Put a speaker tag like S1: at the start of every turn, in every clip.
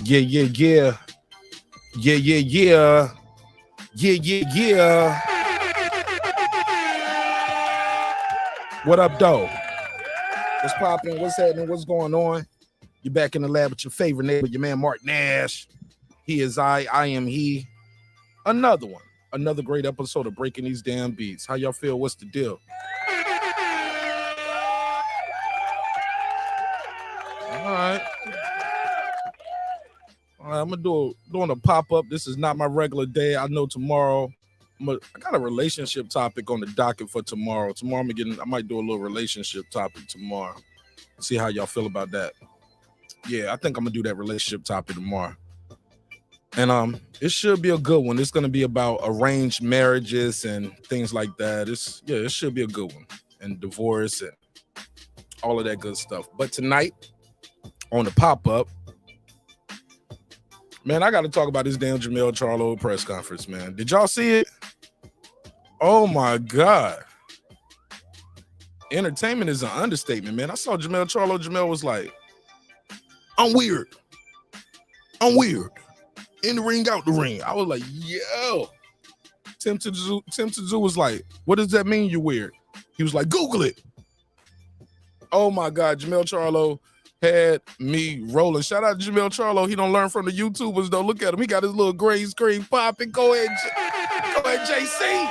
S1: Yeah, yeah, yeah. Yeah, yeah, yeah. Yeah, yeah, yeah. What up, though? What's popping? What's happening? What's going on? You're back in the lab with your favorite neighbor, your man Marq Nash. He is I am he. Another one. Another great episode of Breaking These Damn Beats. How y'all feel? What's the deal? All right. I'm doing a pop-up. This is not my regular day. I know tomorrow I got a relationship topic on the docket for tomorrow. Tomorrow I might do a little relationship topic tomorrow. See how y'all feel about that. Yeah, I think I'm gonna do that relationship topic tomorrow. And it should be a good one. It's gonna be about arranged marriages and things like that. It should be a good one. And divorce and all of that good stuff. But tonight on the pop-up, man, I got to talk about this damn JERMELL CHARLO press conference, man. Did y'all see it? Oh, my God. Entertainment is an understatement, man. I saw JERMELL CHARLO. JERMELL was like, I'm weird. I'm weird. In the ring, out the ring. I was like, yo. TSZYU was like, what does that mean, you weird? He was like, Google it. Oh, my God. JERMELL CHARLO had me rolling. Shout out to JERMELL CHARLO. He don't learn from the YouTubers, though. Look at him. He got his little green screen popping. Go ahead, JC.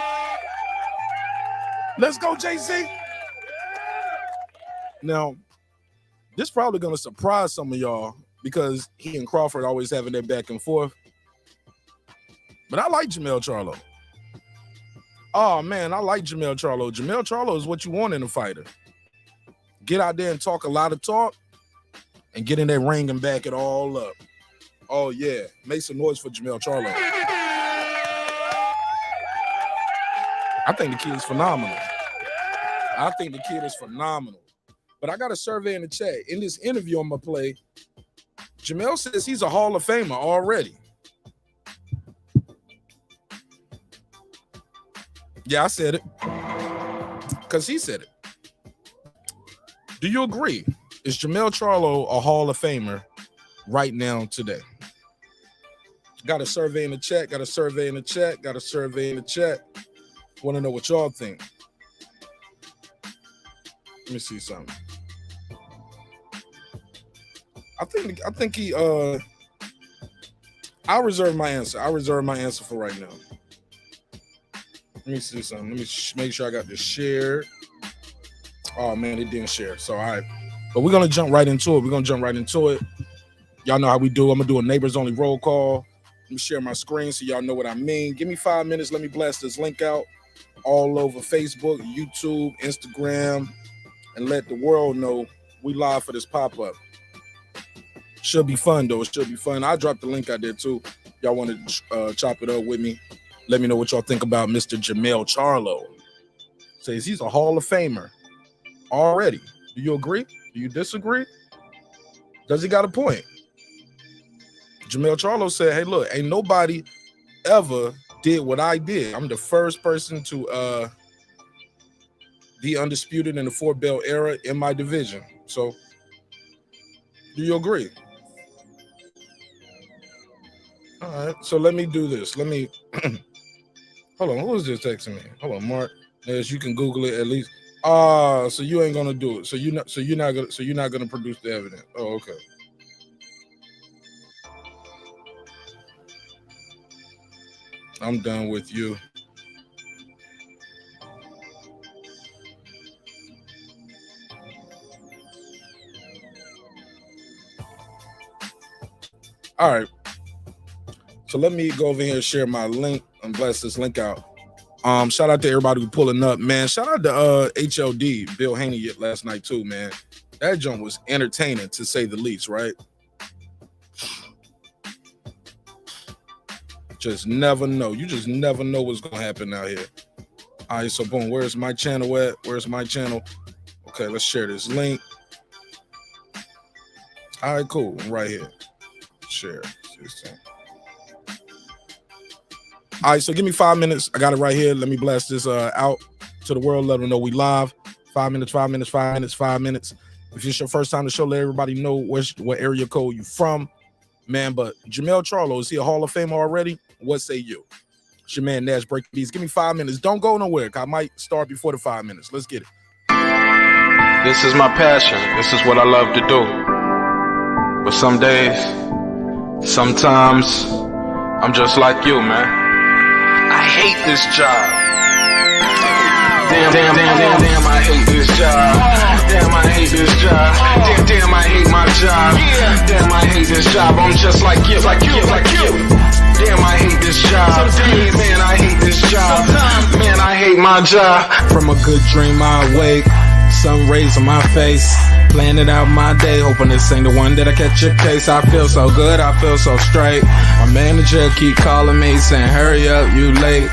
S1: Let's go, JC. Now, this probably going to surprise some of y'all because he and Crawford always having that back and forth. But I like JERMELL CHARLO. Oh, man, I like JERMELL CHARLO. JERMELL CHARLO is what you want in a fighter. Get out there and talk a lot of talk. And get in that ring and back it all up. Oh, yeah. Make some noise for JERMELL CHARLO. I think the kid is phenomenal. But I got a survey in the chat. In this interview I'm going to play, JERMELL says he's a Hall of Famer already. Yeah, I said it. Because he said it. Do you agree? Is JERMELL CHARLO a Hall of Famer right now today? Got a survey in the chat. Want to know what y'all think. Let me see something. I think he I'll reserve my answer for right now. Let me see something. Let me make sure I got this shared. Oh man, it didn't share. So all right. But we're going to jump right into it. Y'all know how we do. I'm going to do a neighbors only roll call. Let me share my screen so y'all know what I mean. Give me 5 minutes. Let me blast this link out all over Facebook, YouTube, Instagram, and let the world know we live for this pop-up. Should be fun, though. It should be fun. I'll drop the link out there, too. Y'all want to chop it up with me. Let me know what y'all think about Mr. JERMELL CHARLO. Says he's a Hall of Famer already. Do you agree? Do you disagree? Does he got a point? JERMELL CHARLO said, hey, look, ain't nobody ever did what I did. I'm the first person to be undisputed in the 4-belt era in my division. So, do you agree? All right, so let me do this. Let me, hold on, who is this texting me? Hold on, Mark. Yes, you can Google it at least. So you ain't gonna do it. So you're not gonna produce the evidence. Oh, okay. I'm done with you. All right. So let me go over here and share my link and blast this link out. Shout out to everybody who pulling up, man. Shout out to HLD, Bill Haney last night too, man. That jump was entertaining to say the least, right? Just never know. You just never know what's gonna happen out here. All right, so boom, where's my channel at? Where's my channel? Okay, let's share this link. All right, cool. I'm right here. Share. All right, so give me 5 minutes. I got it right here. Let me blast this out to the world. Let them know we live. 5 minutes. If it's your first time to show, let everybody know what area code you from. man. But JERMELL CHARLO, is he a Hall of Famer already? What say you? It's your man Nash breaking beats. Give me 5 minutes. Don't go nowhere. I might start before the 5 minutes. Let's get it.
S2: This is my passion. This is what I love to do. But some days, sometimes, I'm just like you, man. I hate this job. Damn, I hate this job. Damn, I hate this job. Damn, I hate my job. Damn, I hate this job. I'm just like you. Damn, I hate this job. Man, I hate this job. Man, I hate my job. From a good dream I wake, sun rays on my face, planning out my day, hoping this ain't the one that I catch a case. I feel so good, I feel so straight. My manager keep calling me saying, hurry up, you late.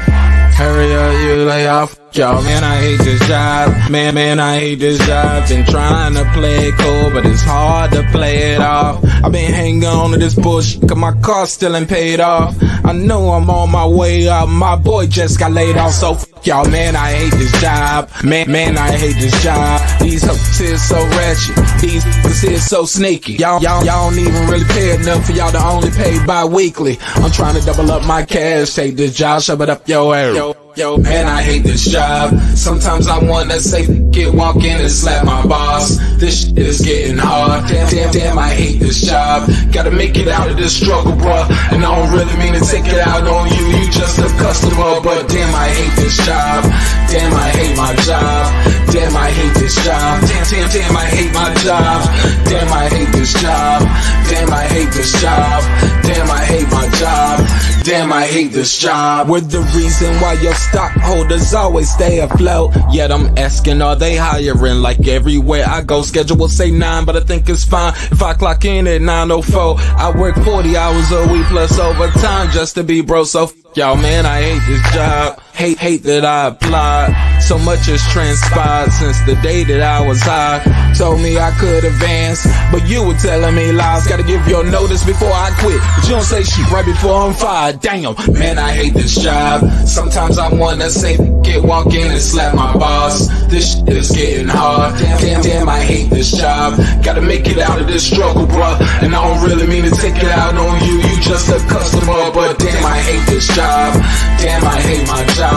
S2: Hurry up, you lay off. Y'all, man, I hate this job. Man, I hate this job. Been trying to play it cool, but it's hard to play it off. I've been hanging on to this bullshit, cause my car still ain't paid off. I know I'm on my way up. My boy just got laid off, so y'all, man, I hate this job. Man, I hate this job. These hoes here so ratchet. These niggas here so sneaky. Y'all don't even really pay enough for y'all to only pay bi-weekly. I'm trying to double up my cash. Take this job, shove it up your area. Yo, man, I hate this job. Sometimes I wanna say, walk in and slap my boss. This shit is getting hard. Damn, I hate this job. Gotta make it out of this struggle, bruh. And I don't really mean to take it out on you. You just a customer, but damn, I hate this job. Damn, I hate my job. Damn, I hate this job. Damn, I hate my job. Damn, I hate this job. Damn, I hate this job. Damn, I hate my job. Damn, I hate this job. We're the reason why your stockholders always stay afloat. Yet I'm asking, are they hiring? Like everywhere I go, schedule will say 9, but I think it's fine if I clock in at 9:04. I work 40 hours a week plus overtime just to be bro. So y'all, man, I hate this job. Hate that I applied. So much has transpired since the day that I was high. Told me I could advance, but you were telling me lies. Gotta give your notice before I quit, but you don't say shit right before I'm fired. Damn, man, I hate this job. Sometimes I wanna say, walk in and slap my boss. This shit is getting hard. Damn, I hate this job. Gotta make it out of this struggle, bruh. And I don't really mean to take it out on you. You just a customer, but damn, I hate this job. Damn, I hate my job.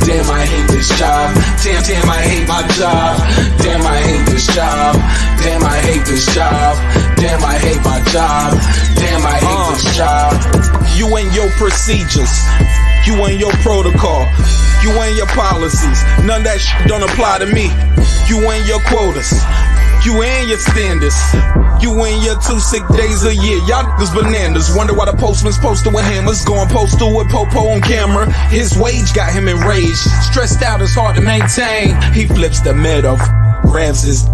S2: Damn, I hate this job. Damn, I hate my job. Damn, I hate this job. Damn, I hate this job. Damn, I hate my job. Damn, I hate this job. You and your procedures, you and your protocol, you and your policies, none of that shit don't apply to me. You and your quotas, you and your standards, you and your 2 sick days a year. Y'all niggas bananas. Wonder why the postman's posted with hammers, going postal with Popo on camera. His wage got him enraged, stressed out, it's hard to maintain. He flips the middle, grabs his.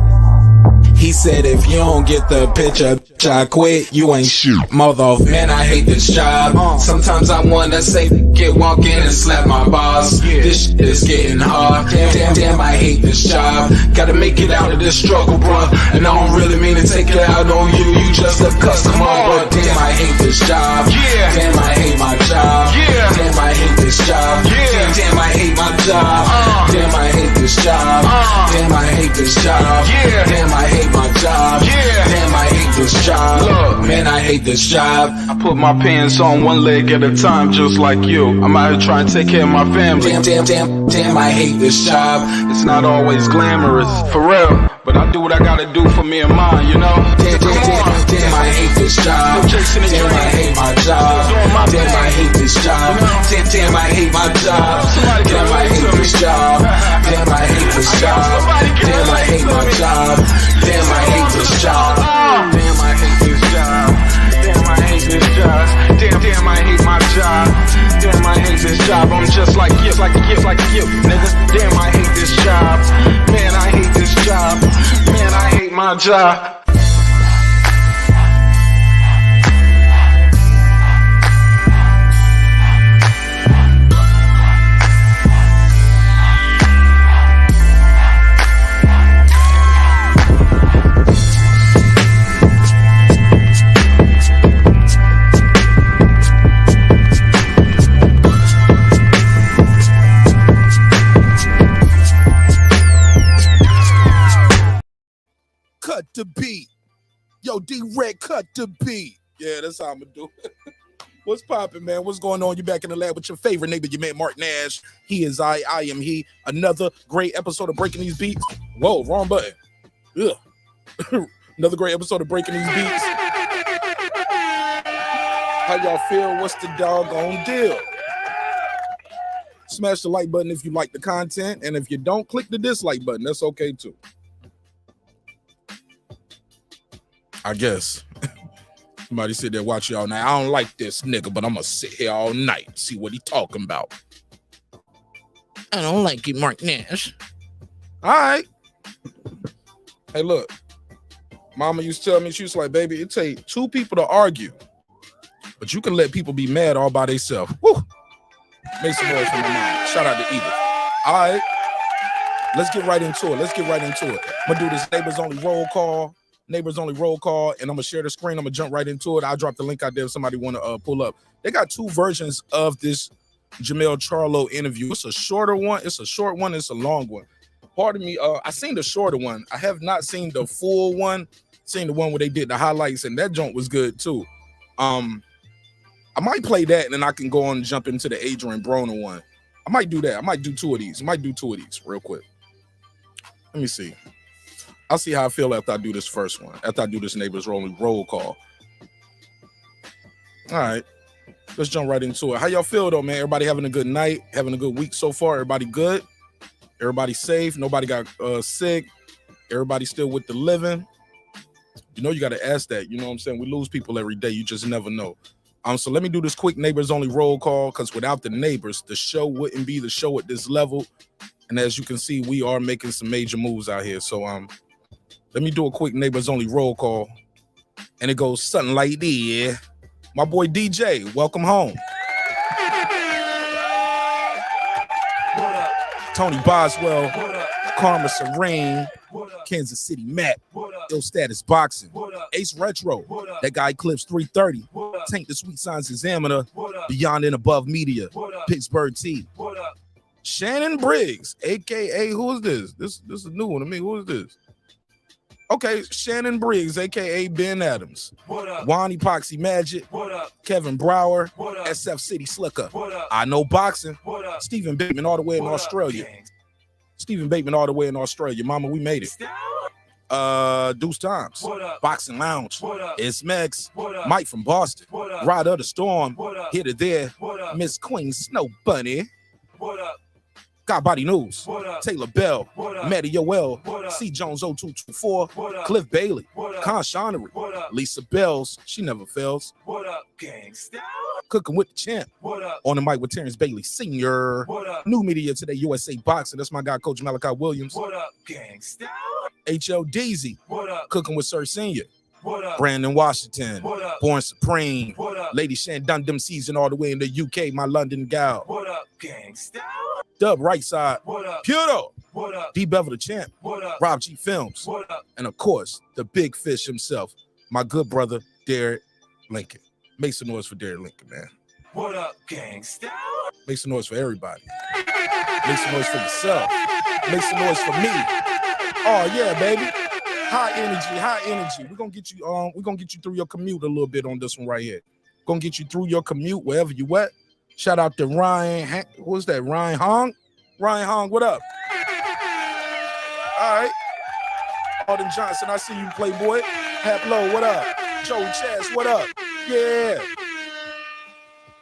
S2: He said, if you don't get the picture, I quit, you ain't shit, mother. Man, I hate this job. Sometimes I wanna say, walk in and slap my boss. This shit is getting hard. Damn, I hate this job. Gotta make it out of this struggle, bruh. And I don't really mean to take it out on you. You just a customer, but damn, I hate this job. Damn, I hate my job. Damn, I hate this job. Damn, I hate my job. Damn, I hate this job. Damn, I hate this job. Damn, I hate my job. Damn, I hate this job. Look, man, I hate this job. I put my pants on one leg at a time, just like you. I'm out here trying to take care of my family. Damn, I hate this job. It's not always glamorous, for real, but I do what I gotta do for me and mine, you know? Damn, I hate this job. Damn, I hate my job. Damn, I hate this job. Damn, I hate my job. Damn, I hate this job. Damn, I hate this job. Damn, I hate my job. Damn, I hate this job. Damn, I hate this job. Damn, I hate this job. Damn, I hate my job. Damn, I hate this job. I'm just like you, nigga. Damn, I hate this job. Man, I hate this job. Man, I hate my job.
S1: Cut the beat. Yo, D-Red, cut the beat. Yeah, that's how I'm gonna do it. What's popping, man? What's going on? You back in the lab with your favorite neighbor, your man Marq Nash. He is I am he. Another great episode of Breaking These Beats. Whoa, wrong button. Ugh. Another great episode of Breaking These Beats. How y'all feel? What's the doggone deal? Smash the like button if you like the content, and if you don't, click the dislike button. That's okay too. I guess. Somebody sit there watch y'all now. I don't like this nigga, but I'm gonna sit here all night and see what he talking about. I don't like you, Marq Nash. All right. Hey, look. Mama used to tell me, she was like, baby, it take two people to argue, but you can let people be mad all by themselves. Woo! Make some noise from my mom. Shout out to Edith. All right. Let's get right into it. I'm gonna do this neighbors only roll call. And I'm gonna share the screen. I'm gonna jump right into it. I'll drop the link out there if somebody want to pull up. They got two versions of this JERMELL CHARLO interview. It's a shorter one, it's a short one, it's a long one. Pardon me, I seen the shorter one. I have not seen the full one. Seen the one where they did the highlights, and that joint was good too. I might play that, and then I can go on and jump into the Adrian Broner one. I might do that. I might do two of these real quick. Let me see. I'll see how I feel after I do this first one. After I do this neighbors only roll call. All right. Let's jump right into it. How y'all feel though, man? Everybody having a good night? Having a good week so far? Everybody good? Everybody safe? Nobody got sick? Everybody still with the living? You know you got to ask that. You know what I'm saying? We lose people every day. You just never know. So let me do this quick neighbors only roll call, because without the neighbors, the show wouldn't be the show at this level. And as you can see, we are making some major moves out here. So let me do a quick neighbors only roll call. And it goes something like this. My boy DJ, welcome home. Tony Boswell, Karma Serene, Kansas City Matt, Ill Status Boxing, Ace Retro, that guy Clips 330, Tank the Sweet Signs Examiner, Beyond and Above Media, Pittsburgh T, Shannon Briggs, aka who is this? This is a new one to me. Who is this? Okay, Shannon Briggs, aka Ben Adams, Juan Epoxy Magic, Kevin Brower, SF City Slicker, I Know Boxing, Stephen Bateman all the way in Australia. Mama, we made it. Deuce Times, Boxing Lounge, It's Mex, Mike from Boston, Ride of the Storm, Hit It There, Miss Queen Snow Bunny, Got Body News, Taylor Bell, Matty Yoel, C. Jones 0224, Cliff Bailey, Con Shonery, Lisa Bells, she never fails. Cooking with the Champ, on the mic with Terrence Bailey Sr. New Media Today, USA Boxing, that's my guy, Coach Malachi Williams. HL Deezy, Cooking with Sir Senior. Brandon Washington, Born Supreme, Lady Shandon them season all the way in the UK, my London gal. Dub Right Side, Puto, D Bevel the Champ, Rob G Films, and of course, the big fish himself, my good brother, Derek Lincoln. Make some noise for Derek Lincoln, man. What up, gangsta? Make some noise for everybody. Make some noise for yourself. Make some noise for me. Oh yeah, baby. High energy. We're gonna get you through your commute a little bit on this one right here. Gonna get you through your commute wherever you at. Shout out to Ryan. Who's that? Ryan Hong? Ryan Hong, what up? All right. Alden Johnson, I see you, Playboy. Hap Low, what up? Joey Chaz, what up? Yeah.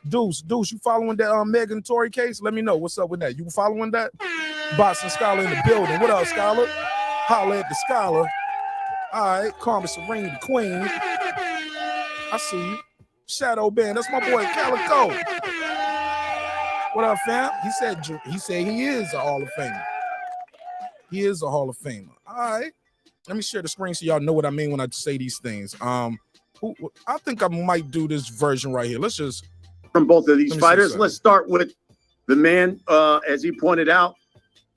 S1: Deuce, you following that Megan Tory case? Let me know. What's up with that? You following that? Boxing Scholar in the building. What up, Scholar? Holla at the Scholar. All right. Karma Serene, the Queen. I see you. Shadow Band, that's my boy Calico. What up, fam? He said he is a Hall of Famer. He is a Hall of Famer. All right. Let me share the screen so y'all know what I mean when I say these things. I think I might do this version right here. Let's just
S3: from both of these fighters. Let's start with the man, as he pointed out,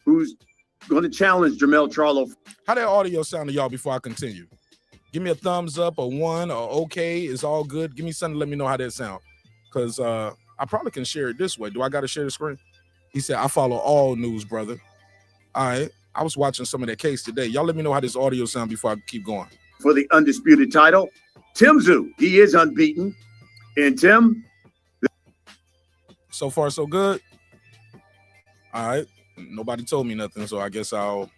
S3: who's going to challenge JERMELL CHARLO.
S1: How that audio sound to y'all before I continue? Give me a thumbs up, a one, or okay. It's all good. Give me something to let me know how that sound. Because I probably can share it this way. Do I got to share the screen? He said, I follow all news, brother. All right. I was watching some of that case today. Y'all let me know how this audio sound before I keep going.
S3: For the undisputed title, TSZYU, he is unbeaten. And Tim,
S1: so far so good. All right, nobody told me nothing, so I guess y'all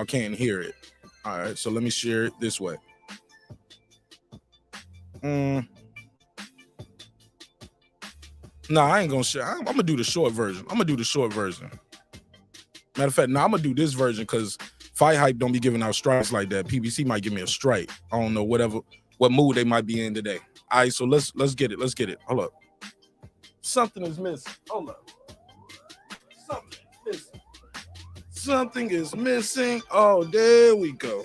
S1: can't hear it. All right, so let me share it this way. No, I ain't gonna share. I'm gonna do the short version. Matter of fact, no, I'm gonna do this version because Fight Hype don't be giving out strikes like that. PBC might give me a strike. I don't know what mood they might be in today. All right, so let's get it. Let's get it. Hold up. Something is missing. Hold up. Something is missing. Oh, there we go.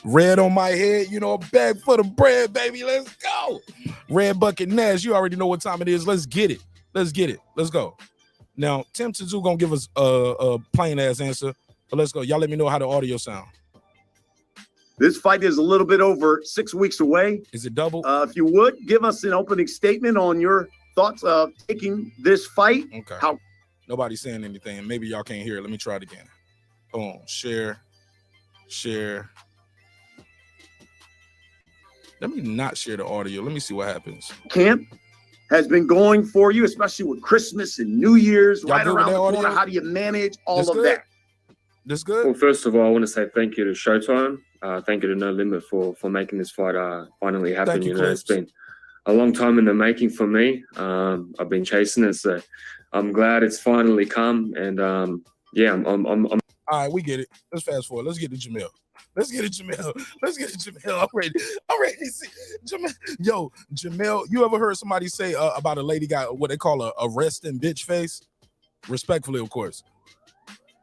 S1: Red on my head, a bag for the bread, baby. Let's go. Red Bucket Nash, you already know what time it is. Let's get it. Let's go. Now, TSZYU gonna give us a plain ass answer, but let's go. Y'all let me know how the audio sound.
S3: This fight is a little bit over 6 weeks away.
S1: Is it double?
S3: If you would, give us an opening statement on your thoughts of taking this fight.
S1: Okay. Nobody's saying anything. Maybe y'all can't hear it. Let me try it again. Boom. Share. Let me not share the audio. Let me see what happens.
S3: Camp has been going for you, especially with Christmas and New Year's right around the corner. How do you manage all of that?
S1: This good?
S4: Well, first of all, I want to say thank you to Showtime. Thank you to No Limit for making this fight finally happen.
S1: Thank you,
S4: it's been a long time in the making for me. I've been chasing it, so I'm glad it's finally come. And yeah, I'm.
S1: All right, we get it. Let's fast forward. Let's get to Jermell. I'm ready to see Jermell. Yo, Jermell, you ever heard somebody say about a lady got what they call a resting bitch face? Respectfully, of course.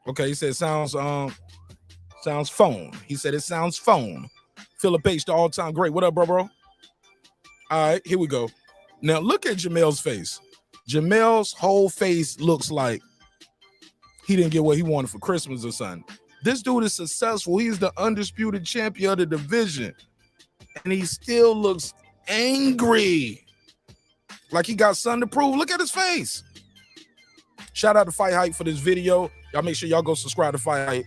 S1: Okay, he said sounds phone. He said it sounds phone. Philip H, the all-time great. What up, bro? All right, here we go. Now look at Jermell's face. Jermell's whole face looks like he didn't get what he wanted for Christmas or something. This dude is successful. He's the undisputed champion of the division. And he still looks angry. Like he got something to prove. Look at his face. Shout out to Fight Hype for this video. Y'all make sure y'all go subscribe to Fight Hype.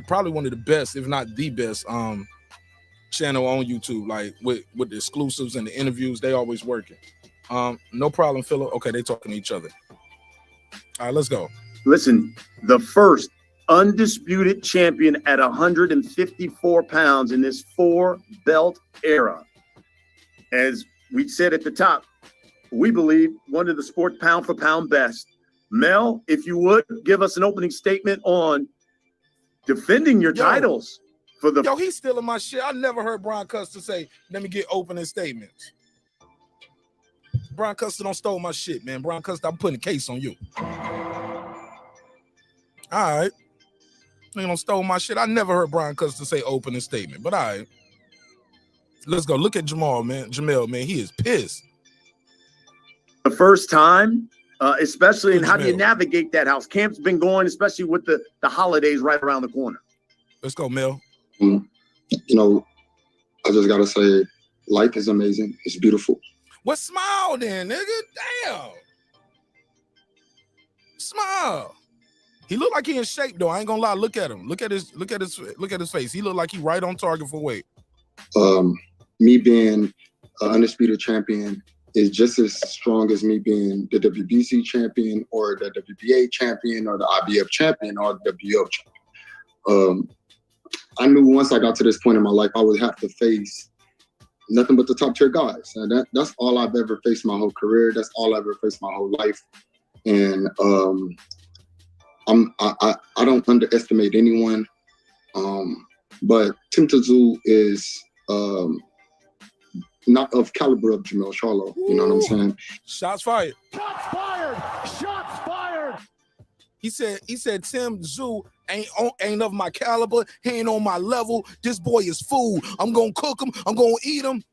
S1: Probably one of the best, if not the best, channel on YouTube. Like with the exclusives and the interviews, they always working. No problem, Philip. Okay, they talking to each other. All right, let's go.
S3: Listen, the first undisputed champion at 154 pounds in this 4-belt era. As we said at the top, we believe one of the sport pound for pound best. Mel, if you would, give us an opening statement on defending your titles for the.
S1: Yo, he's stealing my shit. I never heard Brian Custer say, let me get opening statements. Brian Custer don't stole my shit, man. Brian Custer, I'm putting a case on you. All right. You don't stole my shit. I never heard Brian Custer say opening statement, but all right. Let's go. Look at Jermell, man. He is pissed.
S3: The first time, especially, and how do you navigate that house? Camp's been going, especially with the holidays right around the corner.
S1: Let's go, Mel.
S5: I just got to say, life is amazing. It's beautiful.
S1: Well, smile then, nigga. Damn. Smile. He look like he in shape though. I ain't gonna lie. Look at him. Look at his face. He look like he right on target for weight.
S5: Me being an undisputed champion is just as strong as me being the WBC champion or the WBA champion or the IBF champion or the WO champion. I knew once I got to this point in my life, I would have to face nothing but the top tier guys. And that's all I've ever faced my whole career. That's all I've ever faced my whole life. And I don't underestimate anyone, but TSZYU is not of caliber of JERMELL CHARLO. You know what I'm saying?
S1: Shots fired.
S6: Shots fired. Shots fired.
S1: He said TSZYU ain't of my caliber. He ain't on my level. This boy is food. I'm gonna cook him. I'm gonna eat him.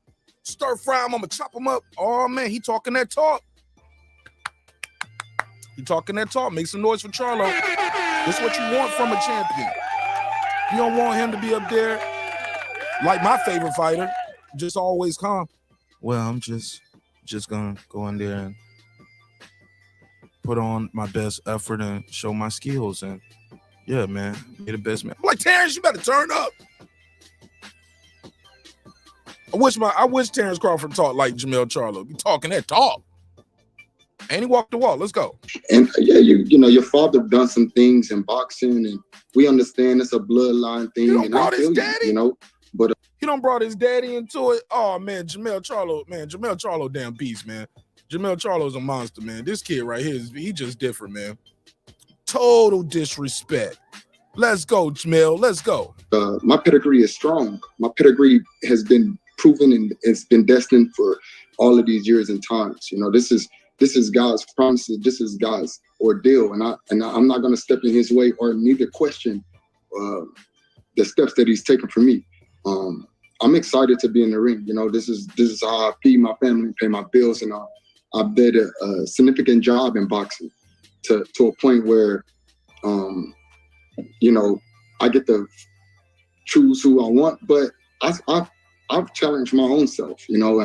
S1: Stir fry him. I'm gonna chop him up. Oh man, he talking that talk. Make some noise for Charlo. This is what you want from a champion. You don't want him to be up there like my favorite fighter, just always calm. Well, I'm just gonna go in there and put on my best effort and show my skills. And yeah, man, be the best man. I'm like, Terrence, you better turn up. I wish Terrence Crawford talked like JERMELL CHARLO. Be talking that talk. And he walked the wall. Let's go.
S5: And yeah, you know, your father done some things in boxing, and we understand it's a bloodline thing.
S1: You
S5: and
S1: brought
S5: I
S1: his
S5: feel
S1: daddy?
S5: you know, but
S1: He done brought his daddy into it. Oh man, JERMELL CHARLO, man. JERMELL CHARLO, damn beast, man. JERMELL CHARLO is a monster, man. This kid right here, he just different, man. Total disrespect. Let's go, JERMELL. Let's go.
S5: my pedigree is strong. My pedigree has been proven, and it's been destined for all of these years and times. You know, this is God's promises. This is God's ordeal, and I'm not going to step in His way or neither question the steps that He's taken for me. I'm excited to be in the ring. You know, this is how I feed my family, pay my bills, and I did a significant job in boxing to a point where, you know, I get to choose who I want, but I've challenged my own self, you know,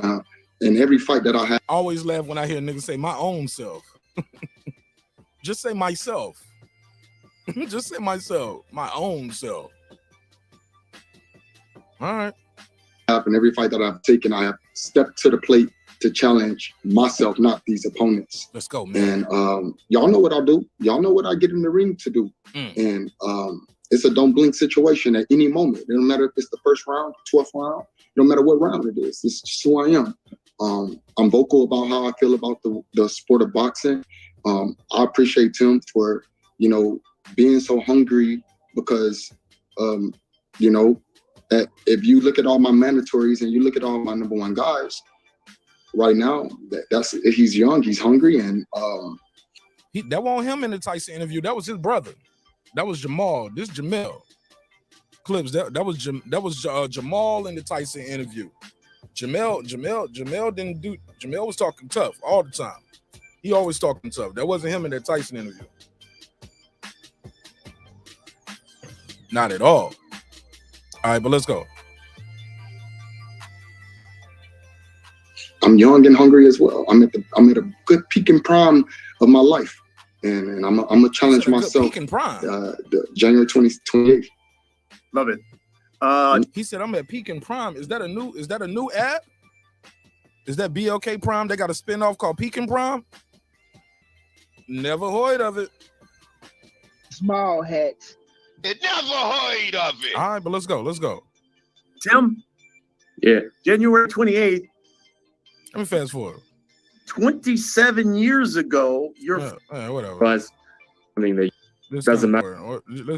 S5: in every fight that I have.
S1: I always laugh when I hear niggas say my own self. Just say myself. Just say myself, my own self. All right.
S5: In every fight that I've taken, I have stepped to the plate to challenge myself, not these opponents.
S1: Let's go, man.
S5: And y'all know what I do. Y'all know what I get in the ring to do. And it's a don't blink situation at any moment. It don't matter if it's the first round, 12th round, no matter what round it is. It's just who I am. I'm vocal about how I feel about the sport of boxing. I appreciate Tim for, you know, being so hungry because, you know, if you look at all my mandatories and you look at all my #1 guys right now, he's young, he's hungry, and
S1: that wasn't him in the Tyson interview. That was his brother. That was Jamal. This JERMELL. Clips. That was Jamal in the Tyson interview. JERMELL didn't do. JERMELL was talking tough all the time. He always talking tough. That wasn't him in that Tyson interview. Not at all. All right, but let's go.
S5: I'm young and hungry as well. I'm at a good peak and prime of my life, and I'm gonna challenge myself.
S1: Peak and prime.
S5: January 28th.
S3: Love it.
S1: He said I'm at peak and prime. Is that a new app? Is that BLK Prime? They got a spinoff called Peak and Prime. Never heard of it.
S7: Small hats.
S6: Never heard of it.
S1: All right, but let's go. Let's go.
S3: Tim.
S4: Yeah.
S3: January 28th.
S1: Let me fast forward.
S3: 27 years ago,
S1: whatever.
S4: Guys, I mean, it doesn't matter.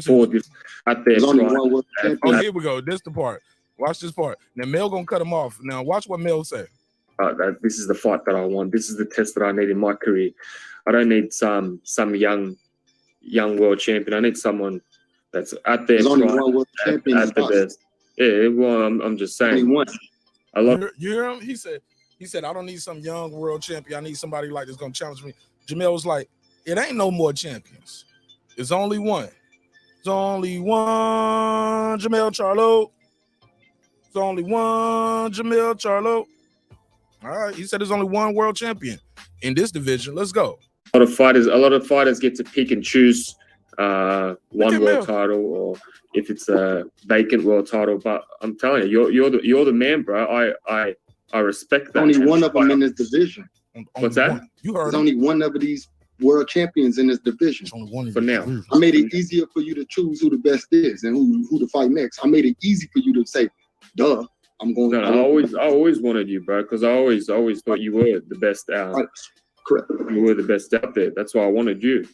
S1: For
S4: this out there.
S1: Oh, here we go. This the part. Watch this part. Now Mel gonna cut him off. Now watch what Mel say.
S4: This is the fight that I want. This is the test that I need in my career. I don't need some young world champion. I need someone that's out there.
S5: There's only one world champion
S4: at the best. Yeah, well, I'm just saying.
S1: You hear him? He said, I don't need some young world champion. I need somebody like that's gonna challenge me. JERMELL was like, it ain't no more champions. It's only one. It's only one JERMELL CHARLO. It's only one JERMELL CHARLO. All right. He said there's only one world champion in this division. Let's go.
S4: A lot of fighters get to pick and choose one world title, or if it's a vacant world title. But I'm telling you, you're the man, bro. I respect that.
S5: Only one of them in this division.
S4: What's that?
S1: You heard.
S5: There's only one of these world champions in this division.
S1: Only one
S4: for now.
S5: I made it easier for you to choose who the best is and who to fight next. I made it easy for you to say, duh, I'm going.
S4: No, I always wanted you, bro, because I always thought you were the best out.
S5: Right. Correct.
S4: You were the best out there. That's why I wanted you.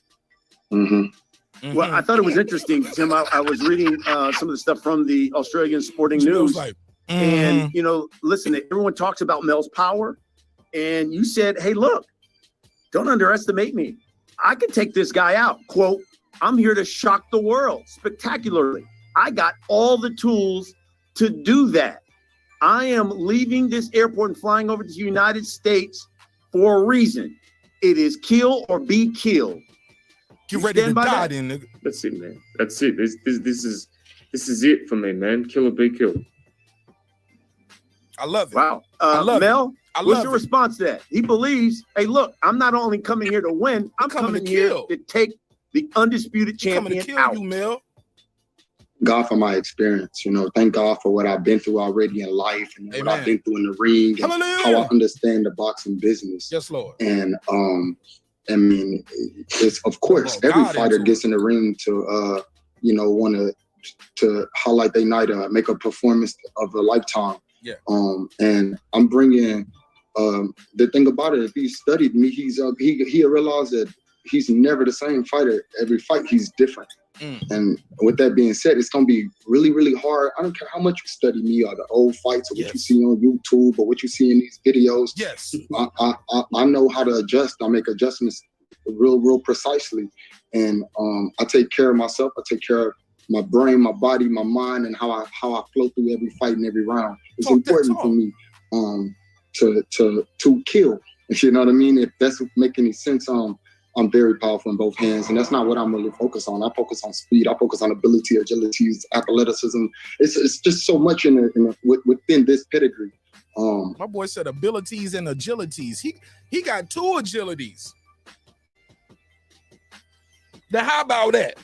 S3: Well, I thought it was interesting, Tim. I was reading some of the stuff from the Australian Sporting News. And, you know, listen, everyone talks about Mel's power. And you said, hey, look, don't underestimate me. I can take this guy out. Quote, I'm here to shock the world spectacularly. I got all the tools to do that. I am leaving this airport and flying over to the United States for a reason. It is kill or be killed.
S1: Get ready to die then, nigga.
S4: That's it, man. That's it. This is it for me, man. Kill or be killed.
S1: I love it.
S3: Wow. Mel, what's your response to that? He believes, hey, look, I'm not only coming here to win, I'm coming here to take the undisputed champion out.
S1: You, Mel.
S5: God for my experience. You know, thank God for what I've been through already in life and what I've been through in the ring and how I understand the boxing business.
S1: Yes, Lord.
S5: And I mean, it's of course every fighter gets in the ring to you know, want to highlight their night, make a performance of a lifetime.
S1: Yeah.
S5: And I'm bringing the thing about it. If he studied me, he realized that he's never the same fighter. Every fight, he's different. And with that being said, it's gonna be really, really hard. I don't care how much you study me or the old fights or what you see on YouTube or what you see in these videos.
S1: Yes.
S5: I know how to adjust. I make adjustments real precisely. And I take care of myself. I take care of my brain, my body, my mind, and how I flow through every fight and every round. It's important for me to kill. You know what I mean? If that's make any sense, I'm very powerful in both hands, and that's not what I'm really focused on. I focus on speed. I focus on ability, agility, athleticism. It's just so much within this pedigree.
S1: My boy said abilities and agilities. He got 2 agilities. Now how about that?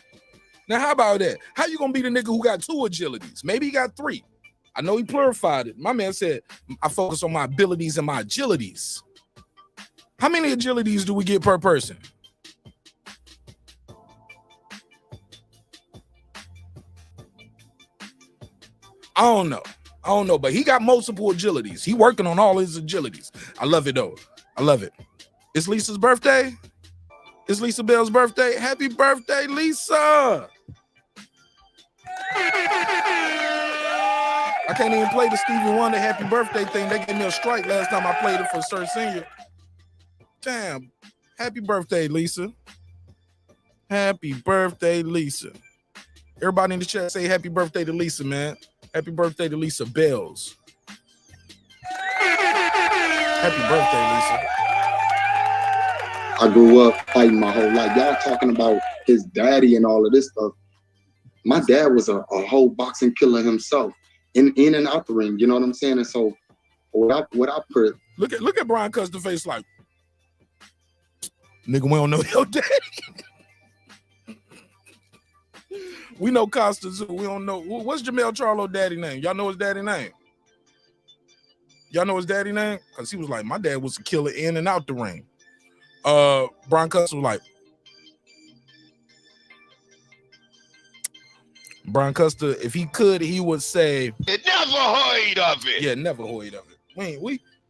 S1: How you gonna be the nigga who got 2 agilities? Maybe he got 3. I know he clarified it. My man said I focus on my abilities and my agilities. How many agilities do we get per person? I don't know, but he got multiple agilities. He working on all his agilities. I love it though. I love it. It's Lisa's birthday. It's Lisa Bell's birthday. Happy birthday, Lisa. I can't even play the Stevie Wonder happy birthday thing. They gave me a strike last time I played it for Sir Senior. Damn. Happy birthday, Lisa. Happy birthday, Lisa. Everybody in the chat say happy birthday to Lisa, man. Happy birthday to Lisa Bells. Happy birthday, Lisa.
S5: I grew up fighting my whole life. Y'all talking about his daddy and all of this stuff. My dad was a whole boxing killer himself, in and out the ring. You know what I'm saying? And so what I put.
S1: Look at Brian Custer face like, nigga, we don't know your daddy. We know Costa Zoo. We don't know. What's JERMELL CHARLO daddy name? Y'all know his daddy name? Y'all know his daddy name? Because he was like, my dad was a killer in and out the ring. Brian Custer was like, Brian Custer, if he could, he would say,
S6: It never heard of it.
S1: Yeah, never heard of it.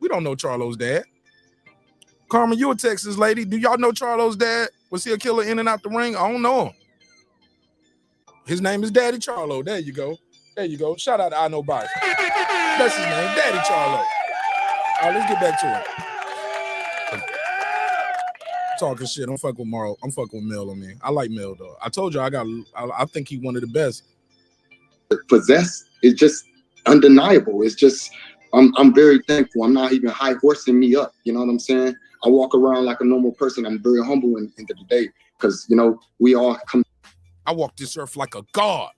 S1: We don't know Charlo's dad. Carmen, you a Texas lady. Do y'all know Charlo's dad? Was he a killer in and out the ring? I don't know him. His name is Daddy Charlo. There you go. There you go. Shout out to I Know Box. That's his name, Daddy Charlo. All right, let's get back to it. Talking shit. I'm fucking with Marl. I'm fucking with Mel on me. I like Mel though. I told you I think he's one of the best.
S5: Possess is just undeniable. It's just I'm very thankful. I'm not even high horsing me up. You know what I'm saying? I walk around like a normal person. I'm very humble in the day because you know we all come.
S1: I walk this earth like a god.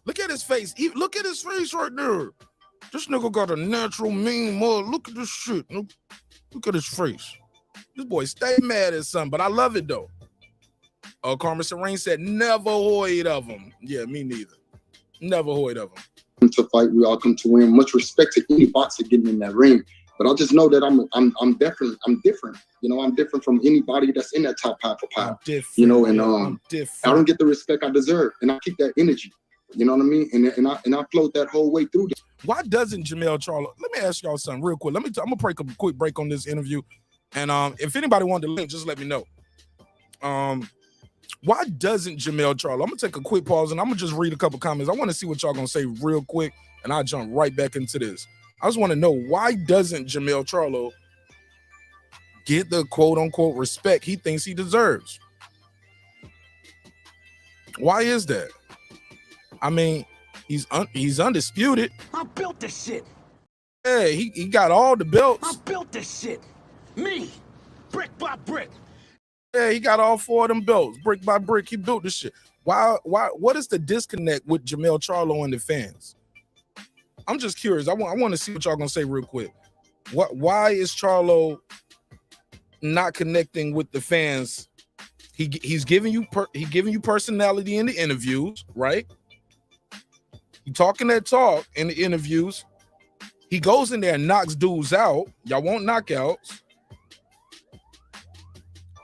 S1: Look at his face. Look at his face right there. This nigga got a natural mean mug. Look at this shit. Look at his face. This boy stay mad at something, but I love it though. Carmen Serene said, never heard of him. Yeah, me neither. Never heard of him.
S5: To fight, we all come to win. Much respect to any boxer getting in that ring. But I just know that I'm different. You know, I'm different from anybody that's in that top pound for pound. You know, and I don't get the respect I deserve, and I keep that energy. You know what I mean? And I float that whole way through.
S1: Why doesn't JERMELL CHARLO? Let me ask y'all something real quick. I'm gonna break a quick break on this interview, and if anybody wanted the link, just let me know. Why doesn't JERMELL CHARLO? I'm gonna take a quick pause and I'm gonna just read a couple comments. I want to see what y'all gonna say real quick, and I'll jump right back into this. I just want to know, why doesn't JERMELL CHARLO get the quote unquote respect he thinks he deserves? Why is that? I mean, he's undisputed.
S8: I built this shit.
S1: Yeah, he got all the belts.
S8: I built this shit. Me, brick by brick.
S1: Yeah, he got all 4 of them belts, brick by brick. He built this shit. Why? What is the disconnect with JERMELL CHARLO and the fans? I'm just curious. I want to see what y'all gonna say real quick. Why is Charlo not connecting with the fans He's giving you personality in the interviews, right? He talking that talk in the interviews. He goes in there and knocks dudes out. Y'all want knockouts.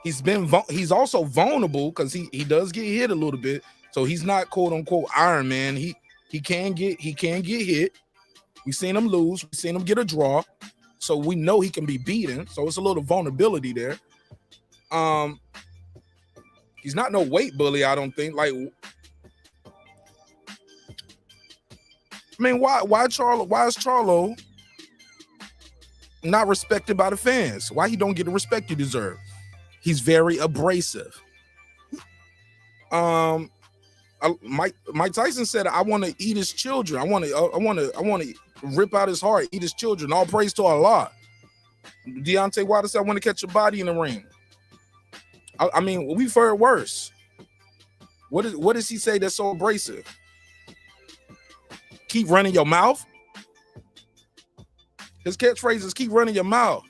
S1: He's also vulnerable because he does get hit a little bit. So he's not quote unquote Iron Man. He can get hit. We've seen him lose. We've seen him get a draw. So we know he can be beaten. So it's a little vulnerability there. He's not no weight bully, I don't think. Like, I mean, why is Charlo not respected by the fans? Why he don't get the respect he deserves? He's very abrasive. Mike Tyson said, "I want to eat his children. I want to rip out his heart, eat his children. All praise to Allah." Deontay Wilder said, "I want to catch a body in the ring." I mean, we've heard worse. What does he say that's so abrasive? Keep running your mouth. His catchphrase is "keep running your mouth."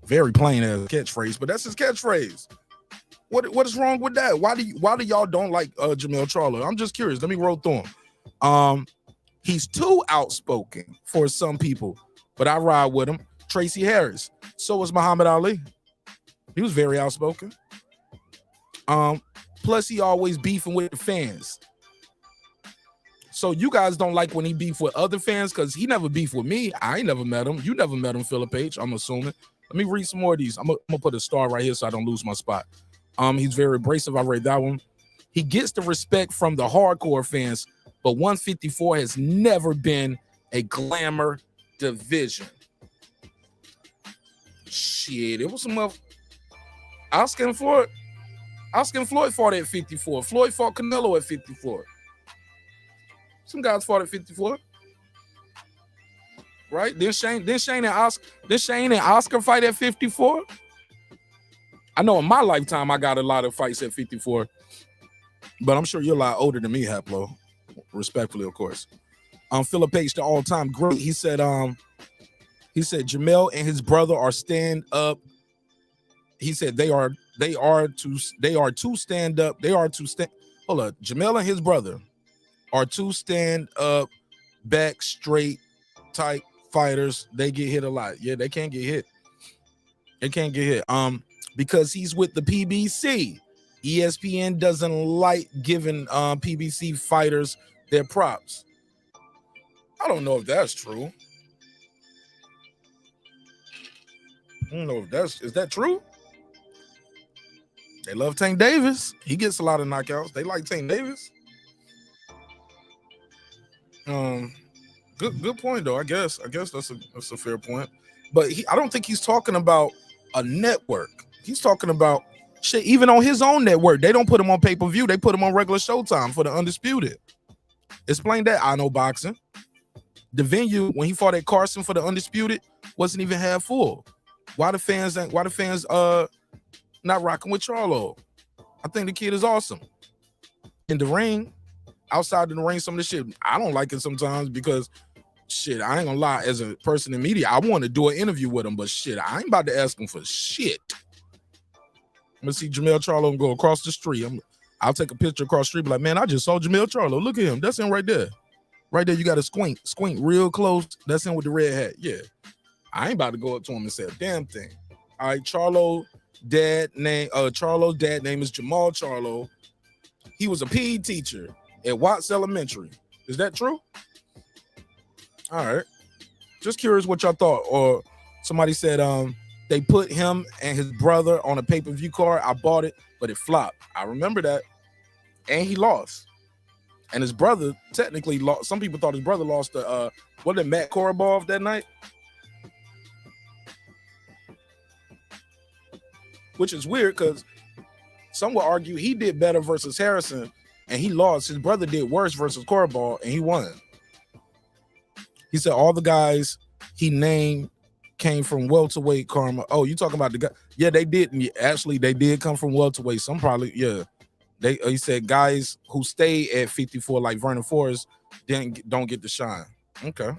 S1: Very plain as a catchphrase, but that's his catchphrase. What is wrong with that? Why do y'all don't like JERMELL CHARLO? I'm just curious. Let me roll through him. He's too outspoken for some people, but I ride with him. Tracy Harris. So was Muhammad Ali. He was very outspoken. Plus he always beefing with the fans. So you guys don't like when he beef with other fans because he never beef with me. I ain't never met him. You never met him, Philip H. I'm assuming. Let me read some more of these. I'm gonna put a star right here so I don't lose my spot. He's very abrasive. I read that one. He gets the respect from the hardcore fans, but 154 has never been a glamour division. Shit, it was some of Oscar and Floyd fought at 54. Floyd fought Canelo at 54. Some guys fought at 54. Right? Then Shane and Oscar fight at 54. I know in my lifetime I got a lot of fights at 54, but I'm sure you're a lot older than me, Haplo. Respectfully, of course. Philip H, the all-time great. He said JERMELL and his brother are stand up. He said they are to stand up. Hold up. JERMELL and his brother are two stand up, back straight type fighters. They get hit a lot. Yeah, they can't get hit. They can't get hit. Because he's with the PBC. ESPN doesn't like giving PBC fighters their props. I don't know if that's true. I don't know if is that true? They love Tank Davis. He gets a lot of knockouts. They like Tank Davis. Good point though. I guess that's a fair point. But I don't think he's talking about a network. He's talking about shit. Even on his own network, they don't put him on pay-per-view. They put him on regular Showtime for the Undisputed. Explain that. I know boxing. The venue when he fought at Carson for the Undisputed wasn't even half full. Why the fans not rocking with Charlo? I think the kid is awesome. In the ring, outside of the ring, some of the shit I don't like it sometimes because shit, I ain't gonna lie, as a person in media, I want to do an interview with him, but shit, I ain't about to ask him for shit. I'm gonna see JERMELL CHARLO go across the street. I'll take a picture across the street, be like, man, I just saw JERMELL CHARLO. Look at him. That's him right there. Right there, you got to squint real close. That's him with the red hat. Yeah. I ain't about to go up to him and say a damn thing. All right, Charlo's dad name is JERMELL CHARLO. He was a PE teacher at Watts Elementary. Is that true? All right. Just curious what y'all thought. Or somebody said they put him and his brother on a pay-per-view card. I bought it, but it flopped. I remember that. And he lost. And his brother technically lost. Some people thought his brother lost to what did Matt Korobov that night? Which is weird because some would argue he did better versus Harrison and he lost. His brother did worse versus Korobov and he won. He said all the guys he named came from welterweight karma. Oh, you talking about the guy? Yeah, they did. Actually, they did come from welterweight. Some probably, yeah. He said guys who stay at 54, like Vernon Forrest, don't get the shine. Okay.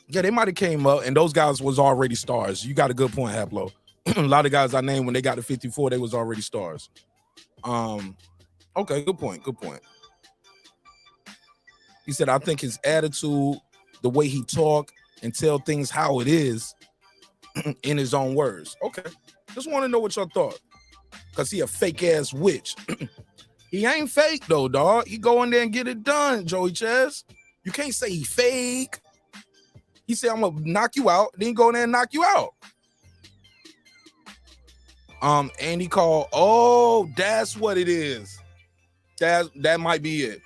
S1: Yeah, they might have came up, and those guys was already stars. You got a good point, Haplo. A lot of guys I named when they got to 54, they was already stars. Okay, good point. Good point. He said, I think his attitude, the way he talk and tell things how it is in his own words. Okay. Just want to know what y'all thought. Because he a fake ass witch. He ain't fake though, dog. He go in there and get it done, Joey Chaz. You can't say he fake. He said, I'm gonna knock you out, then go in there and knock you out. And he called, oh, that's what it is. That might be it.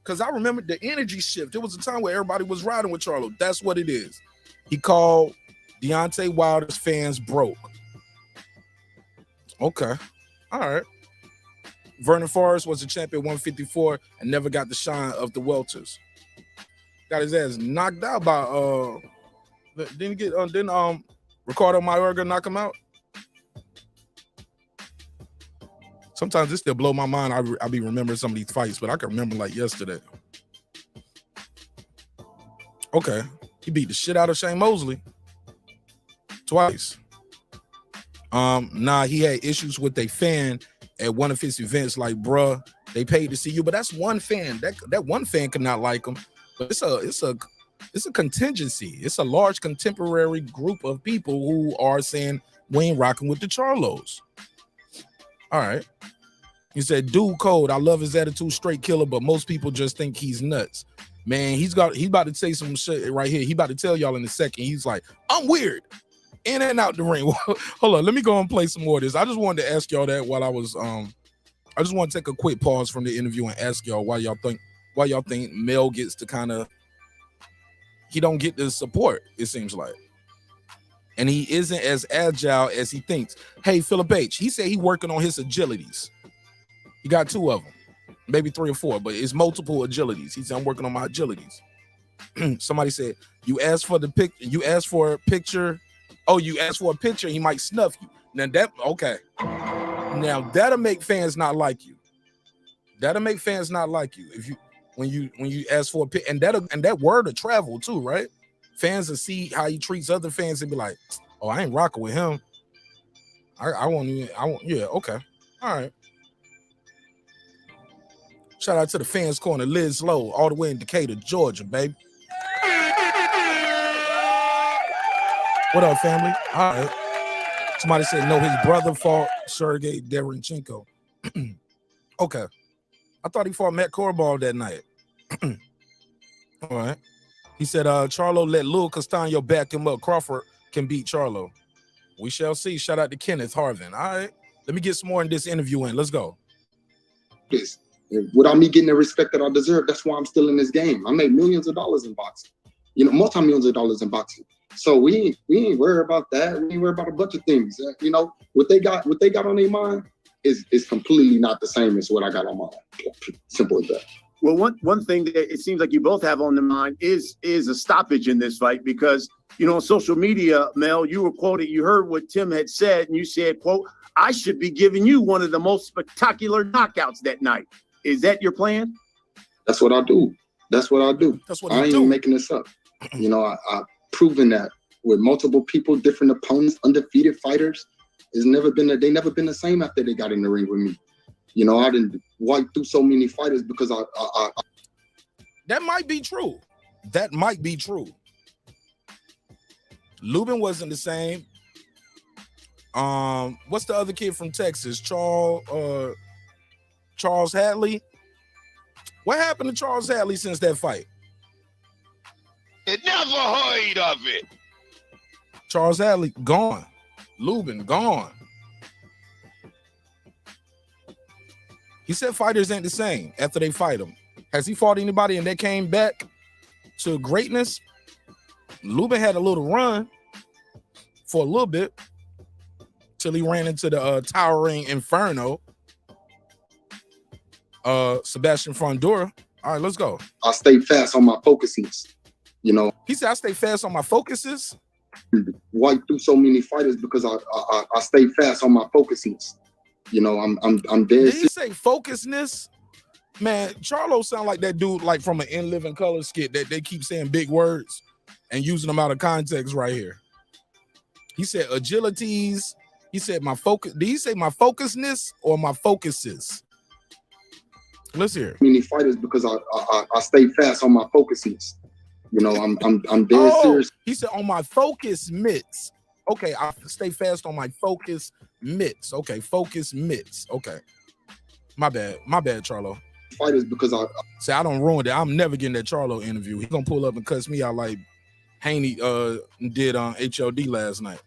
S1: Because I remember the energy shift. There was a time where everybody was riding with Charlo. That's what it is. He called Deontay Wilder's fans broke. Okay. All right. Vernon Forrest was a champion 154 and never got the shine of the welters. Got his ass knocked out by didn't Ricardo Mayorga knock him out? Sometimes this still blow my mind. I be remembering some of these fights, but I can remember like yesterday. Okay. He beat the shit out of Shane Mosley twice. He had issues with a fan at one of his events, like, bruh, they paid to see you, but that's one fan. That one fan could not like him. But it's a contingency. It's a large contemporary group of people who are saying we ain't rocking with the Charlos. All right. He said, dude cold. I love his attitude, straight killer, but most people just think he's nuts. Man, he's about to say some shit right here. He about to tell y'all in a second. He's like, I'm weird. In and out the ring. Hold on, let me go and play some more of this. I just wanted to ask y'all that while I was I just want to take a quick pause from the interview and ask y'all why y'all think Mel gets to he don't get the support, it seems like. And he isn't as agile as he thinks. Hey, Philip H., he said he working on his agilities. He got 2 of them, maybe 3 or 4, but it's multiple agilities. He said, I'm working on my agilities. Somebody said, you asked for a picture. Oh, you asked for a picture, he might snuff you. Now that'll make fans not like you. That'll make fans not like you if you when you ask for a picture, and that word will travel too, right? Fans will see how he treats other fans and be like, oh, I ain't rocking with him. I won't, yeah, okay. All right. Shout out to the fans corner, Liz Lowe, all the way in Decatur, Georgia, baby. What up, family? All right. Somebody said, no, his brother fought Sergey Derenchenko. Okay. I thought he fought Matt Korobov that night. All right. He said, Charlo let Lil Castano back him up. Crawford can beat Charlo. We shall see. Shout out to Kenneth Harvin. All right. Let me get some more in this interview in. Let's go.
S5: Please. Without me getting the respect that I deserve, that's why I'm still in this game. I made millions of dollars in boxing. Multi-millions of dollars in boxing. So we ain't worried about that. We ain't worried about a bunch of things. What they got on their mind is completely not the same as what I got on mine. Simple as that.
S3: Well, one thing that it seems like you both have on the mind is a stoppage in this fight, because on social media, Mel, you were quoted. You heard what Tim had said, and you said, "quote I should be giving you one of the most spectacular knockouts that night." Is that your plan?
S5: That's what I do. That's what I do. I ain't even making this up. I've proven that with multiple people, different opponents, undefeated fighters. They never been the same after they got in the ring with me. I didn't wipe through so many fighters because I
S1: That might be true. That might be true. Lubin wasn't the same. What's the other kid from Texas? Charles Hadley. What happened to Charles Hadley since that fight?
S6: Never heard of it.
S1: Charles Hadley gone. Lubin gone. He said fighters ain't the same after they fight him. Has he fought anybody and they came back to greatness? Lubin had a little run for a little bit till he ran into the towering inferno. Sebastian Frondura. All right, let's go.
S5: I stay fast on my focuses.
S1: He said I stay fast on my focuses.
S5: Wipe through so many fighters because I stay fast on my focuses. I'm dead.
S1: Did he say focusness? Man, Charlo sound like that dude like from an In Living Color skit that they keep saying big words and using them out of context right here. He said agilities. He said my focus. Did he say my focusness or my focuses? Let's hear it.
S5: Many fighters because I stay fast on my focuses. You know, I'm dead serious.
S1: He said on my focus mitts. Okay, I stay fast on my focus mitts. Okay, focus mitts. Okay, my bad, Charlo.
S5: Fighters because I
S1: say I don't ruin it. I'm never getting that Charlo interview. He's gonna pull up and cuss me out like Haney did on HOD last night.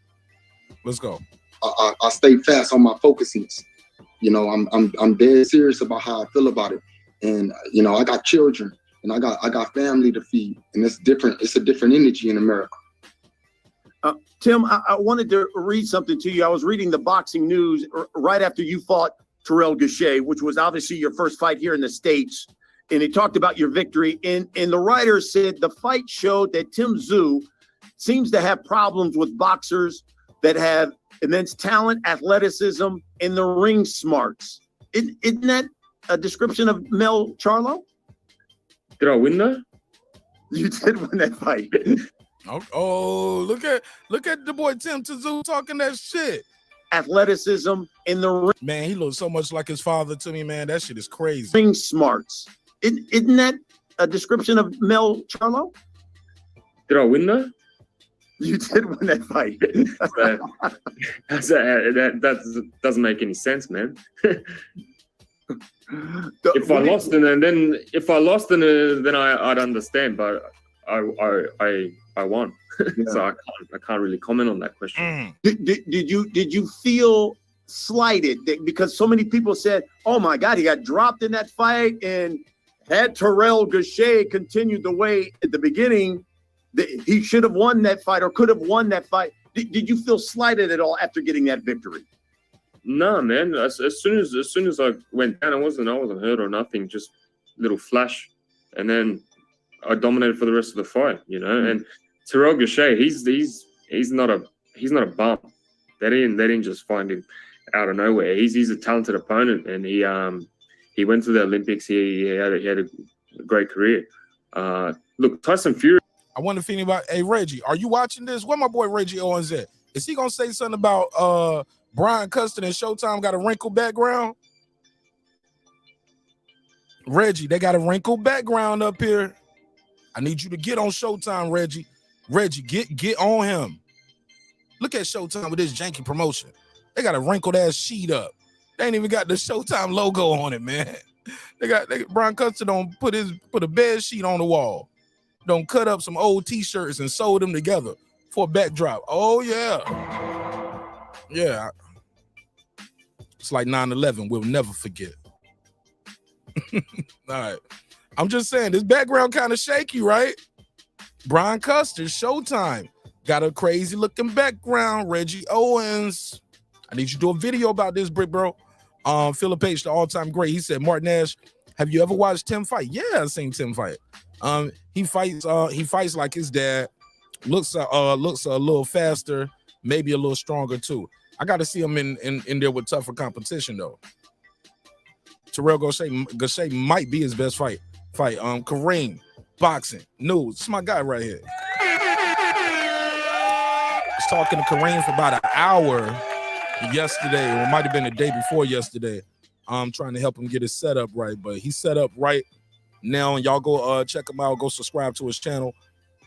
S1: Let's go.
S5: I stay fast on my focuses. You know, I'm dead serious about how I feel about it. And you know, I got children and I got family to feed, and it's different. It's a different energy in America.
S3: Tim, I wanted to read something to you. I was reading the boxing news right after you fought Terrell Gausha, which was obviously your first fight here in the States. And it talked about your victory. And the writer said the fight showed that TSZYU seems to have problems with boxers that have immense talent, athleticism, and the ring smarts. Isn't that a description of Mel Charlo?
S4: Did I win that?
S3: You did win that fight.
S1: Oh, look at the boy Tim TSZYU talking that shit.
S3: Athleticism in the ring.
S1: Man, he looks so much like his father to me, man. That shit is crazy.
S3: Ring smarts. Isn't that a description of Mel Charlo?
S4: Did I win that?
S3: You did win that fight.
S4: That doesn't make any sense, man. If I lost, then I'd understand, but I won. Yeah. So I can't really comment on that question.
S3: Did you feel slighted because so many people said, "Oh my God, he got dropped in that fight," and had Terrell Gausha continued the way at the beginning, he should have won that fight or could have won that fight. Did you feel slighted at all after getting that victory?
S4: No, man. As soon as I went down, I wasn't hurt or nothing. Just little flash, and then I dominated for the rest of the fight. You know, and Terrell Gausha, he's not a bum. They didn't just find him out of nowhere. He's a talented opponent, and he went to the Olympics. He had a great career. Look, Tyson Fury.
S1: I wonder if anybody. Hey Reggie, are you watching this? Where my boy Reggie Owens at? Is he gonna say something about Brian Custon and Showtime got a wrinkled background? Reggie, they got a wrinkled background up here. I need you to get on Showtime, Reggie. Reggie, get on him. Look at Showtime with this janky promotion. They got a wrinkled ass sheet up. They ain't even got the Showtime logo on it, man. Brian Custon don't put a bed sheet on the wall. Don't cut up some old t-shirts and sew them together for a backdrop. Oh yeah. Yeah. It's like 9/11. We'll never forget. All right. I'm just saying this background kind of shaky, right? Brian Custer, Showtime. Got a crazy looking background. Reggie Owens. I need you to do a video about this, Brick Bro. Philip H, the all-time great. He said, Marq Nash, have you ever watched Tim fight? Yeah, I've seen Tim fight. He fights like his dad. Looks a little faster, maybe a little stronger too. I got to see him in there with tougher competition though. Terrell Gausha might be his best fight. Kareem, boxing, news. It's my guy right here. I was talking to Kareem for about an hour yesterday, or it might have been the day before yesterday. I'm trying to help him get his setup right, but he's set up right now. And y'all go check him out. Go subscribe to his channel.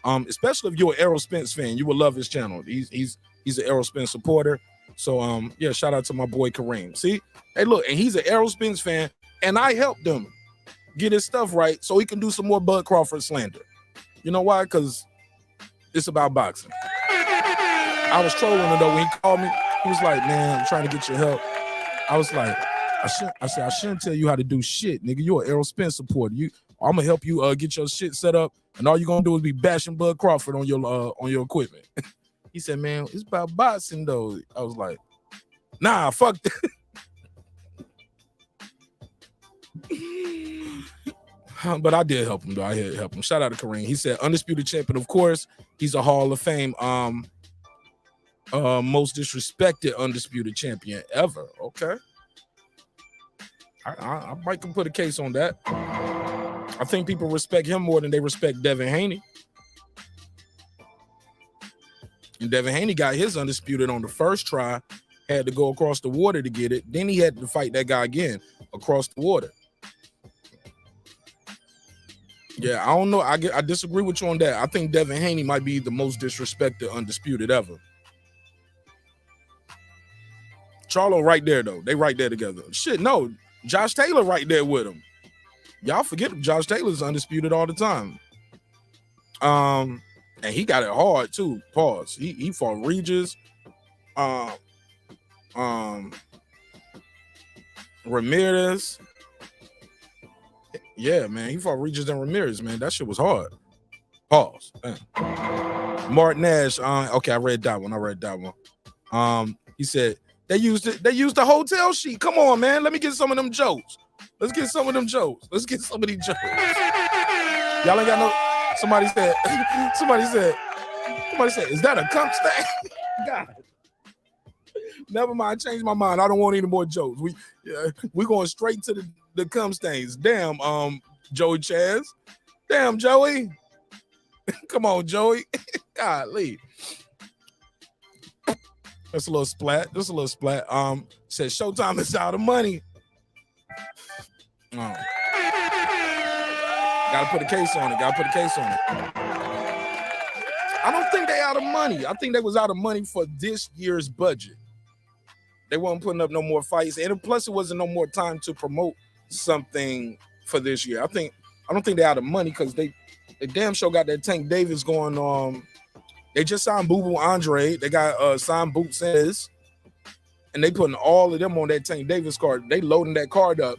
S1: Especially if you're an Errol Spence fan, you will love his channel. He's an Errol Spence supporter. So yeah, shout out to my boy Kareem. See, hey, look, and he's an Errol Spence fan, and I helped him get his stuff right so he can do some more Bud Crawford slander. You know why? Because it's about boxing. I was trolling him though when he called me. He was like, "Man, I'm trying to get your help." I was like, I shouldn't tell you how to do shit, nigga. You're an Errol Spence supporter. I'm gonna help you get your shit set up, and all you're gonna do is be bashing Bud Crawford on your equipment. He said, "Man, it's about boxing though." I was like, "Nah, fuck that." But I did help him though. I had to help him. Shout out to Kareem. He said, "Undisputed champion, of course. He's a Hall of Fame. Most disrespected undisputed champion ever." Okay. I might can put a case on that. I think people respect him more than they respect Devin Haney. And Devin Haney got his undisputed on the first try, had to go across the water to get it. Then he had to fight that guy again across the water. Yeah, I don't know. I disagree with you on that. I think Devin Haney might be the most disrespected undisputed ever. Charlo right there, though. They right there together. Shit, no. Josh Taylor right there with him. Y'all forget Josh Taylor's undisputed all the time. And he got it hard, too. Pause. He fought Regis. Ramirez. Yeah, man. He fought Regis and Ramirez, man. That shit was hard. Pause. Marq Nash. Okay, I read that one. He said they used the hotel sheet. Come on, man. Let me get some of them jokes. Let's get some of them jokes. Let's get some of these jokes. Y'all ain't got no. Somebody said, is that a cum stain? God. Never mind, changed my mind. I don't want any more jokes. We going straight to the cum stains. Damn, Joey Chaz. Damn, Joey. Come on, Joey. Golly. That's a little splat. Said Showtime is out of money. Oh. Gotta put a case on it. I don't think they out of money. I think they was out of money for this year's budget. They weren't putting up no more fights, and plus it wasn't no more time to promote something for this year. I don't think they're out of money because they damn sure got that Tank Davis going on. They just signed Boo Boo Andre. They got signed Boot Says, and they putting all of them on that Tank Davis card. They loading that card up,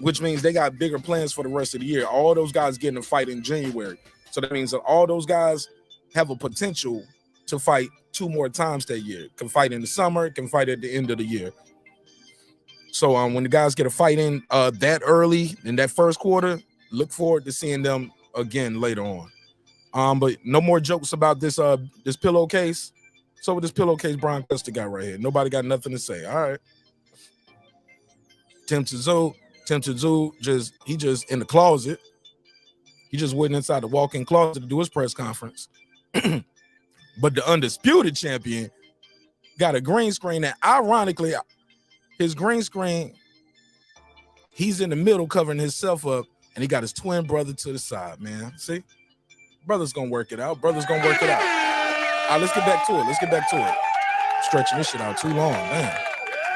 S1: which means they got bigger plans for the rest of the year. All those guys getting a fight in January. So that means that all those guys have a potential to fight 2 more times that year. Can fight in the summer, can fight at the end of the year. So when the guys get a fight in that early in that first quarter, look forward to seeing them again later on. But no more jokes about this pillowcase. So with this pillowcase Brian Custer got right here, nobody got nothing to say. All right. TSZYU just in the closet. He just went inside the walk-in closet to do his press conference. But the undisputed champion got a green screen, and ironically, his green screen, he's in the middle covering himself up, and he got his twin brother to the side, man. See? Brother's gonna work it out. All right, let's get back to it. Stretching this shit out too long, man.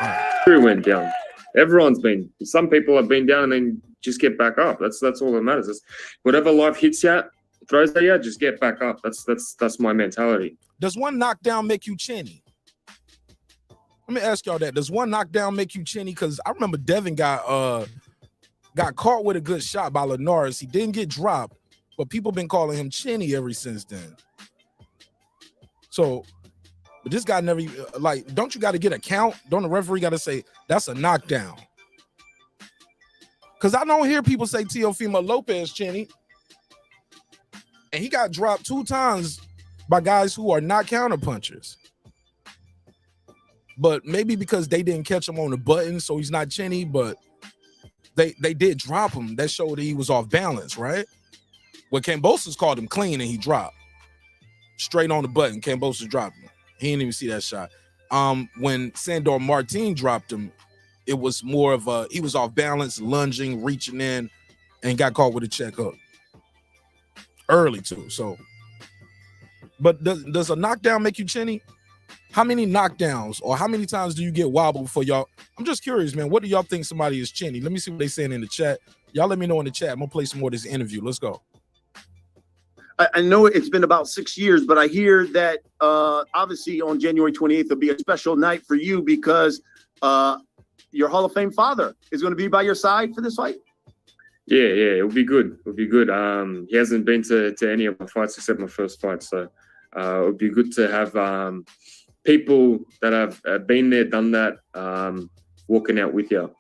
S1: All right.
S4: Crew went down. Some people have been down and then just get back up. That's all that matters. Whatever life hits you, throws at you, just get back up. That's my mentality.
S1: Does one knockdown make you chinny? Let me ask y'all that. Does one knockdown make you chinny? Because I remember Devin got caught with a good shot by Linares. He didn't get dropped, but people been calling him chinny ever since then. So, but this guy never, don't you got to get a count? Don't the referee got to say, that's a knockdown? Because I don't hear people say Teofimo Lopez chinny. And he got dropped 2 times by guys who are not counterpunchers. But maybe because they didn't catch him on the button, so he's not chinny, but they did drop him. That showed that he was off balance, right? Well, Kambosos called him clean and he dropped. Straight on the button, Kambosos dropped him. He didn't even see that shot. When Sandor Martin dropped him, it was more of he was off balance, lunging, reaching in, and got caught with a check hook. Early too. So, but does a knockdown make you chinny? How many knockdowns or how many times do you get wobbled for y'all? I'm just curious, man. What do y'all think somebody is chinny? Let me see what they saying in the chat. Y'all let me know in the chat. I'm gonna play some more of this interview. Let's go.
S3: I know it's been about 6 years, but I hear that obviously on January 28th will be a special night for you because your Hall of Fame father is going to be by your side for this fight.
S4: Yeah, it'll be good. He hasn't been to any of my fights except my first fight, so it would be good to have people that have been there, done that, walking out with you.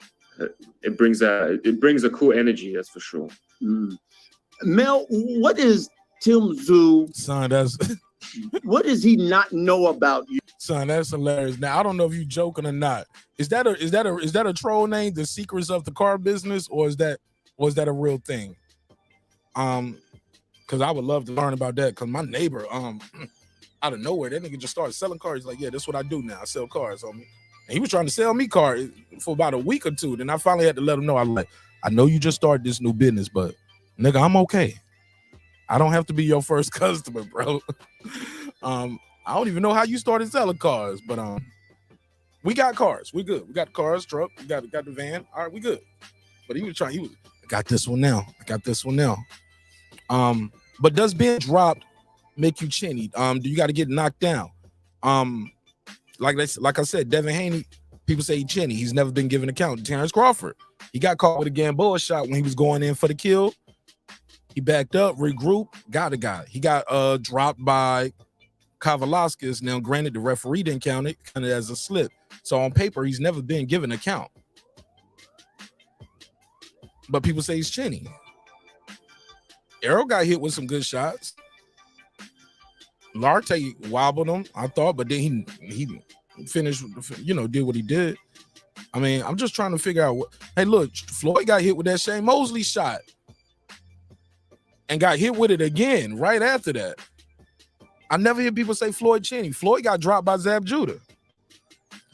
S4: It brings a cool energy, that's for sure.
S3: Mel, what is TSZYU?
S1: Son, that's
S3: what does he not know about you?
S1: Son, that's hilarious. Now I don't know if you joking or not. Is that a troll name, The Secrets of the Car Business, or is that a real thing? Because I would love to learn about that. Because my neighbor, out of nowhere, that nigga just started selling cars. He's like, yeah, that's what I do now. I sell cars, homie. And he was trying to sell me cars for about a week or two. Then I finally had to let him know. I was like, I know you just started this new business, but nigga, I'm okay. I don't have to be your first customer, bro. I don't even know how you started selling cars, but we got cars. We good. We got cars, truck. We got the van. All right, we good. But he was I got this one now. I got this one now. But does being dropped make you chinny? Do you got to get knocked down? Like I said, Devin Haney, people say he chinny. He's never been given account. Terrence Crawford, he got caught with a Gamboa shot when he was going in for the kill. He backed up, regrouped, got a guy. He got dropped by Kavalauskas. Now, granted, the referee didn't count it as a slip. So on paper, he's never been given account. But people say he's chinny. Arrow got hit with some good shots. Larte wobbled him, I thought, but then he finished, did what he did. I mean, I'm just trying to figure out hey, look, Floyd got hit with that Shane Mosley shot and got hit with it again right after that. I never hear people say Floyd chinny. Floyd got dropped by Zab Judah.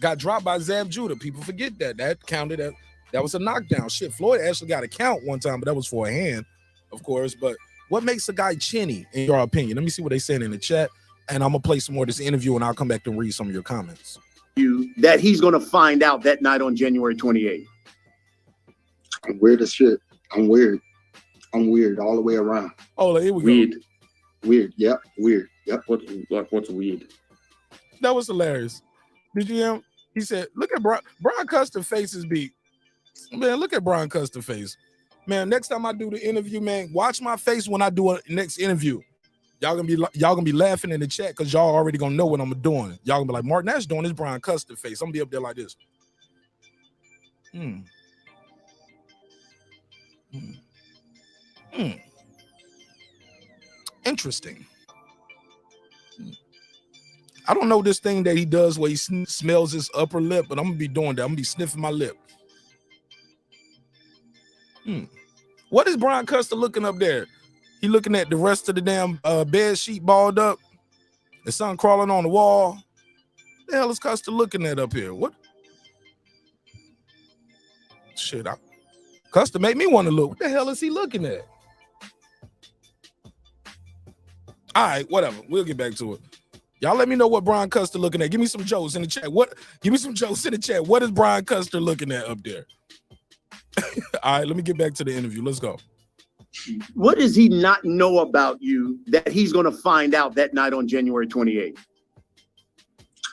S1: People forget that. That counted as, that was a knockdown. Shit, Floyd actually got a count one time, but that was for a hand, of course. But what makes a guy chinny, in your opinion? Let me see what they saying in the chat, and I'm going to play some more of this interview, and I'll come back to read some of your comments.
S3: That he's going to find out that night on January 28th.
S5: I'm weird as shit. I'm weird all the way around.
S1: Oh, here we
S4: Weird.
S1: go.
S5: Weird. Yep. Weird. Yep.
S4: What's weird?
S1: That was hilarious. Did you hear him? He said, look at Brian Custer face's beat. Man, look at Brian Custer face. Man, next time I do the interview, man, watch my face when I do a next interview. Y'all gonna be laughing in the chat because y'all already gonna know what I'm doing. Y'all gonna be like, Marq Nash doing his Brian Custer face. I'm gonna be up there like this. Interesting. I don't know this thing that he does where he smells his upper lip, but I'm gonna be doing that. I'm gonna be sniffing my lip. What is Brian Custer looking up there? He looking at the rest of the damn bed sheet balled up. The sun crawling on the wall. The hell is Custer looking at up here? What? Shit, Custer made me want to look. What the hell is he looking at? All right, whatever. We'll get back to it. Y'all let me know what Brian Custer looking at. Give me some jokes in the chat. Give me some jokes in the chat. What is Brian Custer looking at up there? All right, let me get back to the interview. Let's go.
S3: What does he not know about you that he's going to find out that night on January 28th?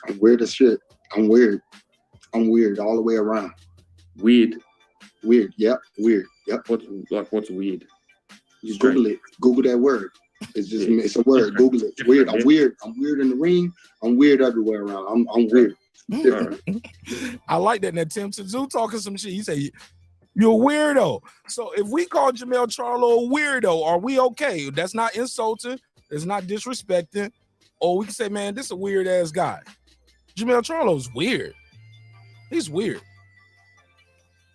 S5: I'm weird as shit. I'm weird all the way around.
S4: Weird.
S5: Yep. Weird. Yep.
S4: What's weird?
S5: Just Google it. Google that word. It's a word. Google it. It's weird. I'm weird. I'm weird in the ring. I'm weird everywhere around. I'm weird.
S1: I like that. Now TSZYU talking some shit. He say you're a weirdo. So if we call JERMELL CHARLO a weirdo, are we okay? That's not insulting. It's not disrespecting. Or we can say, man, this is a weird ass guy. JERMELL CHARLO is weird. He's weird.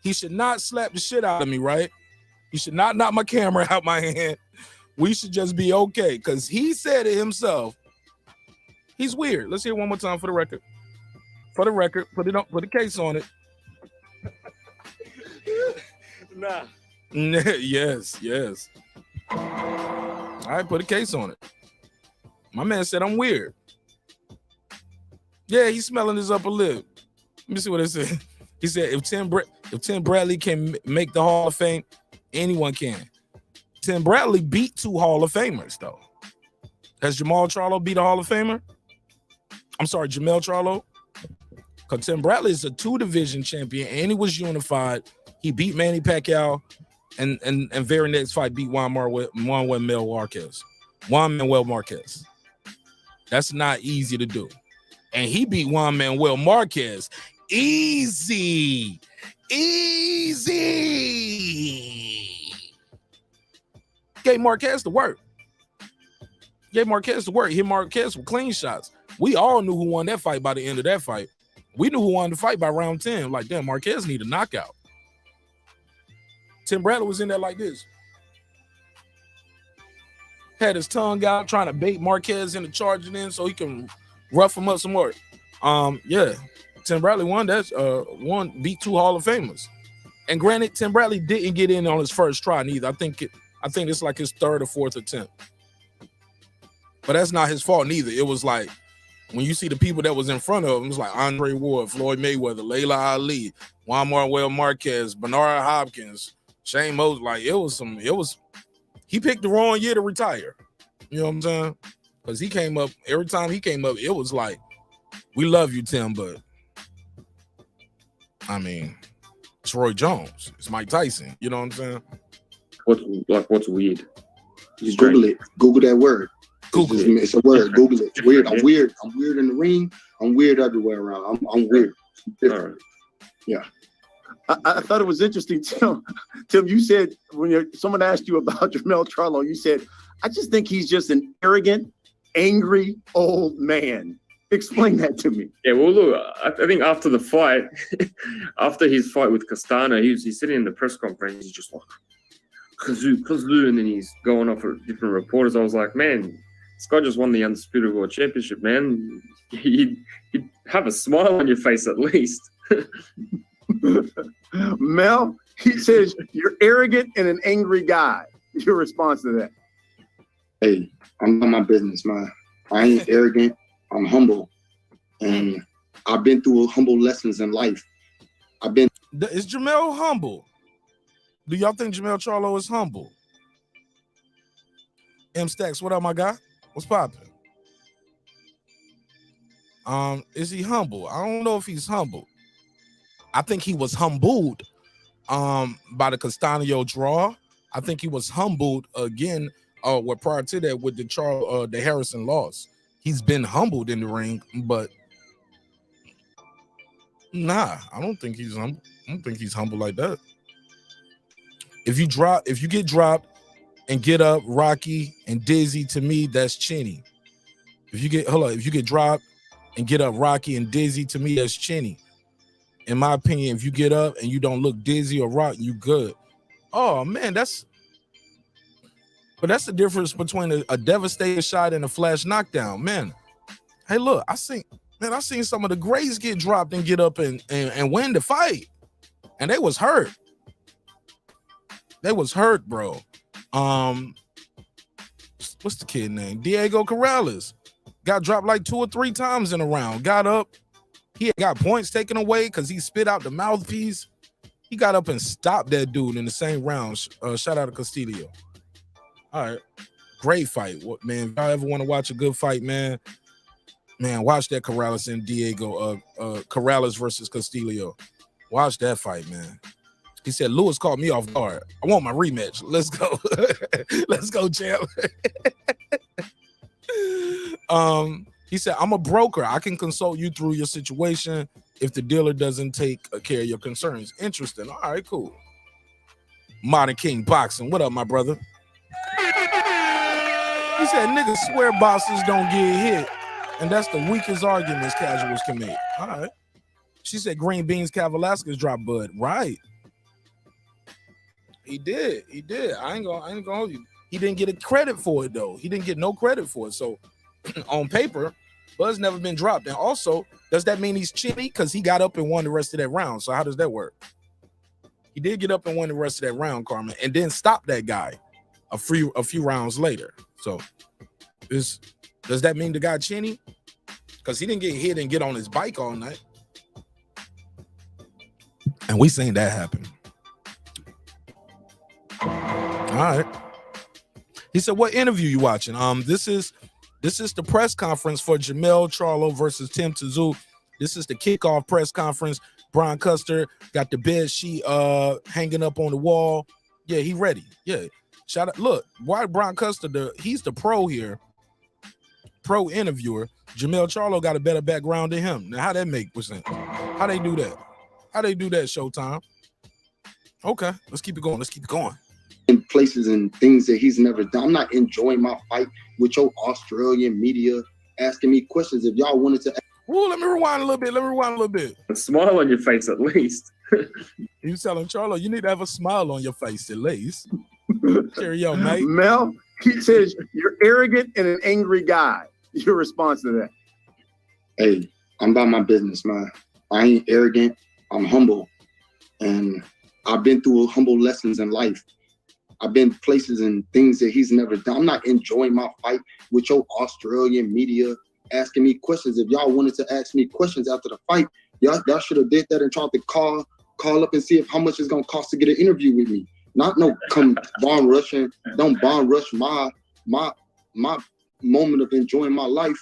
S1: He should not slap the shit out of me, right? He should not knock my camera out my hand. We should just be okay, because he said it himself. He's weird. Let's hear it one more time for the record. For the record, put the case on it.
S4: Nah.
S1: Yes. All right, put a case on it. My man said I'm weird. Yeah, he's smelling his upper lip. Let me see what it said. He said if Tim Bradley can make the Hall of Fame, anyone can. Tim Bradley beat 2 Hall of Famers, though. Has JERMELL CHARLO beat a Hall of Famer? I'm sorry, JERMELL CHARLO? Because Tim Bradley is a 2-division champion, and he was unified. He beat Manny Pacquiao, and very next fight beat Juan Manuel Marquez. That's not easy to do. And he beat Juan Manuel Marquez. Easy. Gave Marquez the work. Hit Marquez with clean shots. We all knew who won that fight by the end of that fight. We knew who won the fight by round 10. Like, damn, Marquez need a knockout. Tim Bradley was in there like this. had his tongue out trying to bait Marquez into charging in so he can rough him up some more. Yeah, Tim Bradley won. That's beat 2 Hall of Famers. And granted, Tim Bradley didn't get in on his first try neither. I think it's like his 3rd or 4th attempt. But that's not his fault neither. It was like when you see the people that was in front of him, it was like Andre Ward, Floyd Mayweather, Layla Ali, Juan Manuel Marquez, Bernard Hopkins, Shane Mosley. Like he picked the wrong year to retire. You know what I'm saying? Because he came up, every time he came up, it was like, we love you, Tim, but I mean, it's Roy Jones, it's Mike Tyson. You know what I'm saying?
S4: What's weird?
S5: Just Google it. Google that word. It's a word. Google it. It's weird. I'm weird. I'm weird in the ring. I'm weird everywhere around. I'm weird. Different. Yeah.
S3: I thought it was interesting, Tim. Tim, you said when someone asked you about JERMELL CHARLO, you said, I just think he's just an arrogant, angry old man. Explain that to me.
S4: Yeah, well, look, I think after the fight, after his fight with Castano, he's sitting in the press conference. He's just like, Kazoo, and then he's going off at different reporters. I was like, man, this guy just won the Undisputed World Championship, man. You'd have a smile on your face at least.
S3: Mel, he says you're arrogant and an angry guy. Your response to that?
S5: Hey, I'm on my business, man. I ain't arrogant. I'm humble, and I've been through humble lessons in life.
S1: Is JERMELL humble? Do y'all think JERMELL CHARLO is humble? M Stacks, what up, my guy? What's poppin'? Is he humble? I don't know if he's humble. I think he was humbled by the Castano draw. I think he was humbled again prior to that with the Harrison loss. He's been humbled in the ring, but nah, I don't think he's humble. I don't think he's humble like that. If you get dropped and get up, Rocky and Dizzy, to me, that's chinny. If you get dropped and get up, Rocky and Dizzy, to me, that's chinny. In my opinion, if you get up and you don't look dizzy or rock, you good. Oh man, that's the difference between a devastating shot and a flash knockdown, man. Hey, look, I seen some of the greats get dropped and get up and win the fight, and they was hurt. They was hurt, bro. What's the kid name? Diego Corrales got dropped like 2 or 3 times in a round. Got up. He had got points taken away because he spit out the mouthpiece. He got up and stopped that dude in the same round. Shout out to Castillo. All right. Great fight. What, man, if y'all ever want to watch a good fight, man, watch that Corrales and Diego, Corrales versus Castillo. Watch that fight, man. He said, Lewis caught me off guard. I want my rematch. Let's go. Let's go, champ. He said, I'm a broker. I can consult you through your situation if the dealer doesn't take care of your concerns. Interesting. All right, cool. Modern King Boxing. What up, my brother? He said, niggas swear boxers don't get hit. And that's the weakest arguments casuals can make. All right. She said, Green Beans Kavalaskis dropped Bud. Right. He did. I ain't gonna hold you. He didn't get a credit for it, though. He didn't get no credit for it. So on paper, Bud's never been dropped. And also, does that mean he's chinny? Because he got up and won the rest of that round. So how does that work? He did get up and win the rest of that round, Carmen, and then stop that guy a few rounds later. So does that mean the guy chinny? Because he didn't get hit and get on his bike all night. And we seen that happen. All right. He said, what interview you watching? This is the press conference for JERMELL CHARLO versus Tim TSZYU. This is the kickoff press conference. Brian Custer got the bed sheet hanging up on the wall. Yeah, he ready. Yeah. Shout out. Look, why Brian Custer, he's the pro here, pro interviewer. JERMELL CHARLO got a better background than him. Now, how that make sense? How they do that? How they do that, Showtime? Okay, let's keep it going.
S5: In places and things that he's never done. I'm not enjoying my fight with your Australian media asking me questions. If y'all wanted to.
S1: Ooh, let me rewind a little bit.
S4: A smile on your face at least.
S1: You telling Charlo, you need to have a smile on your face at least. Cheerio, mate.
S3: Mel, He says you're arrogant and an angry guy. Your response to that?
S5: Hey, I'm about my business, man. I ain't arrogant. I'm humble. And I've been through humble lessons in life. I've been places and things that he's never done. I'm not enjoying my fight with your Australian media asking me questions. If y'all wanted to ask me questions after the fight, y'all should have did that and tried to call up and see if how much it's gonna cost to get an interview with me. Not no come bomb rushing. Don't bomb rush my moment of enjoying my life.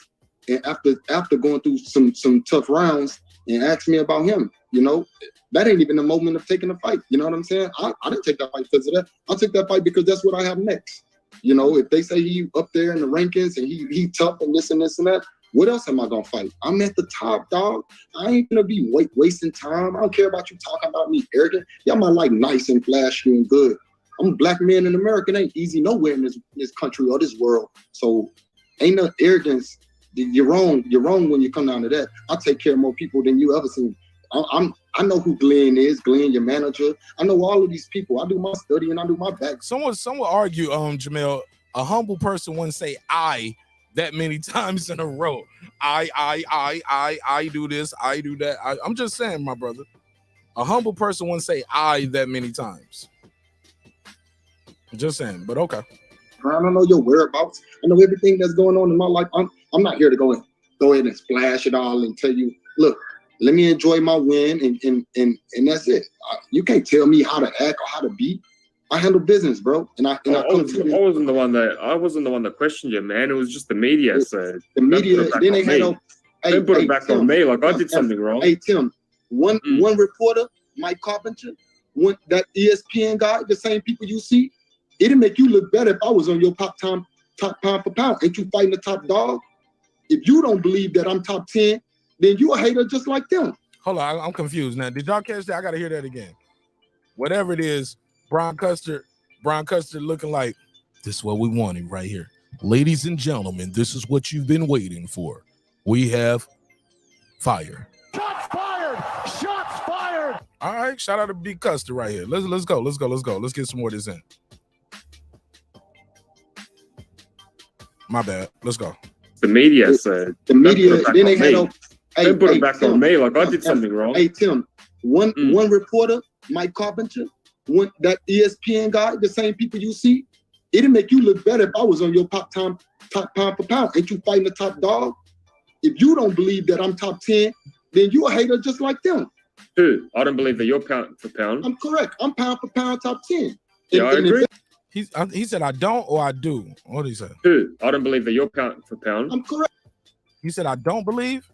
S5: And after going through some tough rounds and ask me about him, you know, that ain't even the moment of taking a fight. You know what I'm saying? I didn't take that fight because of that. I took that fight because that's what I have next. You know, if they say he up there in the rankings and he tough and this and this and that, what else am I gonna fight? I'm at the top, dog. I ain't gonna be wasting time. I don't care about you talking about me arrogant. Y'all might like nice and flashy and good. I'm a black man in America. It ain't easy nowhere in this country or this world. So ain't no arrogance. You're wrong. You're wrong when you come down to that. I take care of more people than you ever seen. I know who Glenn is. Glenn, your manager. I know all of these people. I do my study and I do my back.
S1: Someone argue, Jermell, a humble person wouldn't say I that many times in a row. I do this, I do that. I'm just saying, my brother. A humble person wouldn't say I that many times. Just saying, but okay.
S5: I don't know your whereabouts. I know everything that's going on in my life. I'm not here to go ahead and splash it all and tell you, look, let me enjoy my win and that's it. You can't tell me how to act or how to be. I handle business, bro. I
S4: wasn't the one that questioned you, man. It was just the media. So
S5: the media, then they had
S4: don't put it back on me. Like I did something wrong.
S5: Hey Tim, one reporter, Mike Carpenter, that ESPN guy, the same people you see, it'd make you look better if I was on your top pound for pound. Ain't you fighting the top dog? If you don't believe that I'm top 10, then you a hater just like them.
S1: Hold on, I'm confused now. Did y'all catch that? I gotta hear that again. Whatever it is, Brian Custer looking like, this is what we wanted right here. Ladies and gentlemen, this is what you've been waiting for. We have fire.
S8: Shots fired! Shots fired!
S1: All right, shout out to B Custer right here. Let's go. Let's get some more of this in. My bad. Let's go.
S4: The media said.
S5: The media, then they had
S4: don't put it back on me. Like I did something wrong.
S5: Hey Tim, one reporter, Mike Carpenter, that ESPN guy, the same people you see, it'd make you look better if I was on your top pound for pound. Ain't you fighting the top dog? If you don't believe that I'm top 10, then you a hater just like them.
S4: Who? I don't believe that you're pound for pound.
S5: I'm correct. I'm pound for pound top 10.
S4: Yeah, I agree.
S1: He said I don't or I do. What did he say?
S4: Who? I don't believe that you're pound for pound.
S5: I'm correct.
S1: He said I don't believe.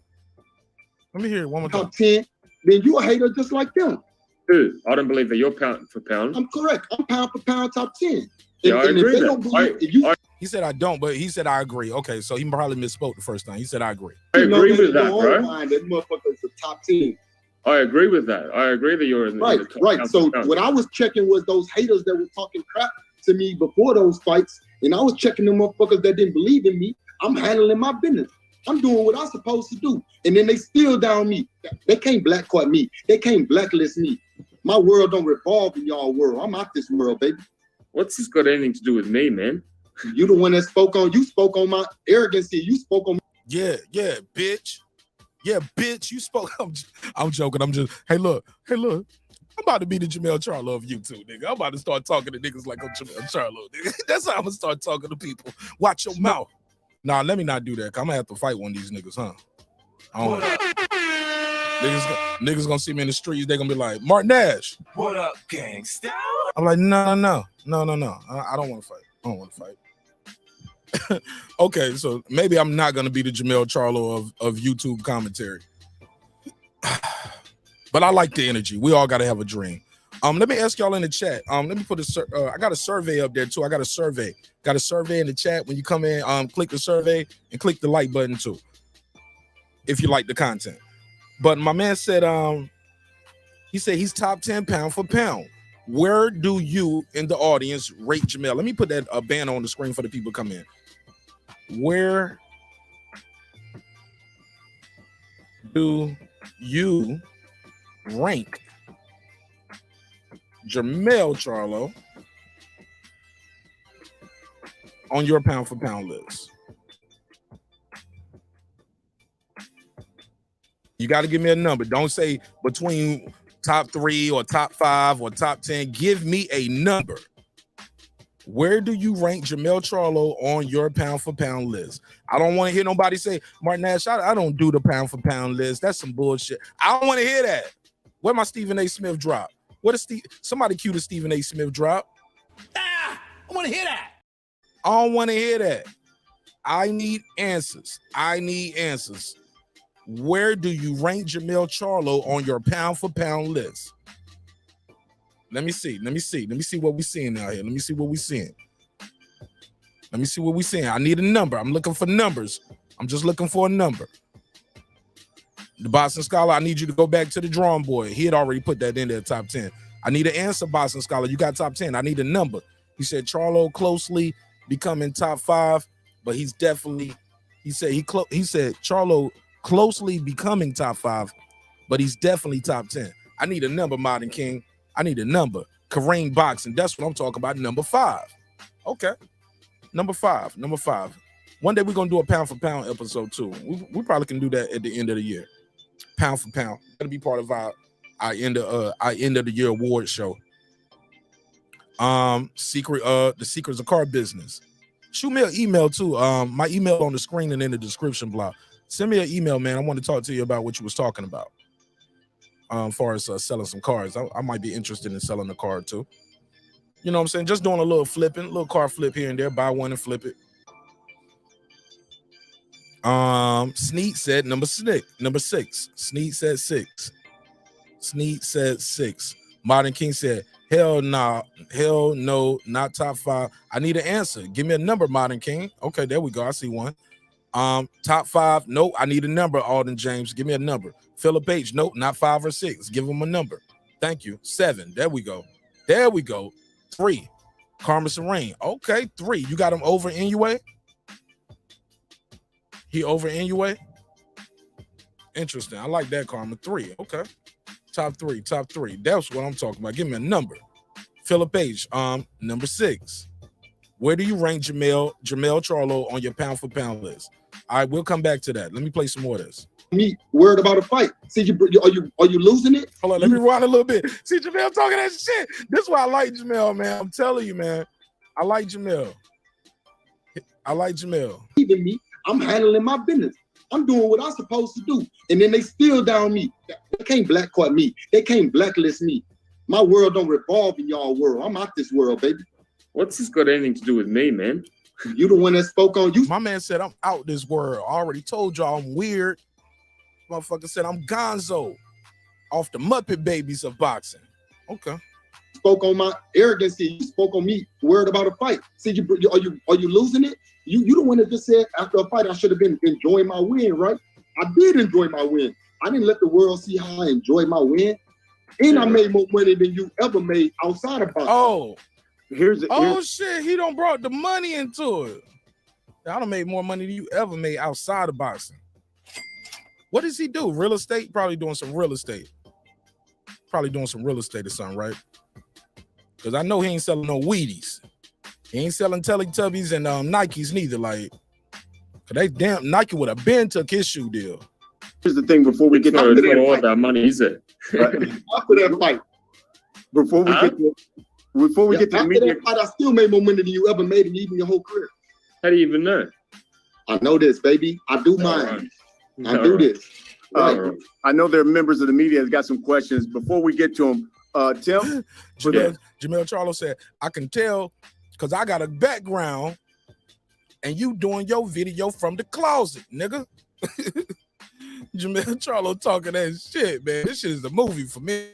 S1: Let me hear it one more time.
S5: Top 10, then you a hater just like them.
S4: Who? I don't believe that you're pound for pound.
S5: I'm correct. I'm pound for pound top 10.
S4: Yeah, I agree.
S1: He said I don't, but he said I agree. Okay, so he probably misspoke the first time. He said I agree.
S4: I agree with that, bro.
S5: That motherfucker's the top 10.
S4: I agree with that. I agree that you're in the top.
S5: Right. So what I was checking was those haters that were talking crap to me before those fights, and I was checking them motherfuckers that didn't believe in me. I'm handling my business. I'm doing what I'm supposed to do. And then they still down me. They can't black card me. They can't blacklist me. My world don't revolve in y'all world. I'm out this world, baby.
S4: What's this got anything to do with me, man?
S5: You the one that spoke on my arrogancy. You spoke on.
S1: Yeah, bitch. Yeah, bitch. You spoke. I'm joking. Hey, look. I'm about to be the JERMELL CHARLO of YouTube, nigga. I'm about to start talking to niggas like I'm JERMELL CHARLO, nigga. That's how I'm gonna start talking to people. Watch your mouth. Nah, let me not do that. I'm gonna have to fight one of these niggas, huh? I don't know. Niggas gonna see me in the streets. They gonna be like, Marq Nash.
S8: What up, gangsta?
S1: I'm like, no. I don't want to fight. Okay, so maybe I'm not gonna be the JERMELL CHARLO of YouTube commentary. But I like the energy. We all gotta have a dream. Let me ask y'all in the chat. Let me put I got a survey up there too. I got a survey. Got a survey in the chat. When you come in, click the survey and click the like button too, if you like the content. But my man said, he said he's top 10 pound for pound. Where do you in the audience rate JERMELL? Let me put that banner on the screen for the people come in. Where do you rank JERMELL CHARLO on your pound for pound list? You got to give me a number. Don't say between top 3 or top 5 or top 10. Give me a number. Where do you rank JERMELL CHARLO on your pound for pound list? I don't want to hear nobody say, Marq Nash, I don't do the pound for pound list. That's some bullshit. I don't want to hear that. Where my Stephen A. Smith drop? What is somebody cue the Stephen A. Smith drop?
S8: I want to hear that.
S1: I don't want to hear that. I need answers. I need answers. Where do you rank JERMELL CHARLO on your pound for pound list? Let me see what we're seeing out here. Let me see what we're seeing. I need a number. I'm looking for numbers. I'm just looking for a number. The Boston Scholar, I need you to go back to the drawing board. He had already put that in there, top 10. I need an answer, Boston Scholar. You got top 10. I need a number. He said Charlo closely becoming top 5, but he's definitely, he said Charlo closely becoming top 5, but he's definitely top 10. I need a number, Modern King. I need a number. Kareem Boxing. That's what I'm talking about. Number 5. Okay. Number 5. One day we're gonna do a pound for pound episode too. We probably can do that at the end of the year. Pound for pound. That'll be part of our end of the year award show. The secrets of car business. Shoot me an email too. My email on the screen and in the description block. Send me an email, man. I want to talk to you about what you was talking about. As far as selling some cars, I might be interested in selling a car too. You know what I'm saying? Just doing a little flipping, a little car flip here and there. Buy one and flip it. Sneed said number 6. Sneed said 6. Sneed said 6. Modern King said, hell no, not top 5. I need an answer. Give me a number, Modern King. Okay, there we go. I see one. Top 5. Nope. I need a number, Alden James. Give me a number. Philip H. Nope, not 5 or 6. Give him a number. Thank you. 7. There we go. 3. Karma Serene. Okay, 3. You got him over NUA? He over NUA? Interesting. I like that, Karma. 3. Okay. Top 3. That's what I'm talking about. Give me a number. Philip H. Number 6. Where do you rank JERMELL CHARLO on your pound for pound list? All right, we'll come back to that. Let me play some more of this.
S5: Me worried about a fight. See, are you losing it?
S1: Hold on, let me rewind a little bit. See, JERMELL talking that shit. This is why I like JERMELL, man. I'm telling you, man. I like JERMELL.
S5: Even me, I'm handling my business. I'm doing what I'm supposed to do. And then they still down me. They can't blackcard me. They can't blacklist me. My world don't revolve in y'all world. I'm out this world, baby.
S4: What's this got anything to do with me, man?
S5: You the one that spoke on you.
S1: My man said I'm out this world. I already told y'all I'm weird. Motherfucker said I'm gonzo off the Muppet Babies of boxing. Okay.
S5: Spoke on my arrogance. You spoke on me worried about a fight. See, are you losing it? You the one that just said after a fight I should have been enjoying my win, right? I did enjoy my win. I didn't let the world see how I enjoyed my win. And I made more money than you ever made outside of boxing.
S1: Oh. Shit, he done brought the money into it. I done made more money than you ever made outside of boxing. What does he do? Real estate? Probably doing some real estate. Or something, right? Because I know he ain't selling no Wheaties. He ain't selling Teletubbies and Nikes neither. Like, they damn Nike would have been took his shoe deal.
S3: Here's the thing before we get
S4: to that fight. All about money, is it?
S3: Right. After that fight. Before we get to the media.
S5: That fight, I still made more money than you ever made in even your whole career.
S4: How do you even know?
S5: I know this, baby. I do mine. I do this.
S3: Right. I know there are members of the media that got some questions. Before we get to them, Tim?
S1: JERMELL CHARLO said, I can tell because I got a background and you doing your video from the closet, nigga. JERMELL CHARLO talking that shit, man. This shit is a movie for me.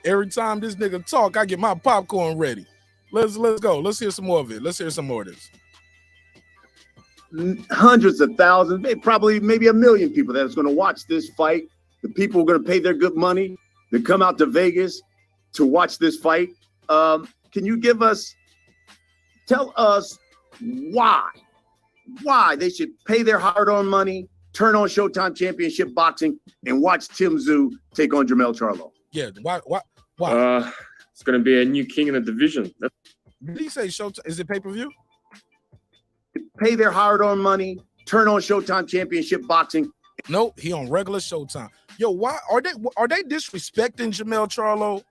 S1: Every time this nigga talk, I get my popcorn ready. Let's go. Let's hear some more of it. Let's hear some more of this.
S3: Hundreds of thousands, maybe 1 million people that's going to watch this fight. The people are going to pay their good money to come out to Vegas to watch this fight. Can you tell us why they should pay their hard-earned money, turn on Showtime Championship Boxing, and watch TSZYU take on JERMELL CHARLO?
S1: Yeah, why?
S4: It's going to be a new king in the division.
S1: Did he say Showtime? Is it pay-per-view?
S3: Pay their hard-earned money, turn on Showtime Championship Boxing.
S1: Nope, he on regular Showtime. Yo, why are they disrespecting JERMELL CHARLO?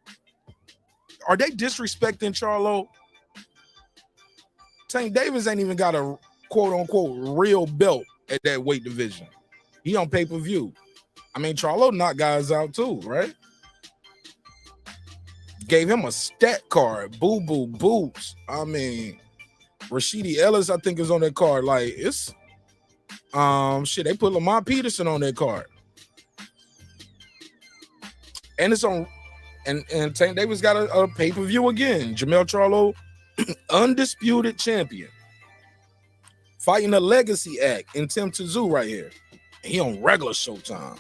S1: Are they disrespecting Charlo? Tank Davis ain't even got a quote-unquote real belt at that weight division. He on pay-per-view. I mean, Charlo knocked guys out too, right? Gave him a stat card. Boo-boo boots. I mean, Rashidi Ellis, I think, is on that card. Like, it's shit, they put Lamont Peterson on that card. And it's on, and Tank Davis got a pay-per-view again. JERMELL CHARLO, undisputed champion. Fighting a legacy act in TSZYU right here. He on regular Showtime.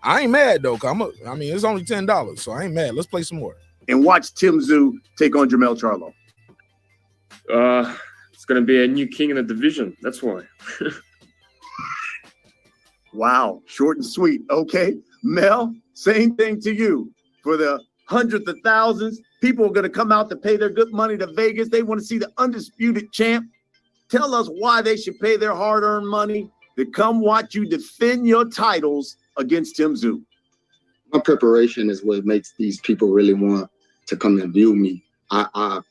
S1: I ain't mad though, I mean, it's only $10, so I ain't mad. Let's play some more.
S3: And watch TSZYU take on JERMELL CHARLO.
S4: It's going to be a new king in the division. That's why.
S3: Wow, short and sweet. Okay, Mel, same thing to you. For the hundreds of thousands, people are going to come out to pay their good money to Vegas. They want to see the undisputed champ. Tell us why they should pay their hard-earned money to come watch you defend your titles against TSZYU.
S5: My preparation is what makes these people really want to come and view me. I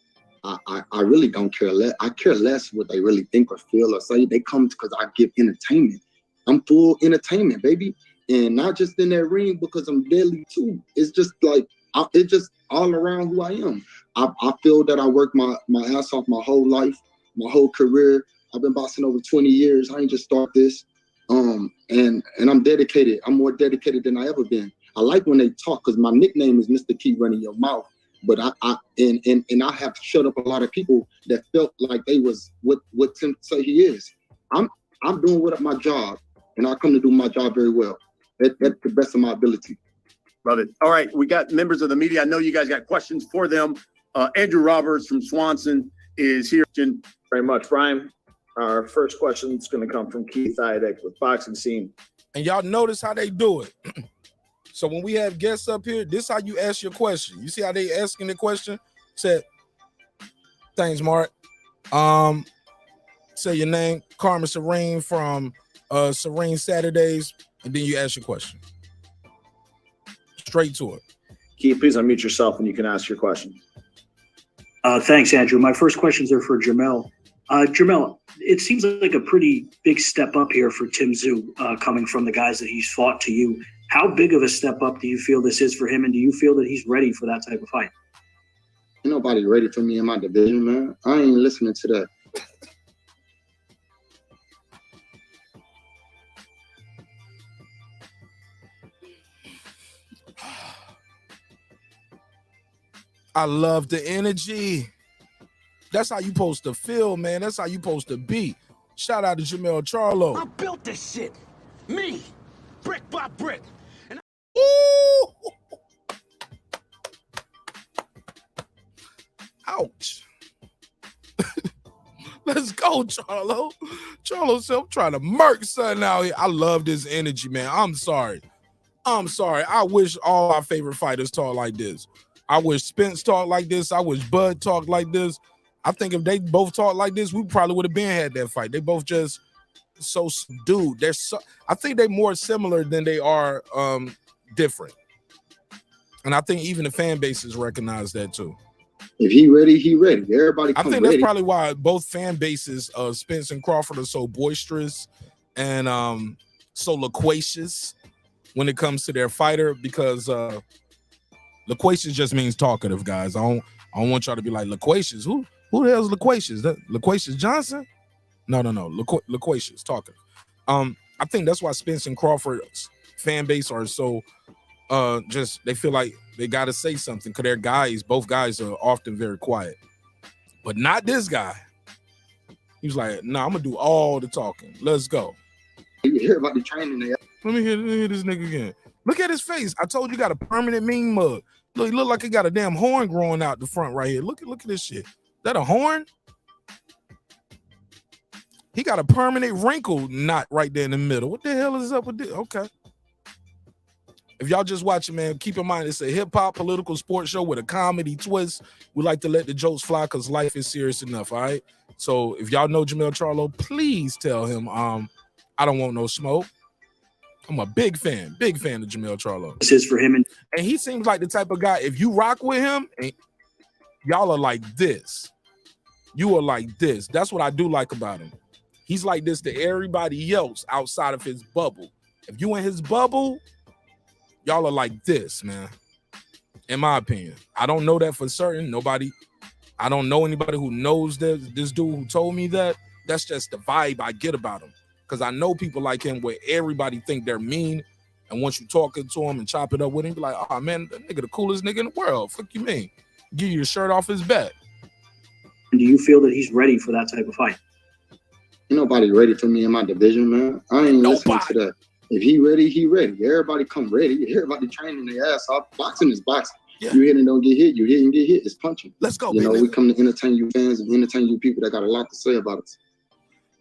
S5: really don't care less. I care less what they really think or feel or say. They come because I give entertainment. I'm full entertainment, baby. And not just in that ring because I'm deadly too. It's just like, it's just all around who I am. I feel that I worked my ass off my whole life, my whole career. I've been boxing over 20 years. I ain't just start this. And I'm dedicated. I'm more dedicated than I ever been. I like when they talk because my nickname is Mr. Keep Running Your Mouth. But I have shut up a lot of people that felt like they was what Tim say he is. I'm doing my job, and I come to do my job very well at the best of my ability.
S3: Love it. All right, we got members of the media. I know you guys got questions for them. Andrew Roberts from Swanson is here.
S9: Very much, Brian. Our first question is going to come from Keith Idek with Boxing Scene.
S1: And y'all notice how they do it. So when we have guests up here, this is how you ask your question. You see how they asking the question? Said, thanks, Mark. Say your name, Carmen Serene from Serene Saturdays, and then you ask your question. Straight to it.
S9: Keith, please unmute yourself and you can ask your question.
S10: Thanks, Andrew. My first questions are for JERMELL. JERMELL, it seems like a pretty big step up here for TSZYU coming from the guys that he's fought to you. How big of a step up do you feel this is for him, and do you feel that he's ready for that type of fight?
S5: Ain't nobody ready for me in my division, man. I ain't listening to that.
S1: I love the energy. That's how you supposed to feel, man. That's how you supposed to be. Shout out to JERMELL CHARLO.
S8: I built this shit. Me. Brick by brick. And
S1: Ooh. Ouch. Let's go, Charlo. Charlo said, I'm trying to murk something out here. I love this energy, man. I'm sorry. I wish all our favorite fighters talk like this. I wish Spence talked like this. I wish Bud talked like this. I think if they both talked like this, we probably would have had that fight. They both just so subdued. I think they're more similar than they are different. And I think even the fan bases recognize that too.
S5: If he ready, he ready. Everybody come
S1: I think
S5: ready.
S1: that's probably why both fan bases of Spence and Crawford are so boisterous and so loquacious when it comes to their fighter, because loquacious just means talkative, guys. I don't want y'all to be like loquacious. Who the hell is loquacious? That Loquacious Johnson? No. Loquacious, talkative. I think that's why Spence and Crawford's fan base are so just, they feel like they got to say something because both guys are often very quiet. But not this guy. He was like, nah, I'm going to do all the talking. Let's go.
S5: You hear about the training there.
S1: Let me hear this nigga again. Look at his face. I told you got a permanent mean mug. Look, he look like he got a damn horn growing out the front right here. Look at this shit. That a horn? He got a permanent wrinkle knot right there in the middle. What the hell is up with this? Okay. If y'all just watching, man, keep in mind it's a hip-hop political sports show with a comedy twist. We like to let the jokes fly because life is serious enough, all right? So if y'all know JERMELL CHARLO, please tell him I don't want no smoke. I'm a big fan of JERMELL CHARLO.
S10: This is for him. And
S1: he seems like the type of guy, if you rock with him, y'all are like this. You are like this. That's what I do like about him. He's like this to everybody else outside of his bubble. If you in his bubble, y'all are like this, man. In my opinion. I don't know that for certain. I don't know anybody who knows this dude who told me that. That's just the vibe I get about him. Because I know people like him where everybody think they're mean. And once you talking to him and chop it up with him, be like, oh, man, that nigga the coolest nigga in the world. Fuck you mean? Give you your shirt off his back.
S10: do you feel that he's ready for that type of fight?
S5: Ain't nobody ready for me in my division, man. I ain't listening to that. If he ready, he ready. Everybody come ready. Everybody training their ass off. Boxing is boxing. Yeah. You hit and don't get hit. You hit and get hit. It's punching.
S1: Let's go,
S5: You know,
S1: baby.
S5: we come to entertain you fans and entertain you people that got a lot to say about us.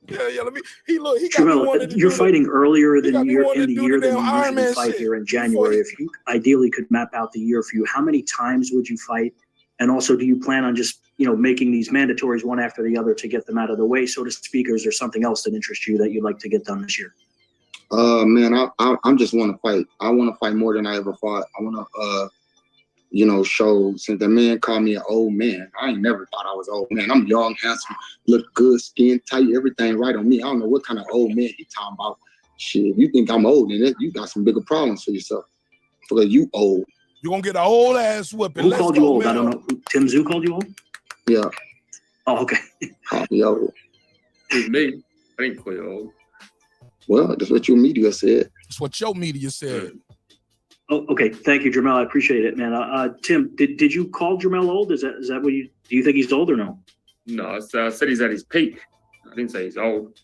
S1: Yeah. Let me. He got me
S10: JERMELL,
S1: wanting to
S10: you're
S1: do
S10: fighting earlier than
S1: in
S10: the year than you
S1: Iron
S10: usually
S1: Man
S10: fight
S1: shit
S10: here in January. If you ideally could map out the year for you, how many times would you fight? And also, do you plan on just, making these mandatories one after the other to get them out of the way, so to speak, or is there something else that interests you that you'd like to get done this year?
S5: Man, I just want to fight. I want to fight more than I ever fought. I want to, show, since the man called me an old man, I ain't never thought I was old man. I'm young, handsome, look good, skin tight, everything right on me. I don't know what kind of old man he talking about. Shit, if you think I'm old, then you got some bigger problems for yourself. Because you old.
S1: You're going to get a whole ass whipping.
S10: Who called you old? I don't know. TSZYU called you old?
S5: Yeah.
S10: Oh, okay.
S5: Called me old.
S4: It was me. I didn't call you old.
S5: Well, that's what your media said.
S1: That's what your media said.
S10: Oh, okay. Thank you, JERMELL. I appreciate it, man. Tim, did you call JERMELL old? Is that what do you think he's old or no?
S4: No, I said he's at his peak. I didn't say he's old.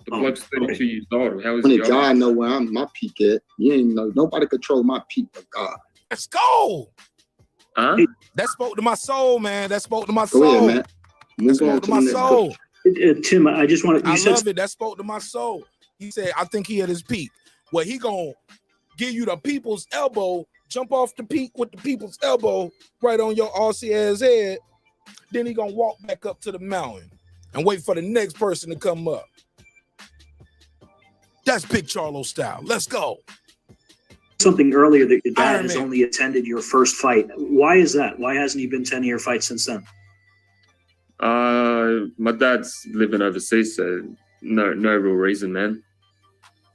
S4: The bloke's 32 years old. How is
S5: When
S4: he
S5: the
S4: old?
S5: God know where my peak at, you ain't know. Nobody control my peak but God.
S1: Let's go.
S4: Huh?
S1: That spoke to my soul, man. That spoke to my
S5: Go
S1: soul.
S5: ahead, man. Move
S1: That
S5: on
S1: spoke
S5: to
S1: to my
S5: the next
S1: soul.
S10: Tim, I just want to.
S1: I love it. That spoke to my soul. He said, I think he at his peak. Well, he gonna give you the people's elbow, jump off the peak with the people's elbow right on your RC ass head. Then he gonna walk back up to the mountain and wait for the next person to come up. That's Big Charlo style. Let's go.
S10: Something earlier that your dad
S1: Iron
S10: has
S1: Man.
S10: only attended your first fight. Why is that? Why hasn't he been to any of your fights since then?
S4: My dad's living overseas, so no real reason, man.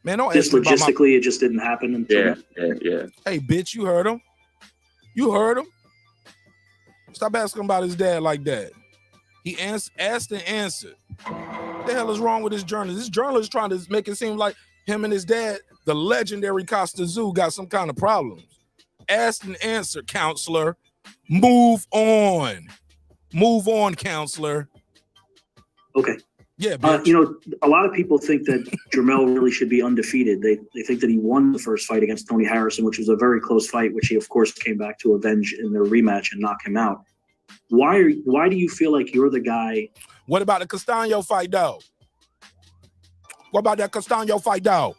S1: Man, don't
S10: Just
S1: ask me about my...
S10: logistically, it just didn't happen until
S4: Yeah.
S1: Hey, bitch, you heard him. You heard him. Stop asking about his dad like that. He asked and answered. What the hell is wrong with this journalist? This journalist trying to make it seem like him and his dad, the legendary TSZYU, got some kind of problems. Asked and answered, counselor. Move on. Move on, counselor.
S10: Okay.
S1: Yeah, bitch.
S10: A lot of people think that JERMELL really should be undefeated. They think that he won the first fight against Tony Harrison, which was a very close fight, which he, of course, came back to avenge in their rematch and knock him out. Why do you feel like you're the guy?
S1: What about the Castaño fight, though? What about that Castaño fight, though?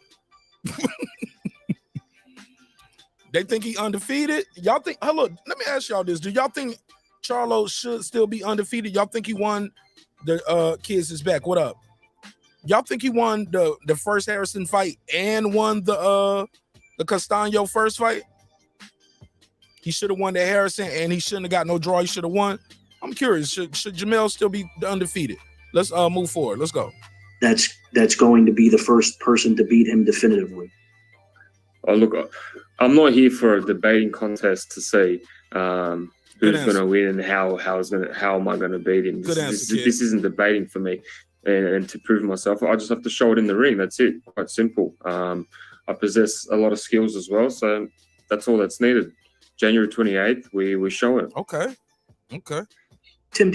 S1: They think he undefeated? Y'all think, hello, let me ask y'all this. Do y'all think Charlo should still be undefeated? Y'all think he won the Kids is Back? What up? Y'all think he won the first Harrison fight and won the Castaño first fight? He should have won the Harrison and he shouldn't have got no draw. He should have won. I'm curious. Should JERMELL still be undefeated? Let's move forward. Let's go.
S10: That's going to be the first person to beat him definitively.
S4: Oh, look, I'm not here for a debating contest to say who's going to win and how am I going to beat him. This isn't debating for me, and to prove myself, I just have to show it in the ring. That's it. Quite simple. I possess a lot of skills as well, so that's all that's needed. January 28th, we show it.
S1: Okay.
S10: Tim,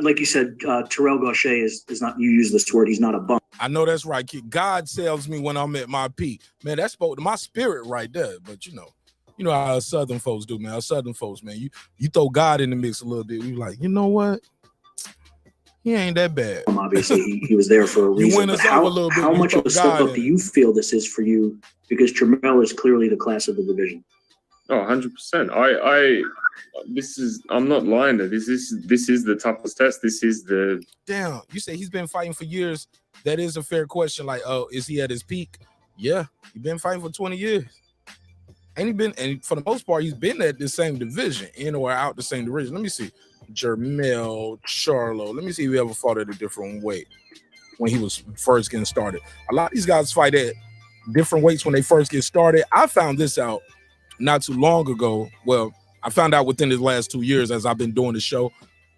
S10: like you said, Terrell Gaucher is not, you use this word, he's not a bum.
S1: I know that's right, kid. God sells me when I'm at my peak. Man, that spoke to my spirit right there. But you know how us Southern folks do, man. Us Southern folks, man, you throw God in the mix a little bit. We like, you know what? He ain't that bad.
S10: Obviously, he was there for a reason.
S1: You win us over a little bit.
S10: How much of a step up do you feel this is for you? Because JERMELL is clearly the class of the division.
S4: Oh, 100%. I'm not lying. This is the toughest test. This is the.
S1: Damn, you say he's been fighting for years. That is a fair question. Like, oh, is he at his peak? Yeah, he's been fighting for 20 years. And for the most part, he's been at the same division, in or out the same division. Let me see. JERMELL CHARLO. Let me see if he ever fought at a different weight when he was first getting started. A lot of these guys fight at different weights when they first get started. I found this out not too long ago. Well, I found out within the last 2 years as I've been doing the show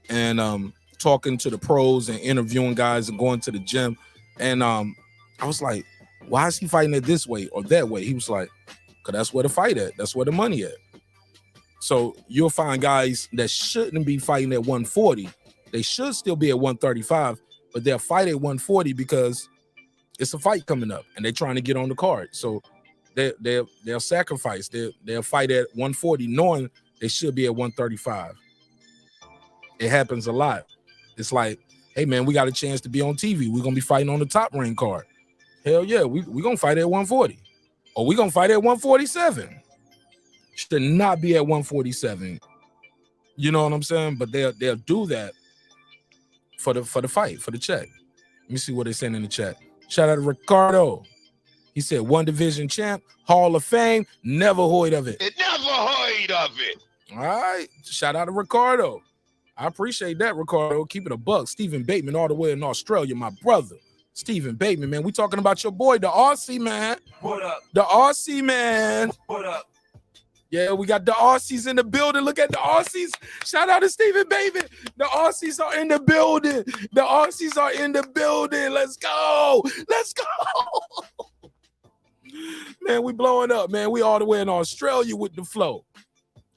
S1: and talking to the pros and interviewing guys and going to the gym. And I was like, why is he fighting at this weight or that weight? He was like, because that's where the fight at. That's where the money at. So you'll find guys that shouldn't be fighting at 140. They should still be at 135, but they'll fight at 140 because it's a fight coming up and they're trying to get on the card. So they'll sacrifice. They'll fight at 140 knowing they should be at 135. It happens a lot. It's like, hey, man, we got a chance to be on TV. We're going to be fighting on the top rank card. Hell yeah, we're going to fight at 140. Or we're going to fight at 147. Should not be at 147. You know what I'm saying? But they'll do that for the fight, for the check. Let me see what they're saying in the chat. Shout out to Ricardo. He said one division champ, Hall of Fame, never heard of it.
S6: Never heard of it.
S1: All right. Shout out to Ricardo. I appreciate that, Ricardo. Keep it a buck. Stephen Bateman all the way in Australia, my brother. Stephen Bateman, man. We talking about your boy, the Aussie, man.
S8: What up?
S1: The Aussie, man.
S8: What up?
S1: Yeah, we got the Aussies in the building. Look at the Aussies. Shout out to Stephen Bateman. The Aussies are in the building. The Aussies are in the building. Let's go. Let's go. Man, we blowing up, man. We all the way in Australia with the flow.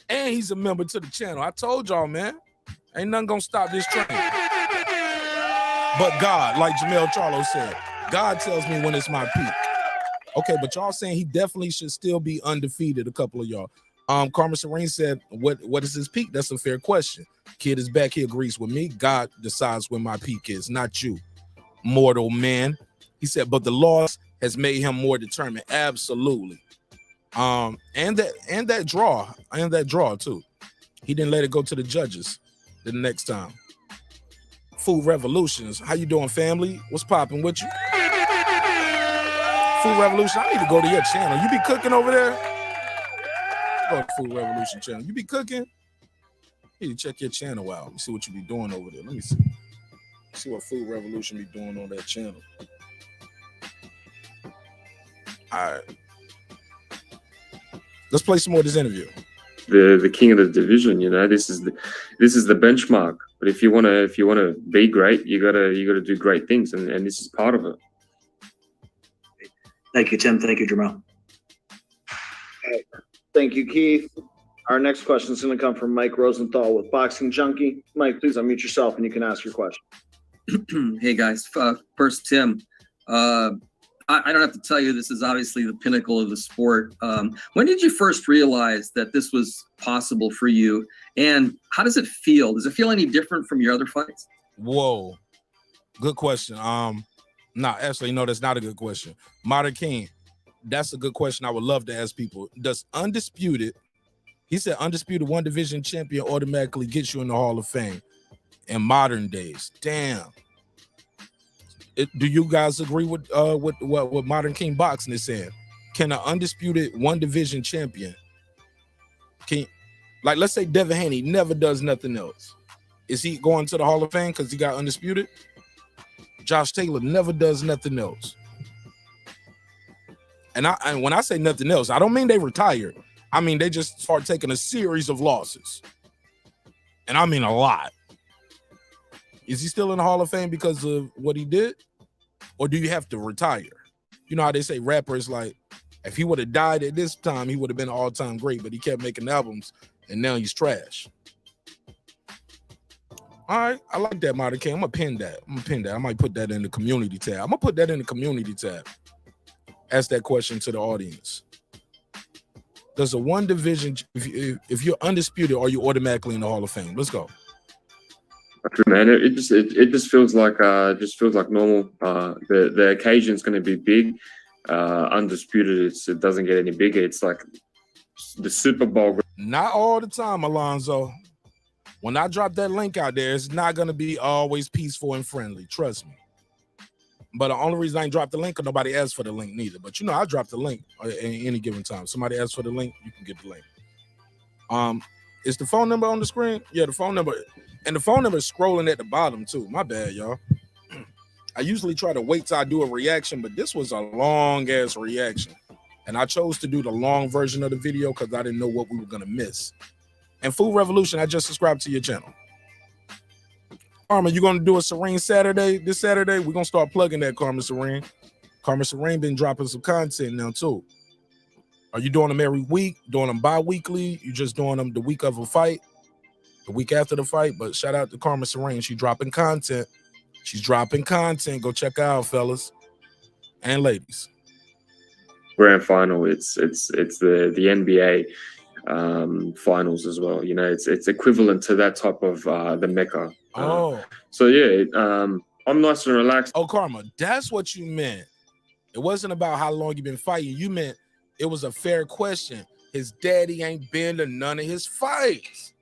S1: And he's a member to the channel. I told y'all, man. Ain't nothing gonna stop this train. But God, like JERMELL CHARLO said, God tells me when it's my peak. Okay, but y'all saying he definitely should still be undefeated, a couple of y'all. Carmen Serene said, what is his peak? That's a fair question. Kid is back. He agrees with me. God decides when my peak is, not you, mortal man. He said, but the loss has made him more determined. Absolutely. And that draw too. He didn't let it go to the judges the next time. Food Revolutions. How you doing, family? What's popping with you? Food Revolution. I need to go to your channel. You be cooking over there? Go to Food Revolution channel. You be cooking? You need to check your channel out. Let me see what you be doing over there. Let me see. See what Food Revolution be doing on that channel. All right. Let's play some more of this interview.
S4: The king of the division, you know, this is the benchmark. But if you wanna be great, you gotta do great things, and this is part of it.
S10: Thank you, Tim. Thank you, JERMELL.
S9: Thank you, Keith. Our next question is going to come from Mike Rosenthal with Boxing Junkie. Mike, please unmute yourself and you can ask your question.
S11: Hey guys, first Tim, I don't have to tell you, this is obviously the pinnacle of the sport. When did you first realize that this was possible for you, and how does it feel? Does it feel any different from your other fights?
S1: Whoa, good question. No, actually, no, that's not a good question. Modern King, that's a good question. I would love to ask people. Does undisputed, he said undisputed one division champion automatically gets you in the Hall of Fame in modern days? Damn. Do you guys agree with what Modern King Boxing is saying? Can an undisputed one division champion, like let's say Devin Haney never does nothing else, is he going to the Hall of Fame because he got undisputed? Josh Taylor never does nothing else. And when I say nothing else, I don't mean they retired. I mean they just start taking a series of losses. And I mean a lot. Is he still in the Hall of Fame because of what he did? Or do you have to retire? You know how they say rappers, like, if he would have died at this time, he would have been an all-time great, but he kept making albums, and now he's trash. All right, I like that, Modern King. I'm gonna pin that. I might put that in the community tab. Ask that question to the audience. Does a one division, if you're undisputed, are you automatically in the Hall of Fame? Let's go.
S4: Man, it just feels like normal. The occasion's going to be big. Undisputed, it doesn't get any bigger. It's like the Super Bowl.
S1: Not all the time, Alonzo. When I drop that link out there, it's not going to be always peaceful and friendly. Trust me. But the only reason I ain't dropped the link, because nobody asked for the link neither. But you know, I drop the link at any given time. Somebody asks for the link, you can get the link. Is the phone number on the screen? Yeah, the phone number. And the phone number is scrolling at the bottom too. My bad, y'all. I usually try to wait till I do a reaction, but this was a long ass reaction. And I chose to do the long version of the video because I didn't know what we were going to miss. And Food Revolution, I just subscribed to your channel. Karma, you going to do a Serene Saturday this Saturday? We're going to start plugging that, Karma Serene. Karma Serene been dropping some content now too. Are you doing them every week? Doing them bi-weekly? You just doing them the week of a fight? The week after the fight? But shout out to Karma Serene. She's dropping content. She's dropping content. Go check her out, fellas and ladies.
S4: Grand final. It's the NBA finals as well. You know, it's equivalent to that type of the Mecca. So yeah, I'm nice and relaxed.
S1: Oh, Karma, that's what you meant. It wasn't about how long you've been fighting. You meant it was a fair question. His daddy ain't been to none of his fights.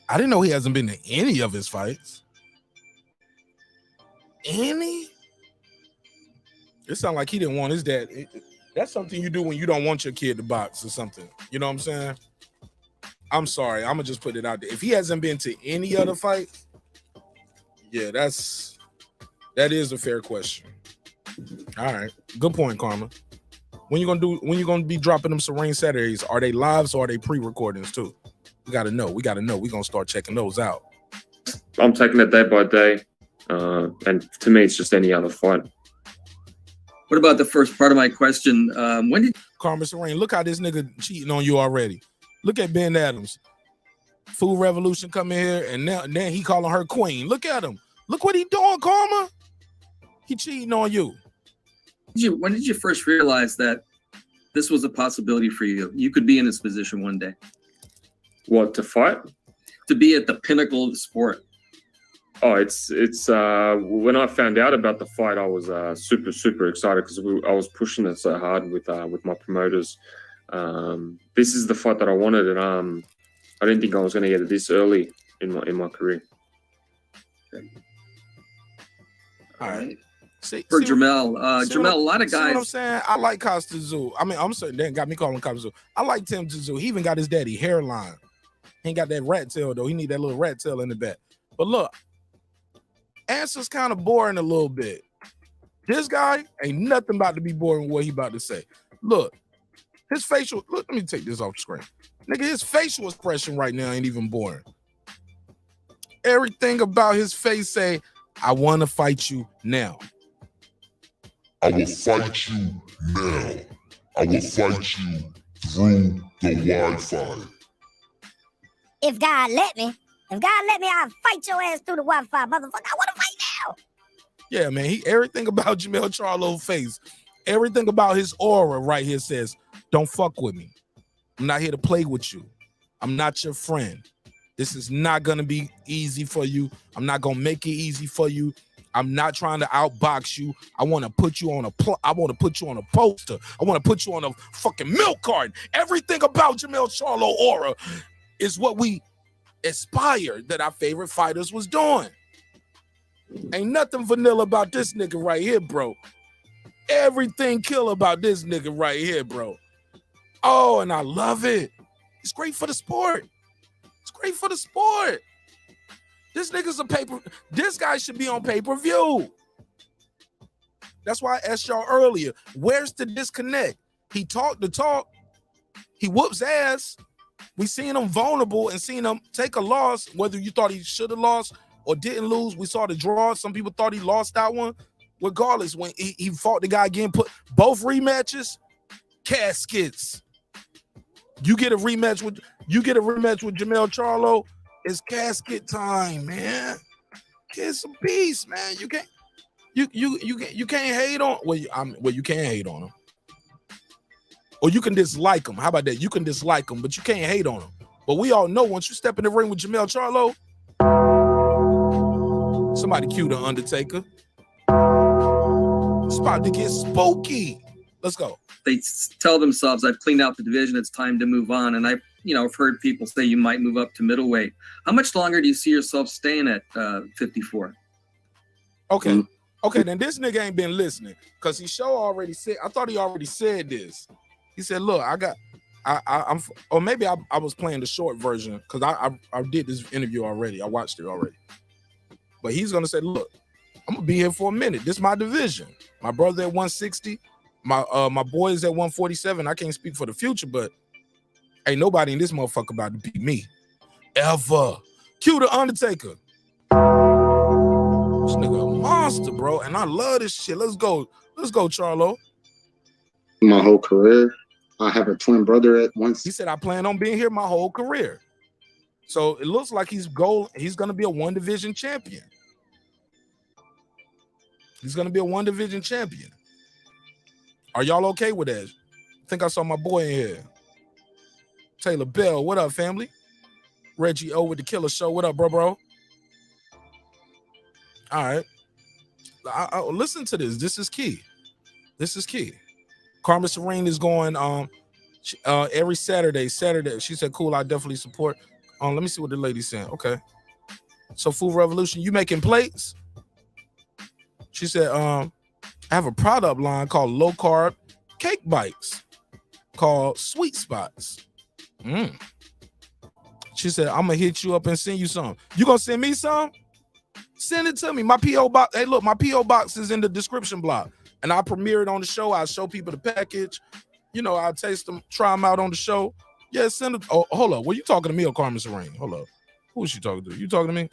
S1: I didn't know he hasn't been to any of his fights. Any? It sounded like he didn't want his dad. That's something you do when you don't want your kid to box or something. You know what I'm saying? I'm sorry. I'm going to just put it out there. If he hasn't been to any other fight, yeah, that is a fair question. All right. Good point, Karma. When you gonna be dropping them Serene Saturdays? Are they lives or are they pre-recordings too? We gotta know. We're gonna start checking those out.
S4: I'm taking it day by day. And to me, it's just any other fight.
S11: What about the first part of my question? When did
S1: Karma Serene, look how this nigga cheating on you already. Look at Ben Adams. Food Revolution come in here, and now he calling her queen. Look at him. Look what he doing, Karma. He cheating on you.
S11: When did you first realize that this was a possibility for you? You could be in this position one day.
S4: What, to fight?
S11: To be at the pinnacle of the sport.
S4: Oh, it's when I found out about the fight, I was super excited because I was pushing it so hard with my promoters. This is the fight that I wanted, and I didn't think I was going to get it this early in my career.
S1: All right.
S11: For Jermell, Jermell, a lot of guys.
S1: See what I'm saying? I like Costa Tszyu. I mean, I'm sorry, they got me calling Costa Tszyu. I like Tim Tszyu. He even got his daddy hairline. He ain't got that rat tail though. He need that little rat tail in the back. But look, answer's kind of boring a little bit. This guy ain't nothing about to be boring with what he about to say. Look, his facial. Look, let me take this off the screen. Nigga, his facial expression right now ain't even boring. Everything about his face say, "I want to fight you now.
S12: I will fight you now. I will fight you through the Wi-Fi.
S13: If God let me, I'll fight your ass through the Wi-Fi, motherfucker. I want to fight now."
S1: Yeah, man. Everything about JERMELL CHARLO's face, everything about his aura right here says, "Don't fuck with me. I'm not here to play with you. I'm not your friend. This is not gonna be easy for you. I'm not gonna make it easy for you. I'm not trying to outbox you. I want to put you on a poster. I want to put you on a fucking milk carton." Everything about JERMELL CHARLO aura is what we aspired that our favorite fighters was doing. Ain't nothing vanilla about this nigga right here, bro. Everything kill about this nigga right here, bro. Oh, and I love it. It's great for the sport. It's great for the sport. This nigga's this guy should be on pay-per-view. That's why I asked y'all earlier, where's the disconnect? He talked the talk. He whoops ass. We seen him vulnerable and seen him take a loss, whether you thought he should have lost or didn't lose. We saw the draw. Some people thought he lost that one. Regardless, when he fought the guy again, put both rematches, caskets. You get a rematch with JERMELL CHARLO, it's casket time, man. Kid's a beast, man. You can't hate on you can't hate on him. Or you can dislike him. How about that? You can dislike him, but you can't hate on him. But we all know once you step in the ring with JERMELL CHARLO, somebody cue the Undertaker. It's about to get spooky. Let's go.
S11: They tell themselves, I've cleaned out the division, it's time to move on. And I've heard people say you might move up to middleweight. How much longer do you see yourself staying at 54?
S1: Okay. Okay, then this nigga ain't been listening because he already said, I thought he already said this. He said, look, I'm or maybe I was playing the short version because I did this interview already. I watched it already. But he's gonna say, look, I'm gonna be here for a minute. This is my division. My brother at 160, my boys at 147. I can't speak for the future, but ain't nobody in this motherfucker about to beat me. Ever. Cue the Undertaker. This nigga a monster, bro. And I love this shit. Let's go. Let's go, Charlo.
S5: My whole career. I have a twin brother at once.
S1: He said, I plan on being here my whole career. So it looks like he's gonna be a one division champion. He's gonna be a one division champion. Are y'all okay with that? I think I saw my boy in here. Taylor Bell, what up, family? Reggie O with the Killer Show. What up, bro? All right. I listen to this. This is key. This is key. Karma Serene is going every Saturday. She said, cool, I definitely support. Let me see what the lady's saying. Okay. So Food Revolution, you making plates? She said, I have a product line called low carb cake bites called Sweet Spots. She said, I'm gonna hit you up and send you some. You gonna send me some? Send it to me. My P.O. box. Hey, look, my P.O. box is in the description block. And I'll premiere it on the show. I'll show people the package. I'll taste them, try them out on the show. Yeah, send it. Oh, hold up. Were you talking to me or Carmen Serene? Hold up. Who was she talking to? You talking to me?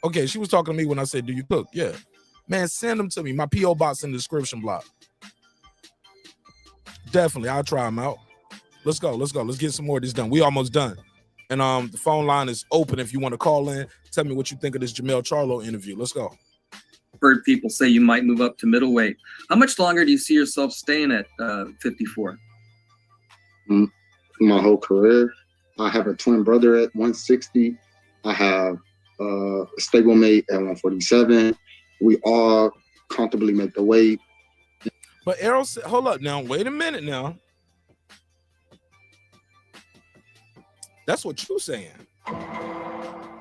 S1: Okay, she was talking to me when I said, do you cook? Yeah. Man, send them to me. My P.O. box in the description block. Definitely. I'll try them out. Let's go. Let's get some more of this done. We almost done. And the phone line is open if you want to call in. Tell me what you think of this JERMELL CHARLO interview. Let's go.
S11: Heard people say you might move up to middleweight. How much longer do you see yourself staying at 54?
S5: My whole career. I have a twin brother at 160. I have a stablemate at 147. We all comfortably make the weight.
S1: But Errol said, hold up now. Wait a minute now. That's what you're saying.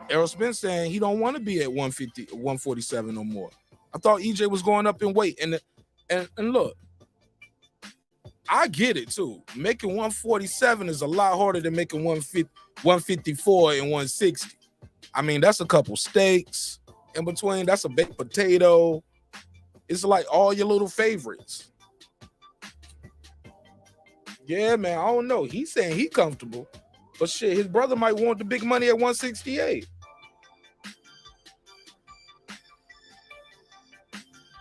S1: Errol Spence saying he don't want to be at 150, 147 no more. I thought EJ was going up in weight. And look, I get it too. Making 147 is a lot harder than making 154 and 160. I mean, that's a couple steaks in between. That's a baked potato. It's like all your little favorites. Yeah, man, I don't know. He's saying he comfortable. But shit, his brother might want the big money at 168.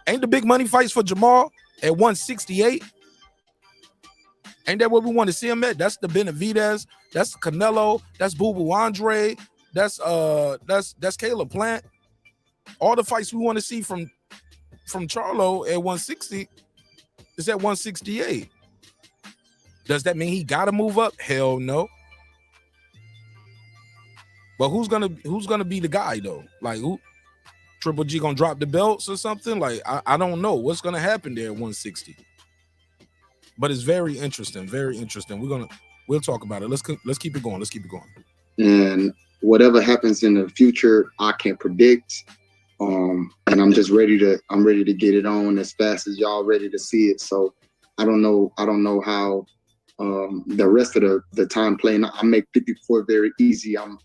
S1: Ain't the big money fights for Jamal at 168? Ain't that what we want to see him at? That's the Benavidez, that's Canelo, that's Boo Boo Andre, that's Caleb Plant. All the fights we want to see from Charlo at 160 is at 168. Does that mean he gotta move up? Hell no. But who's gonna be the guy though? Like who? Triple G gonna drop the belts or something? Like I don't know what's gonna happen there at 160. But it's very interesting, very interesting. We'll talk about it. Let's keep it going. Let's keep it going.
S5: And whatever happens in the future, I can't predict. And I'm just ready to get it on as fast as y'all ready to see it. So I don't know how the rest of the time playing. I make 54 very easy. I'm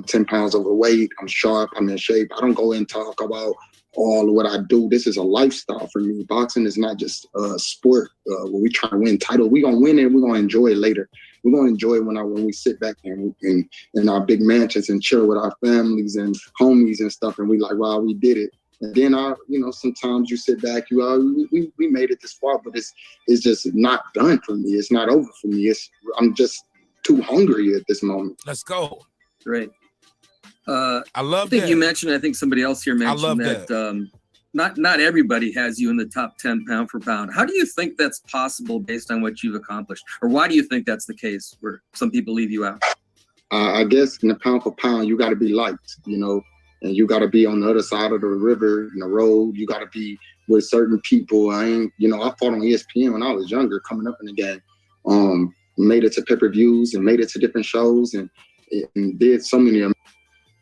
S5: 10 pounds overweight. I'm sharp. I'm in shape. I don't go and talk about all of what I do. This is a lifestyle for me. Boxing is not just a sport where we try to win title. We're going to win it. We're going to enjoy it later. We're going to enjoy it when we sit back in our big mansions and chill with our families and homies and stuff. And we like, wow, we did it. And then sometimes you sit back, we made it this far, but it's just not done for me. It's not over for me. I'm just too hungry at this moment.
S1: Let's go.
S11: Great.
S1: I love
S11: I think
S1: that.
S11: you mentioned, I think somebody else here mentioned that not everybody has you in the top 10 pound for pound. How do you think that's possible based on what you've accomplished? Or why do you think that's the case where some people leave you out?
S5: I guess in the pound for pound, you got to be liked, you know, and you got to be on the other side of the river, in the road. You got to be with certain people. I fought on ESPN when I was younger, coming up in the game. Made it to pay-per-views and made it to different shows and did so many.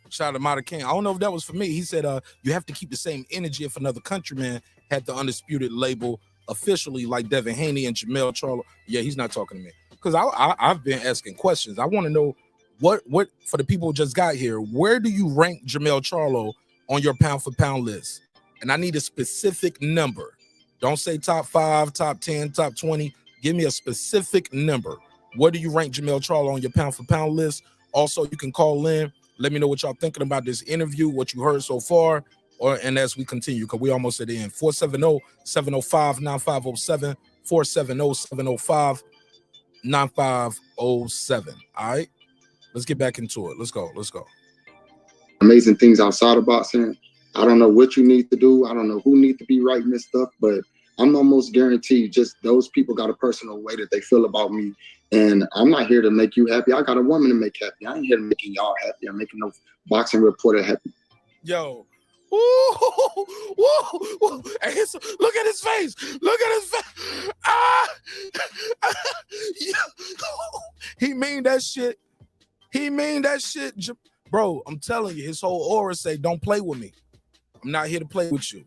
S1: Shout out to Marq King. I don't know if that was for me. He said, you have to keep the same energy if another countryman had the Undisputed label officially like Devin Haney and JERMELL CHARLO. Yeah, he's not talking to me. Because I've been asking questions. I want to know what for the people who just got here, where do you rank JERMELL CHARLO on your pound for pound list? And I need a specific number. Don't say top 5, top 10, top 20. Give me a specific number. Where do you rank JERMELL CHARLO on your pound for pound list? Also, you can call in. Let me know what y'all thinking about this interview, what you heard so far, and as we continue, because we almost at the end. 470-705-9507, 470-705-9507. All right, let's get back into it. Let's go.
S5: Amazing things outside of boxing. I don't know what you need to do. I don't know who needs to be writing this stuff, but I'm almost guaranteed just those people got a personal way that they feel about me. And I'm not here to make you happy. I got a woman to make happy. I ain't here to making y'all happy. I'm making no boxing reporter happy.
S1: Yo. Ooh, hey, look at his face. Look at his face. He mean that shit. Bro, I'm telling you, his whole aura say, don't play with me. I'm not here to play with you.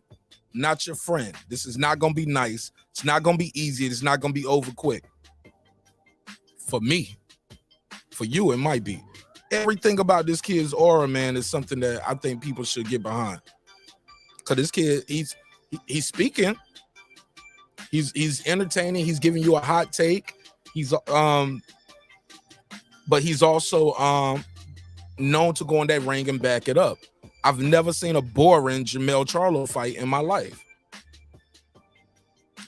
S1: I'm not your friend. This is not going to be nice. It's not going to be easy. It's not going to be over quick. For me. For you, it might be. Everything about this kid's aura, man, is something that I think people should get behind. Because this kid, he's speaking. He's entertaining. He's giving you a hot take. But he's also known to go in that ring and back it up. I've never seen a boring JERMELL CHARLO fight in my life.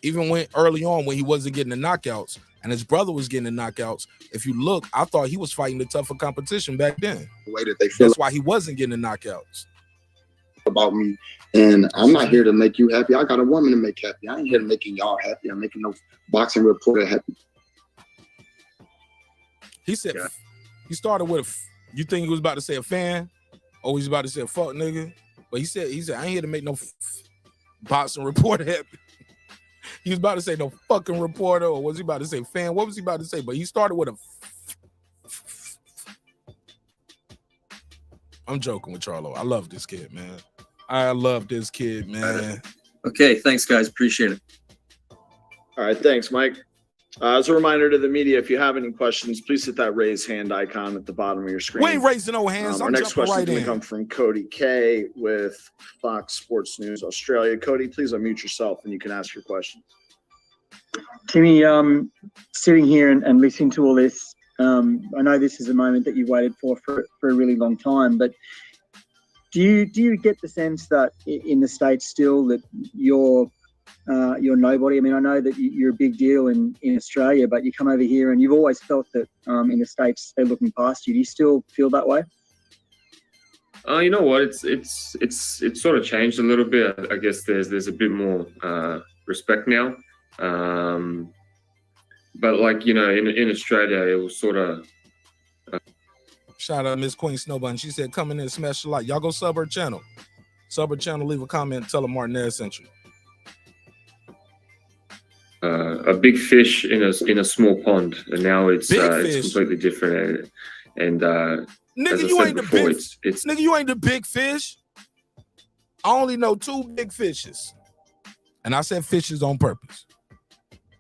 S1: Even when early on when he wasn't getting the knockouts and his brother was getting the knockouts, if you look, I thought he was fighting the tougher competition back then.
S5: The way that they feel.
S1: That's why he wasn't getting the knockouts.
S5: About me. And I'm not here to make you happy. I got a woman to make happy. I ain't here to making y'all happy. I'm making no boxing reporter happy.
S1: He said, he started with you think he was about to say a fan? Oh, he's about to say a fuck nigga. But he said, I ain't here to make no boxing reporter happy. He was about to say no fucking reporter, or was he about to say fan? What was he about to say? But he started with a I'm joking with Charlo. I love this kid, man. I love this kid, man.
S11: Okay, thanks, guys. Appreciate it.
S9: All right, thanks, Mike. As a reminder to the media, if you have any questions, please hit that raise hand icon at the bottom of your screen.
S1: We ain't raising no hands.
S9: Our next question is going to come from Cody K with Fox Sports News Australia. Cody, please unmute yourself and you can ask your question.
S14: Timmy, sitting here and listening to all this, I know this is a moment that you've waited for a really long time, but do you get the sense that in the States still that you're nobody? I mean, I know that you're a big deal in Australia, but you come over here and you've always felt that in the States they're looking past you. Do you still feel that way?
S4: You know what? It's sort of changed a little bit. I guess there's a bit more respect now. But like, you know, in Australia, it was sort of.
S1: Shout out Miss Queen Snowbun. She said, "Come in and smash the like." Y'all go sub her channel. Sub her channel. Leave a comment. Tell her Marq Nash sent you.
S4: A big fish in a small pond, and now it's completely different. And
S1: nigga, you ain't the big. Nigga, you ain't the big fish. I only know 2 big fishes, and I said fishes on purpose.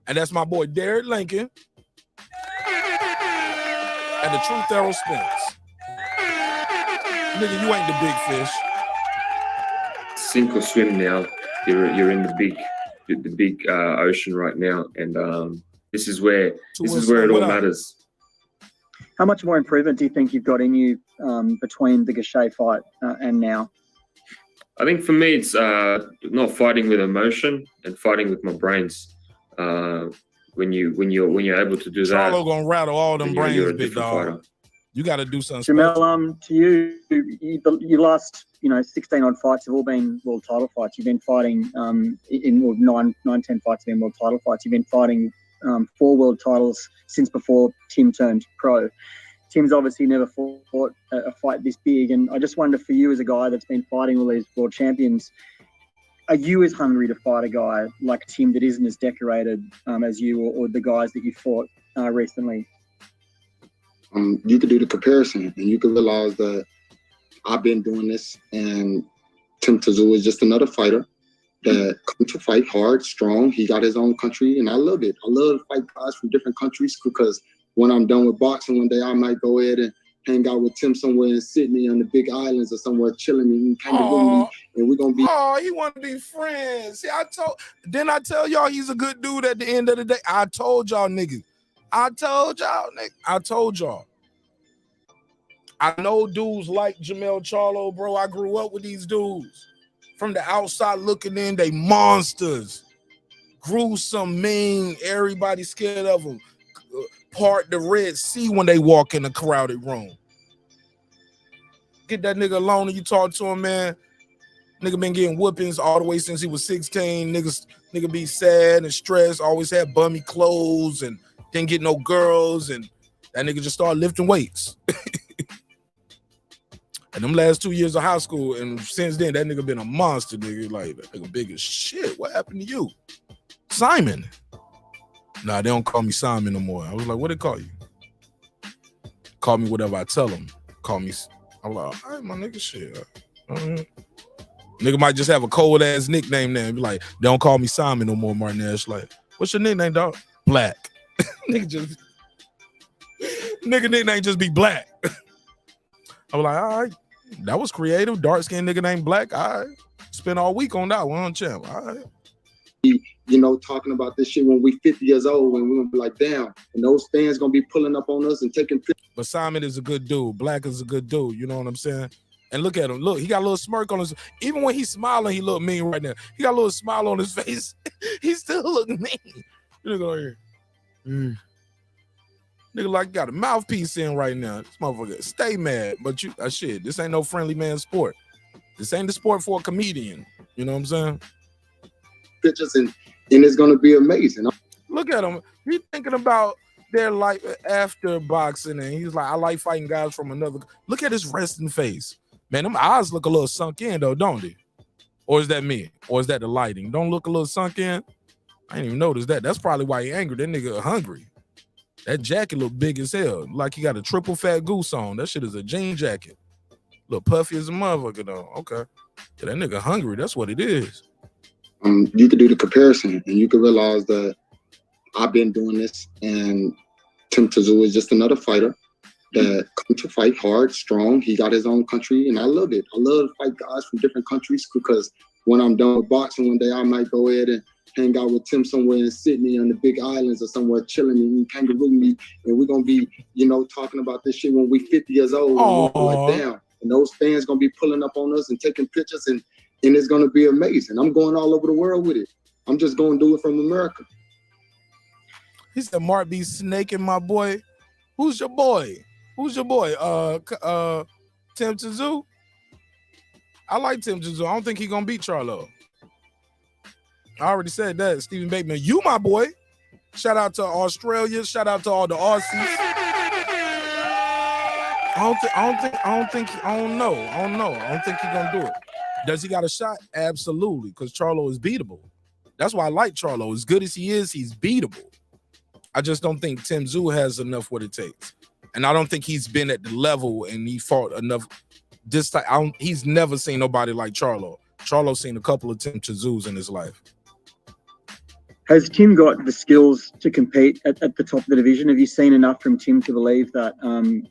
S1: And that's my boy Derek Lincoln and the Truth Arrow Spence. Nigga, you ain't the big fish.
S4: Sink or swim now. You're in the big ocean right now, and this is where it all matters.
S14: How much more improvement do you think you've got in you between the Gachet fight and now?
S4: I think for me, it's not fighting with emotion and fighting with my brains. When you're able to do that,
S1: Charlo gonna rattle all them brains, big dog. You got to do something special.
S14: Jermell, to you, your last 16 odd fights have all been world title fights. You've been fighting in 10 fights have been world title fights. You've been fighting 4 world titles since before Tim turned pro. Tim's obviously never fought a fight this big, and I just wonder for you as a guy that's been fighting all these world champions, are you as hungry to fight a guy like Tim that isn't as decorated as you or the guys that you fought recently?
S5: You could do the comparison, and you could realize that I've been doing this, and TSZYU is just another fighter that comes to fight hard, strong. He got his own country, and I love it. I love to fight guys from different countries because when I'm done with boxing one day, I might go ahead and hang out with Tim somewhere in Sydney on the Big Islands or somewhere chilling and kangaroo, and we're gonna be.
S1: Oh, he want to be friends. See, didn't I tell y'all he's a good dude at the end of the day? I told y'all niggas. I told y'all. I know dudes like JERMELL CHARLO, bro. I grew up with these dudes. From the outside looking in, they monsters. Gruesome, mean, everybody scared of them. Part the Red Sea when they walk in a crowded room. Get that nigga alone and you talk to him, man. Nigga been getting whoopings all the way since he was 16. Nigga be sad and stressed, always had bummy clothes and didn't get no girls, and that nigga just started lifting weights. And them last 2 years of high school, and since then, that nigga been a monster, nigga. Like, that nigga big as shit. What happened to you? Simon. Nah, they don't call me Simon no more. I was like, what they call you? Call me whatever I tell them. Call me. I'm like, all right, my nigga, shit. Nigga might just have a cold ass nickname now and be like, they don't call me Simon no more, Marq Nash. Like, what's your nickname, dog? Black. Nigga nickname just be Black. I'm like, all right, that was creative. Dark skinned nigga named Black. All right. Spent all week on that one, champ. All right.
S5: Talking about this shit when we 50 years old, and we're gonna be like, damn, and those fans gonna be pulling up on us and taking pictures.
S1: But Simon is a good dude. Black is a good dude. You know what I'm saying? And look at him. Look, he got a little smirk on his. Even when he's smiling, he look mean right now. He got a little smile on his face. He still look mean. Look over here. Nigga like got a mouthpiece in right now. This motherfucker stay mad, but you shit. This ain't no friendly man sport. This ain't the sport for a comedian. You know what I'm saying?
S5: Pictures and it's gonna be amazing.
S1: Look at him. He thinking about their life after boxing, and he's like, I like fighting guys from another. Look at his resting face. Man, them eyes look a little sunk in though, don't they? Or is that me? Or is that the lighting? Don't look a little sunk in? I didn't even notice that. That's probably why he angry. That nigga hungry. That jacket look big as hell. Like he got a triple fat goose on. That shit is a jean jacket. Look puffy as a motherfucker though. Okay. Yeah, that nigga hungry. That's what it is.
S5: You could do the comparison, and you could realize that I've been doing this, and TSZYU is just another fighter that comes to fight hard, strong. He got his own country, and I love it. I love to fight guys from different countries because when I'm done with boxing one day, I might go ahead and hang out with Tim somewhere in Sydney on the Big Islands or somewhere chilling and kangaroo meat, and we're gonna be, talking about this shit when we 50 years old. And we're like, damn, and those fans gonna be pulling up on us and taking pictures, and it's gonna be amazing. I'm going all over the world with it. I'm just gonna do it from America.
S1: He said, Mark be snaking my boy. Who's your boy? TSZYU? I like TSZYU. I don't think he gonna beat Charlo. I already said that. Stephen Bateman, you my boy. Shout out to Australia. Shout out to all the Aussies. I don't think he gonna do it. Does he got a shot? Absolutely, because Charlo is beatable. That's why I like Charlo. As good as he is, he's beatable. I just don't think TSZYU has enough what it takes. And I don't think he's been at the level and he fought enough. He's never seen nobody like Charlo. Charlo's seen a couple of TSZYUs in his life.
S14: Has Tim got the skills to compete at the top of the division? Have you seen enough from Tim to believe that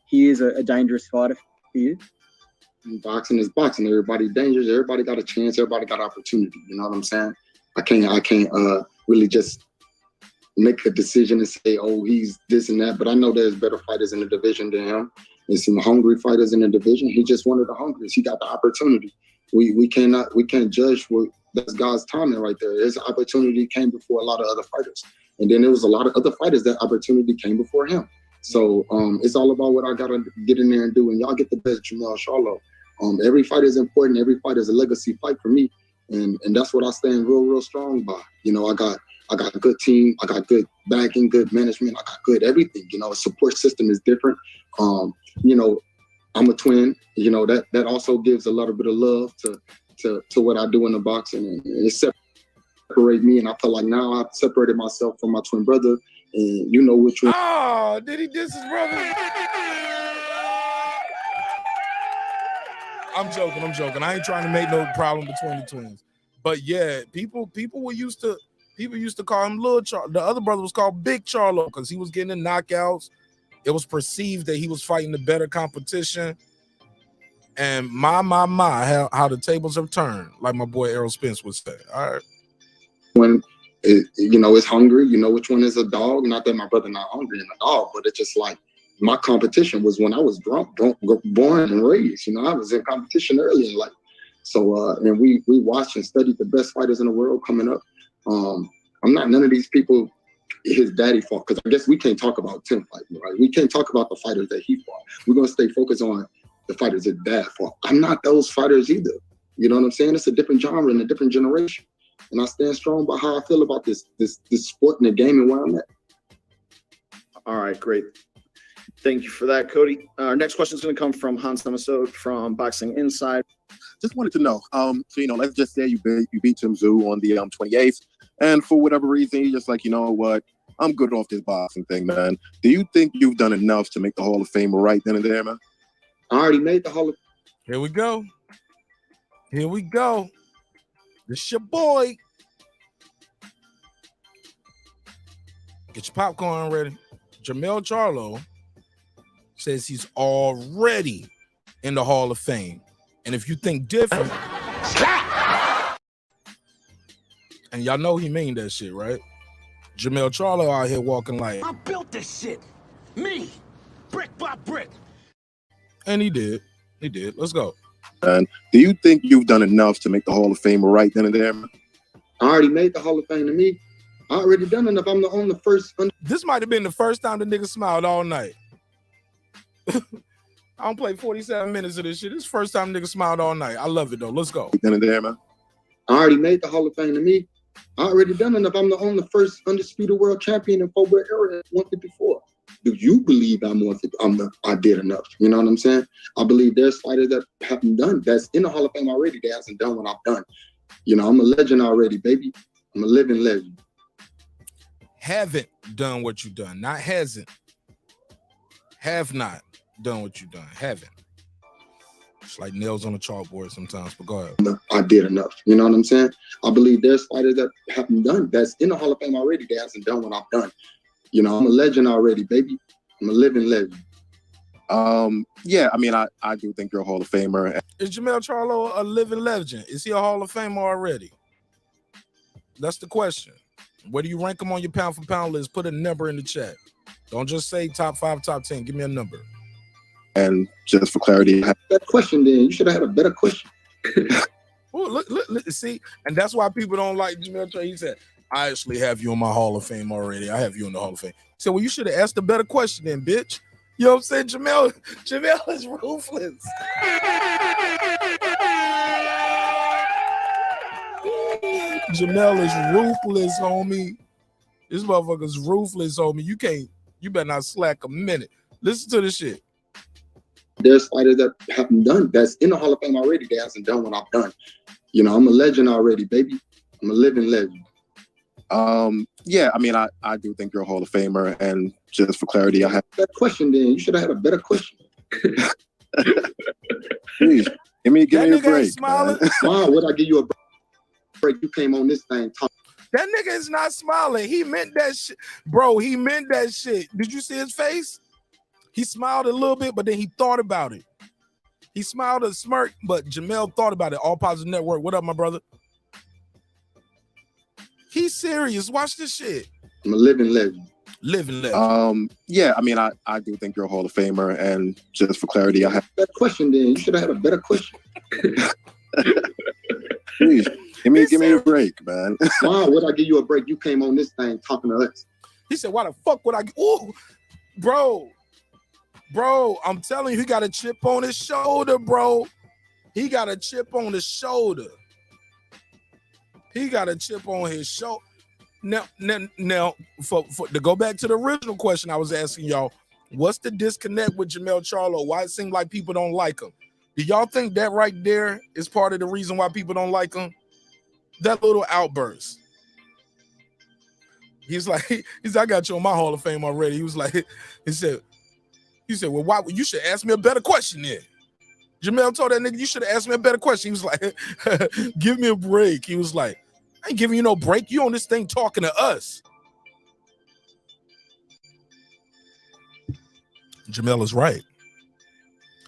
S14: he is a dangerous fighter for you?
S5: Boxing is boxing. Everybody dangerous. Everybody got a chance. Everybody got opportunity. You know what I'm saying? I can't really just make a decision and say, oh, he's this and that. But I know there's better fighters in the division than him. There's some hungry fighters in the division. He just one of the hungriest. He got the opportunity. We can't judge what that's God's timing right there. His opportunity came before a lot of other fighters, and then there was a lot of other fighters that opportunity came before him. So it's all about what I gotta get in there and do. And y'all get the best JERMELL CHARLO. Every fight is important. Every fight is a legacy fight for me, and that's what I stand real strong by. You know, I got a good team. I got good backing, good management. I got good everything. You know, a support system is different. You know, I'm a twin. You know, that also gives a little bit of love to what I do in the boxing, and it separate me. And I feel like now I've separated myself from my twin brother. And you know which one.
S1: Oh, did he diss his brother? I'm joking. I ain't trying to make no problem between the twins. But yeah, people used to call him Little Charlo. The other brother was called Big Charlo because he was getting the knockouts. It was perceived that he was fighting the better competition. And my, how the tables have turned, like my boy Errol Spence would say. All right.
S5: When you know, it's hungry, you know which one is a dog. Not that my brother not hungry and a dog, but it's just like my competition was when I was born and raised. You know, I was in competition early in life. So and we watched and studied the best fighters in the world coming up. I'm not none of these people his daddy fought, because I guess we can't talk about Tim fighting, right? We can't talk about the fighters that he fought. We're gonna stay focused on the fighters his dad fought. I'm not those fighters either. You know what I'm saying? It's a different genre and a different generation. And I stand strong by how I feel about this sport and the game and where I'm at.
S9: All right, great. Thank you for that, Cody. Our next question is going to come from Hans Nemasode from Boxing Inside.
S15: Just wanted to know, so, you know, let's just say you beat TSZYU on the 28th, and for whatever reason, you're just like, you know what, I'm good off this boxing thing, man. Do you think you've done enough to make the Hall of Fame right then and there, man?
S5: I already made the Hall of Fame.
S1: Here we go. Here we go. This your boy. Get your popcorn ready. JERMELL CHARLO says he's already in the Hall of Fame. And if you think different, and y'all know he mean that shit, right? JERMELL CHARLO out here walking like,
S8: I built this shit. Me. Brick by brick.
S1: And he did. He did. Let's go.
S15: And do you think you've done enough to make the Hall of Fame right then and there, man?
S5: I already made the Hall of Fame to me. I already done enough. I'm on the first.
S1: This might have been the first time the nigga smiled all night. I don't play 47 minutes of this shit. This is the first time nigga smiled all night. I love it though. Let's go.
S15: Then and there, man.
S5: I already made the Hall of Fame to me. I already done enough. I'm the first undisputed world champion in 4-belt era at 154. Do you believe I did enough? You know what I'm saying? I believe there's fighters that haven't done that's in the Hall of Fame already that hasn't done what I've done. You know, I'm a legend already, baby. I'm a living legend.
S1: Haven't done what you done, not hasn't. Have not done what you done. Haven't. It's like nails on a chalkboard sometimes, but go ahead.
S5: I did enough. You know what I'm saying? I believe there's fighters that haven't done that's in the Hall of Fame already that hasn't done what I've done. You know, I'm a legend already, baby. I'm a living legend.
S15: Yeah, I mean, I do think you're a Hall of Famer.
S1: Is JERMELL CHARLO a living legend? Is he a Hall of Famer already? That's the question. Where do you rank him on your pound for pound list? Put a number in the chat. Don't just say top 5, top 10. Give me a number.
S15: And just for clarity,
S5: that question then, you should have had a better question.
S1: Well, look, see, and that's why people don't like JERMELL CHARLO. He said, I actually have you in my Hall of Fame already. I have you in the Hall of Fame. So, well, you should have asked a better question then, bitch. You know what I'm saying? JERMELL is ruthless. JERMELL is ruthless, homie. This motherfucker's ruthless, homie. You better not slack a minute. Listen to this shit.
S5: There's fighters that haven't done that's in the Hall of Fame already that hasn't done what I've done. You know, I'm a legend already, baby. I'm a living legend.
S15: Yeah, I mean, I do think you're a Hall of Famer, and just for clarity, I have
S5: that question then. You should have had a better question.
S15: Please, give me a break.
S1: Smiling.
S5: Why would I give you a break? You came on this thing talking.
S1: That nigga is not smiling. He meant that shit. Bro, he meant that shit. Did you see his face? He smiled a little bit, but then he thought about it. He smiled and smirked, but JERMELL thought about it. All Positive Network. What up, my brother? He's serious. Watch this shit.
S5: I'm a living legend.
S1: Living legend.
S15: Yeah, I mean, I do think you're a Hall of Famer, and just for clarity, I have
S5: that question then. You should have had a better question.
S15: Please, give me a break, man.
S5: Why would I give you a break? You came on this thing talking to us.
S1: He said, why the fuck would I? Ooh, bro, Bro, I'm telling you, he got a chip on his shoulder, bro. He got a chip on his shoulder. He got a chip on his shoulder. Now, to go back to the original question I was asking y'all, what's the disconnect with JERMELL CHARLO? Why it seems like people don't like him? Do y'all think that right there is part of the reason why people don't like him? That little outburst. He's like, I got you on my Hall of Fame already. He said, well, why? You should ask me a better question then. JERMELL told that nigga, you should have asked me a better question. He was like, give me a break. He was like, I ain't giving you no break. You on this thing talking to us. JERMELL is right.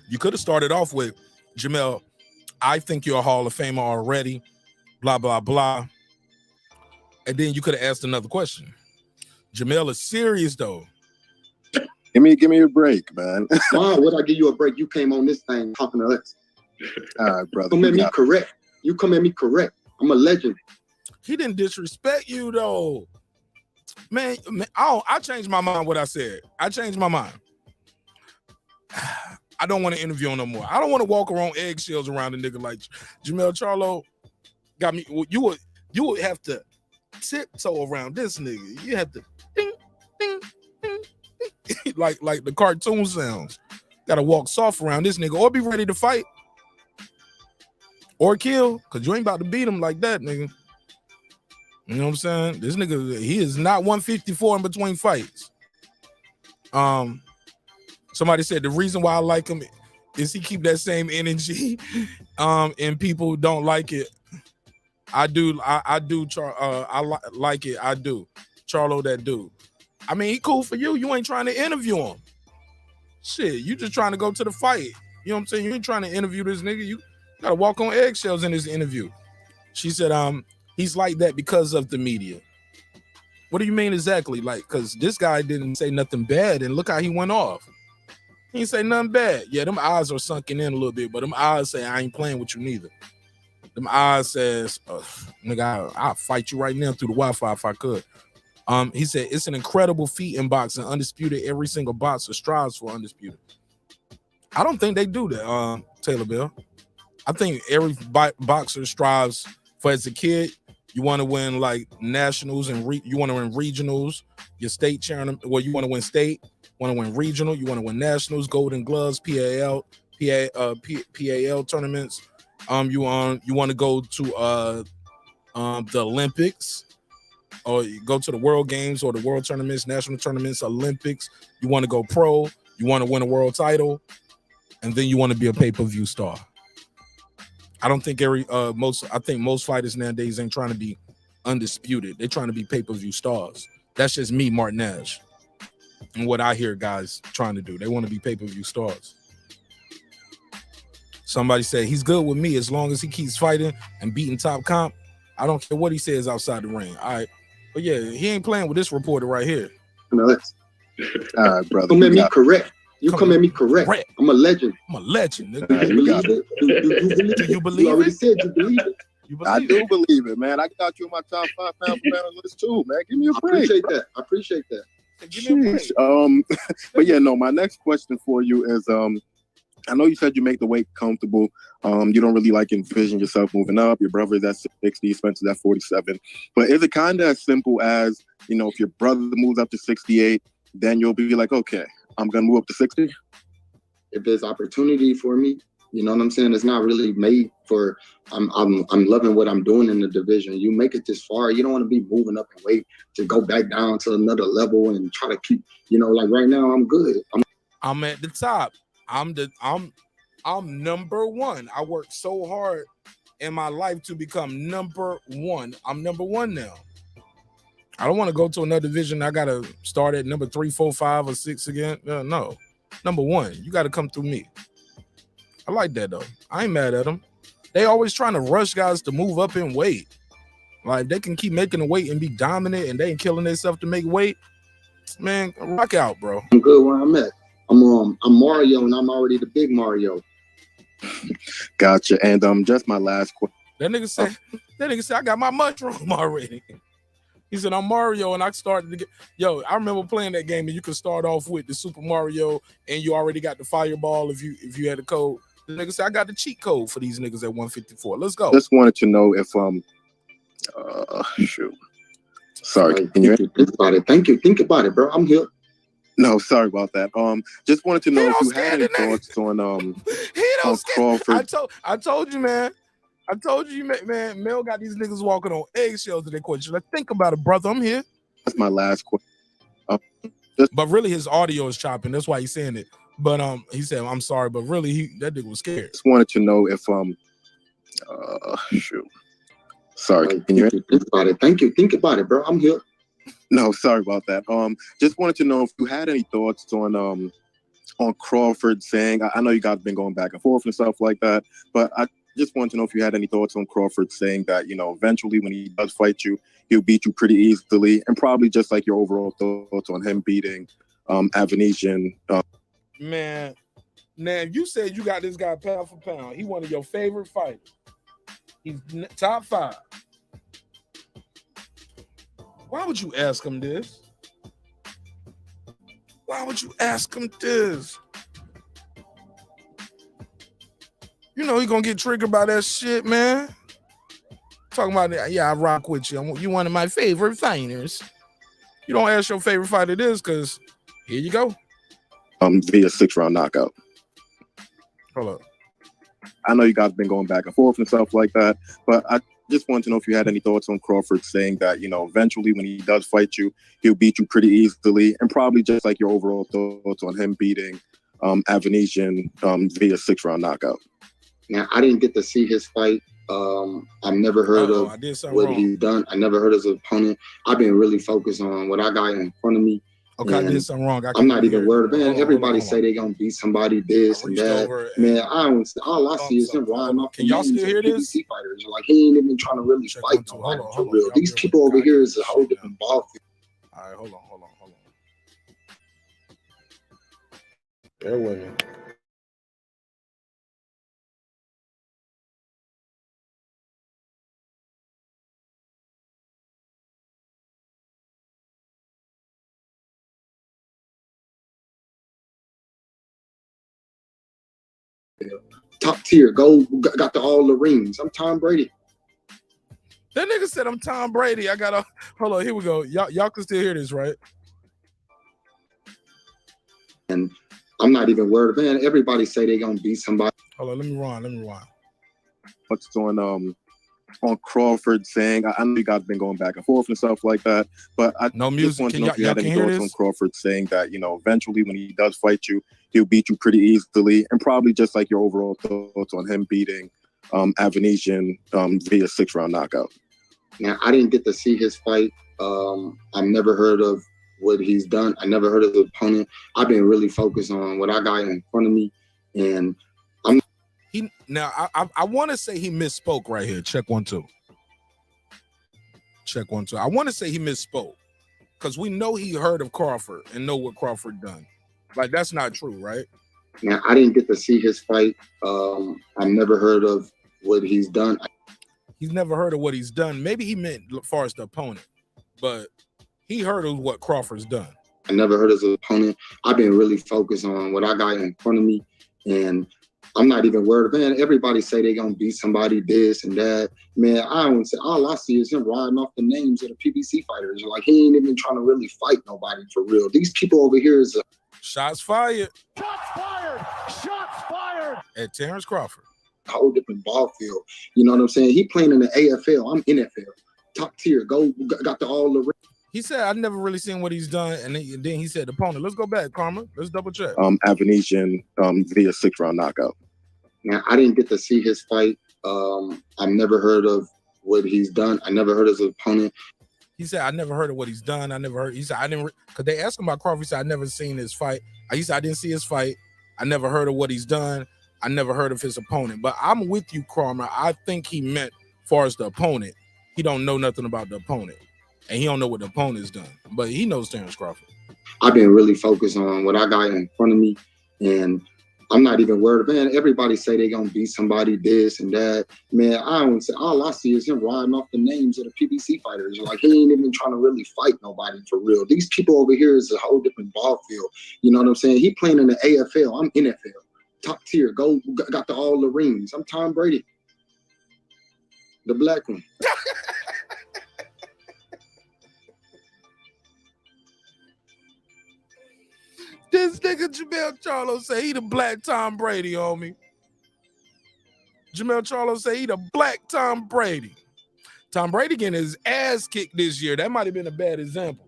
S1: You could have started off with, JERMELL, I think you're a Hall of Famer already, blah, blah, blah. And then you could have asked another question. JERMELL is serious though.
S15: Give me a break, man.
S5: Why would I give you a break? You came on this thing talking to us.
S15: All right, brother.
S5: Come at me correct. You come at me correct. I'm a legend.
S1: He didn't disrespect you though. Man, I changed my mind what I said. I changed my mind. I don't want to interview him no more. I don't want to walk around eggshells around a nigga like JERMELL CHARLO. Got me. You would have to tiptoe around this nigga. You have to ding, ding, ding, ding. like the cartoon sounds. Gotta walk soft around this nigga or be ready to fight or kill, because you ain't about to beat him like that, nigga. You know what I'm saying? This nigga, he is not 154 in between fights. Somebody said the reason why I like him is he keep that same energy. And people don't like it. I do. I like it. I do. Charlo, that dude. I mean, he cool for you. You ain't trying to interview him. Shit, you just trying to go to the fight. You know what I'm saying? You ain't trying to interview this nigga. You gotta walk on eggshells in this interview. She said, he's like that because of the media. What do you mean exactly? Like, because this guy didn't say nothing bad, and look how he went off. He didn't say nothing bad. Yeah, them eyes are sunken in a little bit, but them eyes say, I ain't playing with you neither. Them eyes says, nigga, I'll fight you right now through the Wi-Fi if I could. He said, it's an incredible feat in boxing. Undisputed, every single boxer strives for undisputed. I don't think they do that, Taylor Bill. I think every boxer strives for, as a kid, you want to win like nationals and you want to win regionals, your state tournament. Well, you want to win state, want to win regional, you want to win nationals, Golden Gloves, PAL tournaments. You want to go to the Olympics, or you go to the World Games or the World Tournaments, national tournaments, Olympics. You want to go pro, you want to win a world title, and then you want to be a pay-per-view star. I don't think I think most fighters nowadays ain't trying to be undisputed. They're trying to be pay-per-view stars. That's just me, Marq Nash, and what I hear guys trying to do. They want to be pay-per-view stars. Somebody said he's good with me as long as he keeps fighting and beating top comp. I don't care what he says outside the ring. All right, but yeah, he ain't playing with this reporter right here.
S5: No, all right, brother. Come at me correct. You come at me correct. I'm a legend.
S1: I'm a legend.
S5: You believe it?
S1: Do you believe
S5: you already
S1: it?
S5: said you believe it.
S15: I do believe it, man. I got you on my top 5 pound for pound list too, man. Give me a break.
S5: I appreciate that.
S1: Give me a break.
S15: But yeah, no. My next question for you is, I know you said you make the weight comfortable. You don't really like envision yourself moving up. Your brother's at 60, Spencer's at 47. But is it kind of as simple as, you know, if your brother moves up to 68, then you'll be like, okay, I'm gonna move up to 60?
S5: If there's opportunity for me, you know what I'm saying? It's not really made for. I'm loving what I'm doing in the division. You make it this far, you don't want to be moving up in weight to go back down to another level and try to keep. You know, like right now, I'm good.
S1: I'm at the top. I'm number one. I worked so hard in my life to become number one. I'm number one now. I don't want to go to another division. I gotta start at number 3, 4, 5, or 6 again. No, number one. You got to come through me. I like that though. I ain't mad at them. They always trying to rush guys to move up in weight. Like they can keep making the weight and be dominant, and they ain't killing themselves to make weight. Man, rock out, bro.
S5: I'm good where I'm at. I'm Mario, and I'm already the big Mario.
S15: Gotcha. And just my last question.
S1: That nigga said I got my mushroom already. He said, I'm Mario, and I started to get, yo, I remember playing that game, and you could start off with the Super Mario, and you already got the fireball if you had a code. The nigga said, I got the cheat code for these niggas at 154. Let's go.
S15: Just wanted to know if shoot. Sorry, can you
S5: think about it? Think about it, bro. I'm here.
S15: No, sorry about that. Just wanted to know if you had any thoughts on Crawford.
S1: I told you, man. I told you, man. Mel got these niggas walking on eggshells in their question. Let's think about it, brother. I'm here.
S15: That's my last question.
S1: But really, his audio is chopping. That's why he's saying it. But he said, "I'm sorry," but really, that nigga was scared.
S15: Just wanted to know if shoot. Sorry, can you
S5: think about it? Think about it, bro. I'm here.
S15: No, sorry about that. Just wanted to know if you had any thoughts on Crawford saying. I know you guys have been going back and forth and stuff like that, but I just wanted to know if you had any thoughts on Crawford saying that, eventually when he does fight you, he'll beat you pretty easily, and probably just like your overall thoughts on him beating Avanesian.
S1: Man, you said you got this guy pound for pound. He one of your favorite fighters. He's top 5. Why would you ask him this? Why would you ask him this? You know he gonna get triggered by that shit, man. Talking about that, yeah, I rock with you. You one of my favorite fighters. You don't ask your favorite fighter this, because here you go.
S15: Via 6-round knockout.
S1: Hold up.
S15: I know you guys have been going back and forth and stuff like that, but I just wanted to know if you had any thoughts on Crawford saying that, eventually when he does fight you, he'll beat you pretty easily, and probably just like your overall thoughts on him beating Avanesian via 6-round knockout.
S5: Now, I didn't get to see his fight. I've never heard of what he's done. I never heard of his opponent. I've been really focused on what I got in front of me.
S1: Okay, I did something wrong.
S5: I'm not even worried. Man, everybody say they gonna beat somebody this and that. Man, all I see is him riding off.
S1: Can y'all still hear this?
S5: Fighters. Like, he ain't even trying to really fight nobody for real. These people over here is a whole different ball field.
S1: All right, hold on. Bear with me.
S5: Top tier, got all the rings. I'm Tom Brady.
S1: That nigga said I'm Tom Brady. I gotta hold on. Here we go. Y'all can still hear this, right?
S5: And I'm not even worried. Man, everybody say they gonna beat somebody.
S1: Hold on, let me rewind.
S15: What's on Crawford saying? I know you guys have been going back and forth and stuff like that, but I
S1: no music.
S15: Just want to know if you had any thoughts on Crawford saying that, eventually when he does fight you, he'll beat you pretty easily, and probably just like your overall thoughts on him beating Avanesian via 6-round knockout.
S5: Now, I didn't get to see his fight. I've never heard of what he's done. I never heard of the opponent. I've been really focused on what I got in front of me, and
S1: I want to say he misspoke right here. Check 1 2. Check 1 2. I want to say he misspoke because we know he heard of Crawford and know what Crawford done. Like, that's not true, right?
S5: Now, I didn't get to see his fight. I've never heard of what he's done.
S1: He's never heard of what he's done. Maybe he meant as far as the opponent, but he heard of what Crawford's done.
S5: I never heard of his opponent. I've been really focused on what I got in front of me, and I'm not even worried. Man, everybody say they gonna beat somebody this and that. Man, all I see is him riding off the names of the PBC fighters. Like, he ain't even trying to really fight nobody for real. These people over here is
S1: shots fired.
S8: Shots fired. Shots fired.
S1: At Terrence Crawford.
S5: A whole different ball field. You know what I'm saying? He playing in the AFL. I'm NFL. Top tier. Got all the.
S1: He said, I've never really seen what he's done. And then he said, the opponent. Let's go back, Karma. Let's double check.
S15: Avanesian via 6-round knockout.
S5: Now, I didn't get to see his fight. I've never heard of what he's done. I never heard of his opponent.
S1: He said, I never heard of what he's done. He said, I didn't, because they asked him about Crawford. He said, I never seen his fight. He said, I didn't see his fight. I never heard of what he's done. I never heard of his opponent. But I'm with you, Karma. I think he meant as far as the opponent. He don't know nothing about the opponent. And he don't know what the opponent's done. But he knows Terrence Crawford.
S5: I've been really focused on what I got in front of me. And I'm not even worried. Man, everybody say they gonna beat somebody this and that. Man, I don't say. All I see is him riding off the names of the PBC fighters. Like, he ain't even trying to really fight nobody for real. These people over here is a whole different ball field. You know what I'm saying? He playing in the AFL. I'm NFL. Top tier. Got all the rings. I'm Tom Brady, the black one.
S1: This nigga JERMELL CHARLO say he the black Tom Brady, homie. JERMELL CHARLO say he the black Tom Brady. Tom Brady getting his ass kicked this year. That might have been a bad example.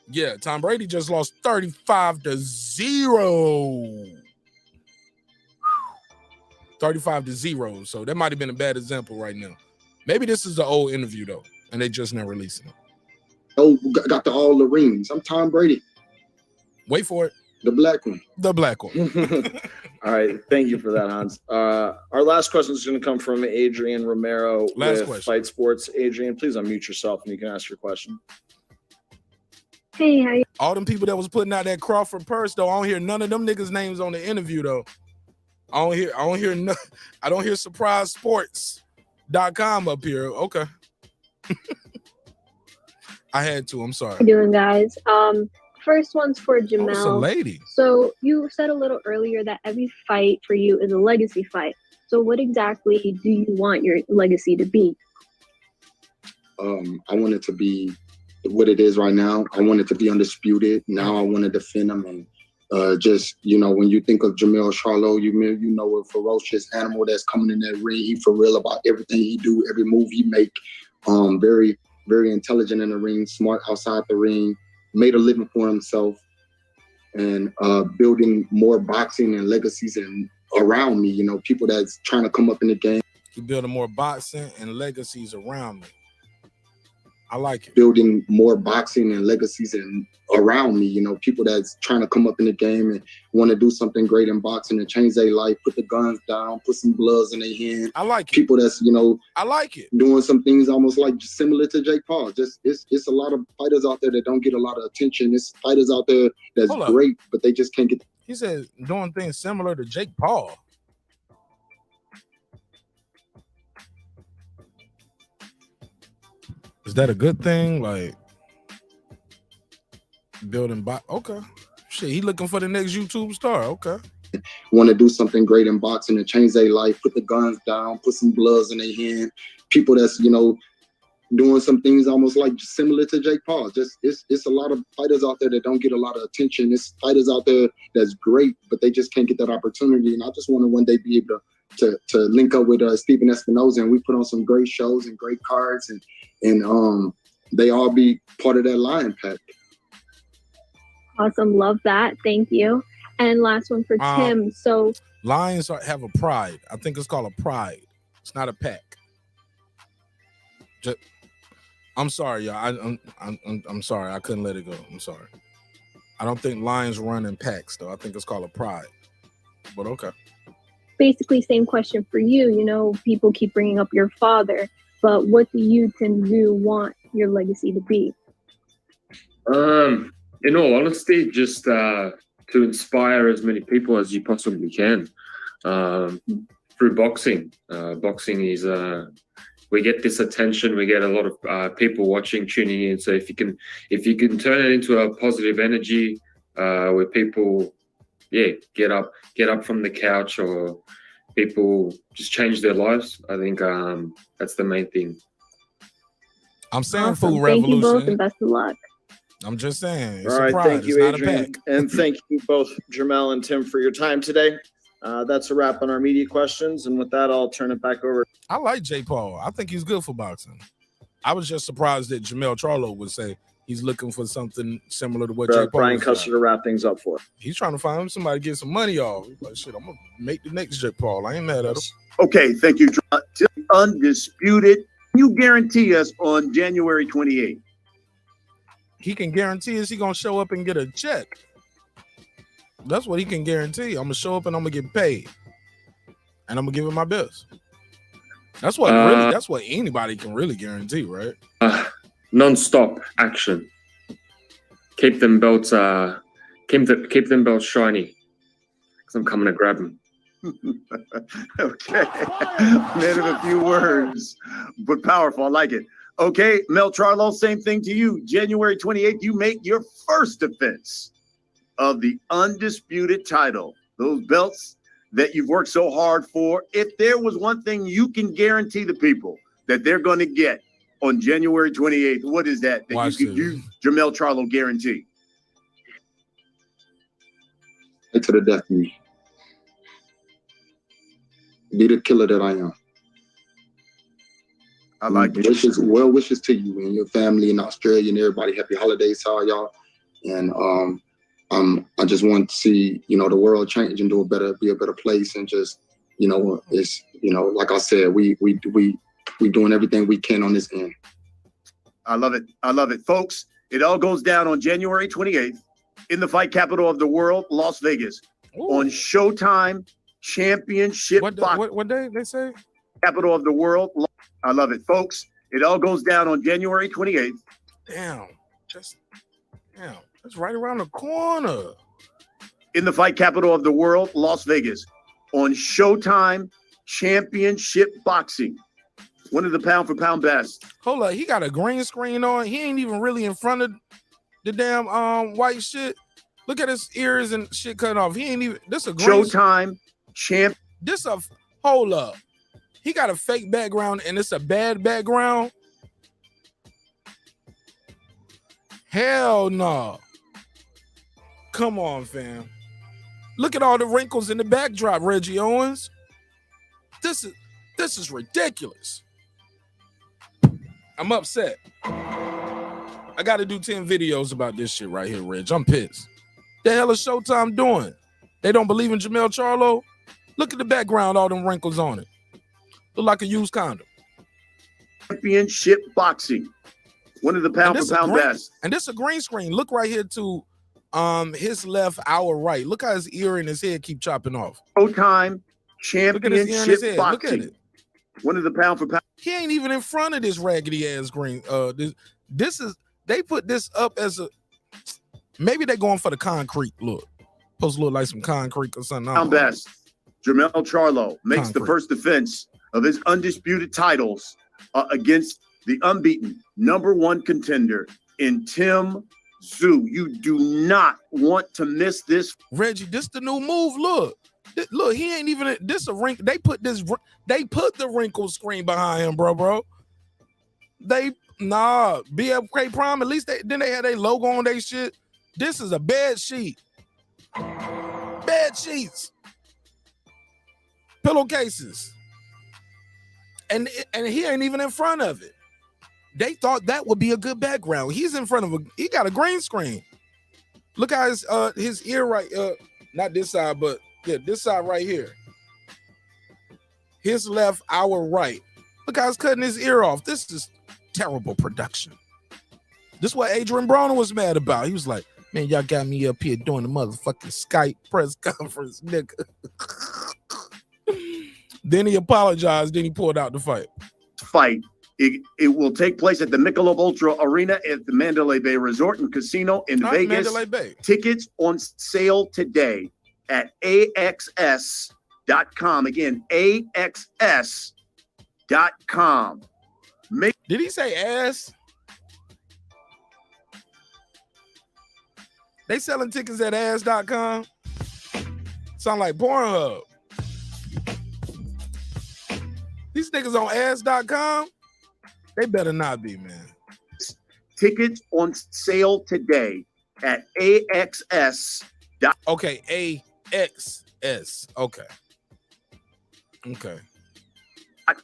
S1: Yeah, Tom Brady just lost 35-0. 35-0. So that might have been a bad example right now. Maybe this is the old interview though, and they just not releasing it.
S5: Got all the rings. I'm Tom Brady.
S1: Wait for it.
S5: The black one.
S1: The black one.
S9: All right. Thank you for that, Hans. Our last question is going to come from Adrian Romero with Fight Sports. Adrian, please unmute yourself and you can ask your question.
S16: Hey, how you?
S1: All them people that was putting out that Crawford purse though, I don't hear none of them niggas' names on the interview though. I don't hear surprisesports.com up here. Okay. I had to. I'm sorry.
S16: How you doing, guys? First one's for JERMELL.
S1: It's a lady.
S16: So you said a little earlier that every fight for you is a legacy fight. So what exactly do you want your legacy to be?
S5: I want it to be what it is right now. I want it to be undisputed. Now I want to defend them. And just, you know, when you think of JERMELL CHARLO, you know, a ferocious animal that's coming in that ring. He for real about everything he do, every move he make. Very, very intelligent in the ring, smart outside the ring. Made a living for himself, and building more boxing and legacies and around me, you know, people that's trying to come up in the game.
S1: He building more boxing and legacies around me. I like it.
S5: Building more boxing and legacies and around me, you know, people that's trying to come up in the game and want to do something great in boxing and change their life, put the guns down, put some gloves in their hand.
S1: I like it.
S5: People that's, you know,
S1: I like it.
S5: Doing some things almost like similar to Jake Paul. Just it's a lot of fighters out there that don't get a lot of attention. It's fighters out there that's great, but they just can't get.
S1: He said doing things similar to Jake Paul. Is that a good thing? Like building okay. Shit, he looking for the next YouTube star. Okay.
S5: Want to do something great in boxing and change their life, put the guns down, put some gloves in their hand. People that's, you know, doing some things almost like similar to Jake Paul. Just it's a lot of fighters out there that don't get a lot of attention. It's fighters out there that's great, but they just can't get that opportunity. And I just want to one day be able to link up with Stephen Espinoza, and we put on some great shows and great cards, and they all be part of that lion pack.
S16: Awesome. Love that. Thank you. And last one for Tim. So
S1: lions have a pride. I think it's called a pride. It's not a pack. I'm sorry, y'all. I'm sorry. I couldn't let it go. I'm sorry. I don't think lions run in packs, though. I think it's called a pride. But okay.
S16: Basically, same question for you. You know, people keep bringing up your father, but what do you, TSZYU, want your legacy to be?
S4: In all honesty, just to inspire as many people as you possibly can through boxing. Boxing is we get this attention, we get a lot of people watching, tuning in. So if you can turn it into a positive energy where people, get up from the couch, or people just change their lives, I think that's the main thing.
S1: I'm saying
S16: awesome.
S1: Food Revolution.
S16: Thank you both and best of luck.
S1: I'm just saying. It's
S9: all right, thank you,
S1: it's
S9: Adrian, and thank you both, JERMELL and Tim, for your time today. That's a wrap on our media questions, and with that, I'll turn it back over.
S1: I like Jake Paul. I think he's good for boxing. I was just surprised that JERMELL CHARLO would say he's looking for something similar to what Jake Paul.
S9: Brian Custer to wrap things up for.
S1: He's trying to find somebody to get some money off. Like, shit, I'm gonna make the next Jake Paul. I ain't mad at him.
S3: Okay, thank you, Undisputed. You guarantee us on January 28th.
S1: He can guarantee us he gonna show up and get a check. That's what he can guarantee. I'm gonna show up and I'm gonna get paid, and I'm gonna give it my best. That's what that's what anybody can really guarantee, right?
S4: Non-stop action. Keep them belts shiny. because I'm coming to grab him.
S3: Okay. Man of a few words, but powerful. I like it. Okay, Mel Charlo, same thing to you. January 28th, you make your first defense of the undisputed title. Those belts that you've worked so hard for. If there was one thing you can guarantee the people that they're going to get on January 28th, what is that? That you, JERMELL CHARLO, guarantee?
S5: To the death of me. Be the killer that I am.
S3: I like it.
S5: Well wishes to you and your family in Australia and everybody. Happy holidays to all y'all. And I just want to see, you know, the world change and be a better place. And just, you know, it's, you know, like I said, we doing everything we can on this end.
S3: I love it. I love it. Folks, it all goes down on January 28th in the fight capital of the world, Las Vegas. Ooh. On Showtime Championship Boxing.
S1: What day they say?
S3: Capital of the world. I love it, folks. It all goes down on January 28th.
S1: Damn, that's right around the corner.
S3: In the fight capital of the world, Las Vegas. On Showtime Championship Boxing. One of the pound-for-pound best.
S1: Hold up, he got a green screen on. He ain't even really in front of the damn white shit. Look at his ears and shit cut off. He ain't even. This a green
S3: Showtime champ.
S1: This a hold up. He got a fake background and it's a bad background. Hell no. Come on, fam. Look at all the wrinkles in the backdrop, Reggie Owens. This is ridiculous. I'm upset. I got to do 10 videos about this shit right here, Reg. I'm pissed. The hell is Showtime doing? They don't believe in JERMELL CHARLO? Look at the background, all them wrinkles on it. Look like a used condom.
S3: Championship Boxing. One of the pound-for-pound best.
S1: And this is a green screen. Look right here to his left, our right. Look how his ear and his head keep chopping off.
S3: Showtime Championship Boxing.
S1: Look at it.
S3: One of the pound-for-pound.
S1: He ain't even in front of this raggedy ass green. This is, they put this up as a, maybe they're going for the concrete look. Supposed to look like some concrete or something.
S3: Pound best. JERMELL CHARLO makes the first defense of his undisputed titles against the unbeaten #1 contender in TSZYU. You do not want to miss this.
S1: Reggie, this the new move. Look, he ain't even. This a wrinkle. They put the wrinkle screen behind him, bro. BFK Prime. At least they had their logo on their shit. This is a bad sheet. Bad sheets. Pillowcases. And he ain't even in front of it. They thought that would be a good background. He's in front of he got a green screen. Look how his ear right, not this side, but yeah, this side right here. His left, our right. Look how he's cutting his ear off. This is terrible production. This is what Adrian Broner was mad about. He was like, man, y'all got me up here doing the motherfucking Skype press conference, nigga. Then he apologized. Then he pulled out the fight.
S3: It will take place at the Michelob Ultra Arena at the Mandalay Bay Resort and Casino in Vegas.
S1: Mandalay Bay.
S3: Tickets on sale today at AXS.com. Again, AXS.com.
S1: Did he say ass? They selling tickets at ass.com? Sound like Pornhub. These niggas on ass.com? They better not be, man.
S3: Tickets on sale today at AXS.
S1: Okay, AXS. Okay.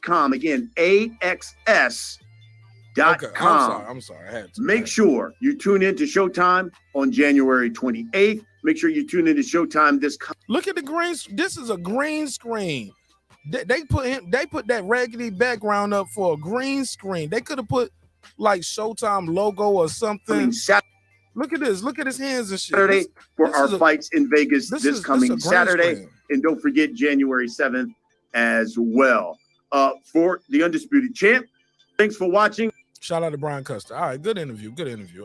S3: .com. Again, AXS.com.
S1: Okay, I'm sorry. I had to.
S3: Make sure you tune in to Showtime on January 28th. Make sure you tune in to Showtime this.
S1: Look at the green. This is a green screen. They put that raggedy background up for a green screen. They could have put like Showtime logo or something. Look at this. Look at his hands and shit.
S3: Saturday for our fights in Vegas this coming Saturday.
S1: Screen.
S3: And don't forget January 7th as well. For the undisputed champ. Thanks for watching.
S1: Shout out to Brian Custer. All right, good interview.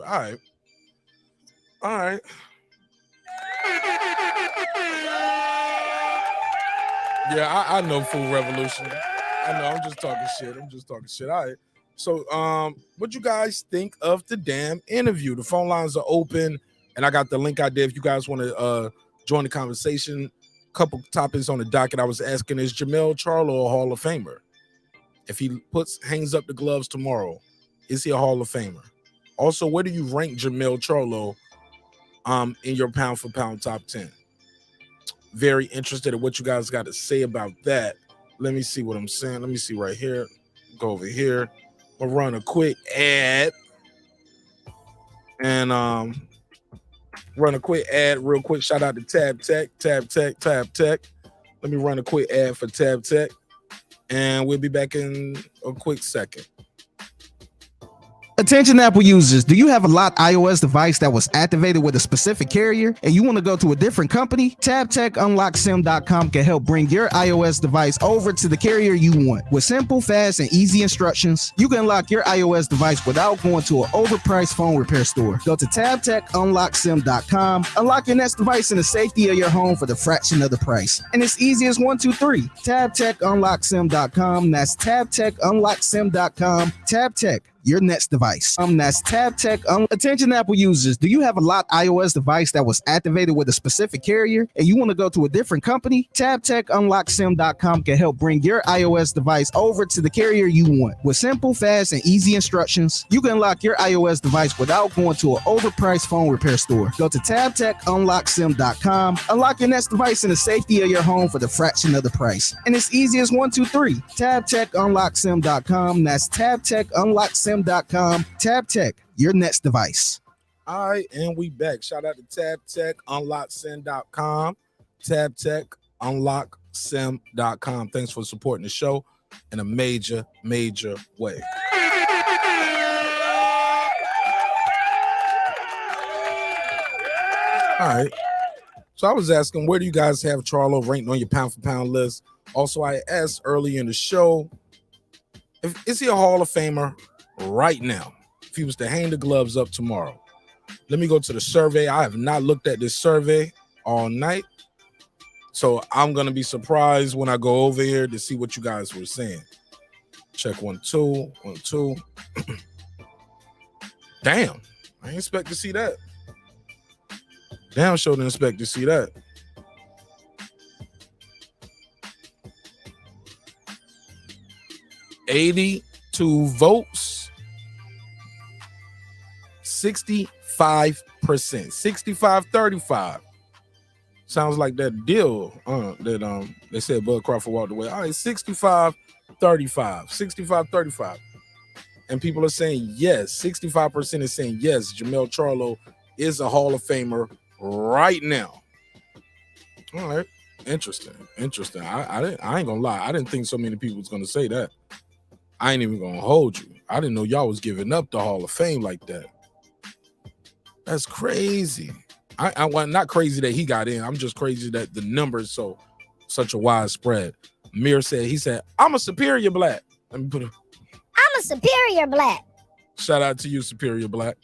S1: All right. Yeah, I know Food Revolution. I know. I'm just talking shit. All right. So, what you guys think of the damn interview? The phone lines are open, and I got the link out there if you guys want to join the conversation. Couple topics on the docket. I was asking, is JERMELL CHARLO a Hall of Famer? If he hangs up the gloves tomorrow, is he a Hall of Famer? Also, where do you rank JERMELL CHARLO in your pound for pound top 10? Very interested in what you guys got to say about that. Let me see what I'm saying. Let me see right here. Go over here. We'll run a quick ad. And run a quick ad real quick. Shout out to Tab Tech. Let me run a quick ad for Tab Tech. And we'll be back in a quick second.
S17: Attention Apple users, do you have a locked iOS device that was activated with a specific carrier and you want to go to a different company? TabTechUnlockSim.com can help bring your iOS device over to the carrier you want. With simple, fast, and easy instructions, you can unlock your iOS device without going to an overpriced phone repair store. Go to TabTechUnlockSim.com, unlock your next device in the safety of your home for the fraction of the price. And it's easy as 1, 2, 3. TabTechUnlockSim.com. That's TabTechUnlockSim.com. TabTech, your next device. That's TabTech. Attention Apple users, do you have a locked iOS device that was activated with a specific carrier and you want to go to a different company? TabTechUnlockSim.com can help bring your iOS device over to the carrier you want. With simple, fast, and easy instructions, you can unlock your iOS device without going to an overpriced phone repair store. Go to TabTechUnlockSim.com, unlock your next device in the safety of your home for the fraction of the price. And it's easy as 1, 2, 3. TabTechUnlockSim.com. That's TabTechUnlockSim.com. TabTech, your next device.
S1: All right, and we back. Shout out to TabTechUnlockSim.com. TabTechUnlockSim.com. Thanks for supporting the show in a major way. All right. So I was asking, where do you guys have Charlo ranked on your pound for pound list? Also, I asked early in the show, is he a Hall of Famer right now? If he was to hang the gloves up tomorrow. Let me go to the survey. I have not looked at this survey all night, so I'm going to be surprised when I go over here to see what you guys were saying. Check 1, 2, 1, 2. Damn, I didn't expect to see that. Damn, sure didn't expect to see that. $82 votes, 65%, 65-35. Sounds like that deal that they said Bud Crawford walked away. All right, 65-35, 65-35. And people are saying yes. 65% is saying yes, JERMELL CHARLO is a Hall of Famer right now. All right, interesting. I ain't gonna lie. I didn't think so many people was gonna say that. I ain't even gonna hold you. I didn't know y'all was giving up the Hall of Fame like that. That's crazy. I was not crazy that he got in. I'm just crazy that the numbers such a widespread. Mir said, he said, I'm a superior black. Let me put
S13: I'm a superior black.
S1: Shout out to you, Superior Black.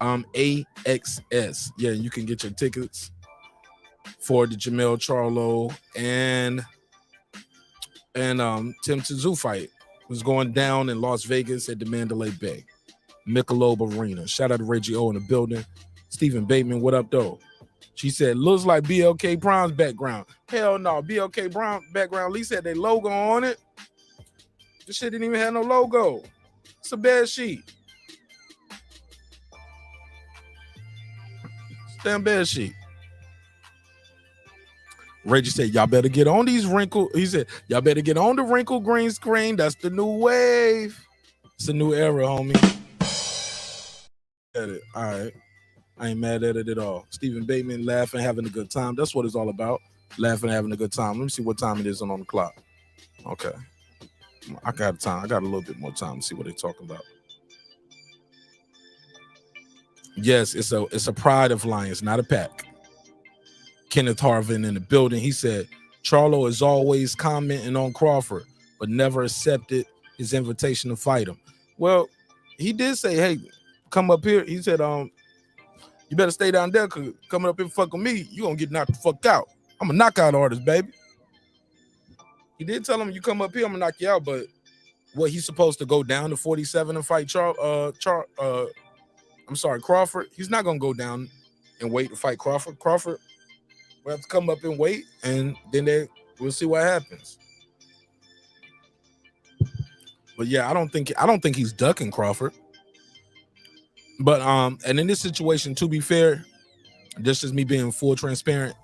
S1: AXS. Yeah, you can get your tickets for the JERMELL CHARLO and TSZYU fight. It was going down in Las Vegas at the Mandalay Bay, Michelob Arena. Shout out to Reggie O in the building. Stephen Bateman, what up, though? She said, looks like BLK Brown's background. Hell no, BLK Brown background at least had their logo on it. This shit didn't even have no logo. It's a bad sheet. It's a damn bad sheet. Reggie said, y'all better get on these wrinkle. He said, y'all better get on the wrinkle green screen. That's the new wave. It's a new era, homie. At it. All right. I ain't mad at it at all. Stephen Bateman laughing, having a good time. That's what it's all about. Laughing, having a good time. Let me see what time it is on the clock. Okay. I got time. I got a little bit more time to see what they're talking about. Yes, it's a pride of Lions, not a pack. Kenneth Harvin in the building. He said, Charlo is always commenting on Crawford, but never accepted his invitation to fight him. Well, he did say, hey, come up here. He said, you better stay down there because coming up here fuck with me, you gonna get knocked the fuck out. I'm a knockout artist, baby. He did tell him, you come up here, I'm gonna knock you out, but what, he's supposed to go down to 47 and fight Crawford? He's not gonna go down and wait to fight Crawford. Crawford will have to come up and wait, and then we'll see what happens. But yeah, I don't think he's ducking Crawford. But and in this situation, to be fair, just as me being full transparent,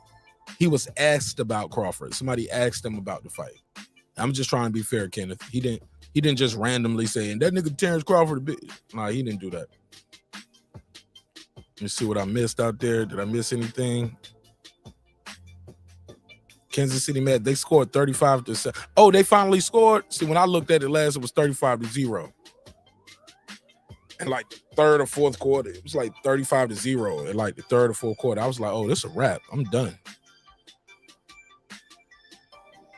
S1: he was asked about Crawford. Somebody asked him about the fight. I'm just trying to be fair, Kenneth. He didn't just randomly say, and that nigga Terrence Crawford. Nah, he didn't do that. Let me see what I missed out there. Did I miss anything? Kansas City Met, they scored 35-7. Oh, they finally scored. See, when I looked at it last, it was 35-0. And like the third or fourth quarter, it was like 35-0 in like the third or fourth quarter. I was like, oh, this is a wrap. I'm done.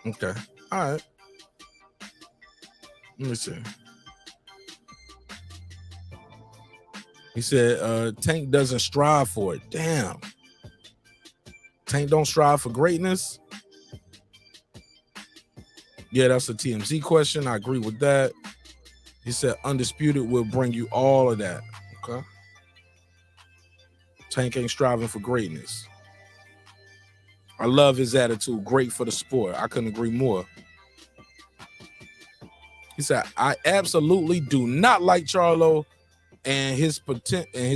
S1: Okay. All right. Let me see. He said Tank doesn't strive for it. Damn. Tank don't strive for greatness. Yeah, that's a TMZ question. I agree with that. He said Undisputed will bring you all of that. Okay. Tank ain't striving for greatness. I love his attitude. Great for the sport. I couldn't agree more. He said, I absolutely do not like Charlo and his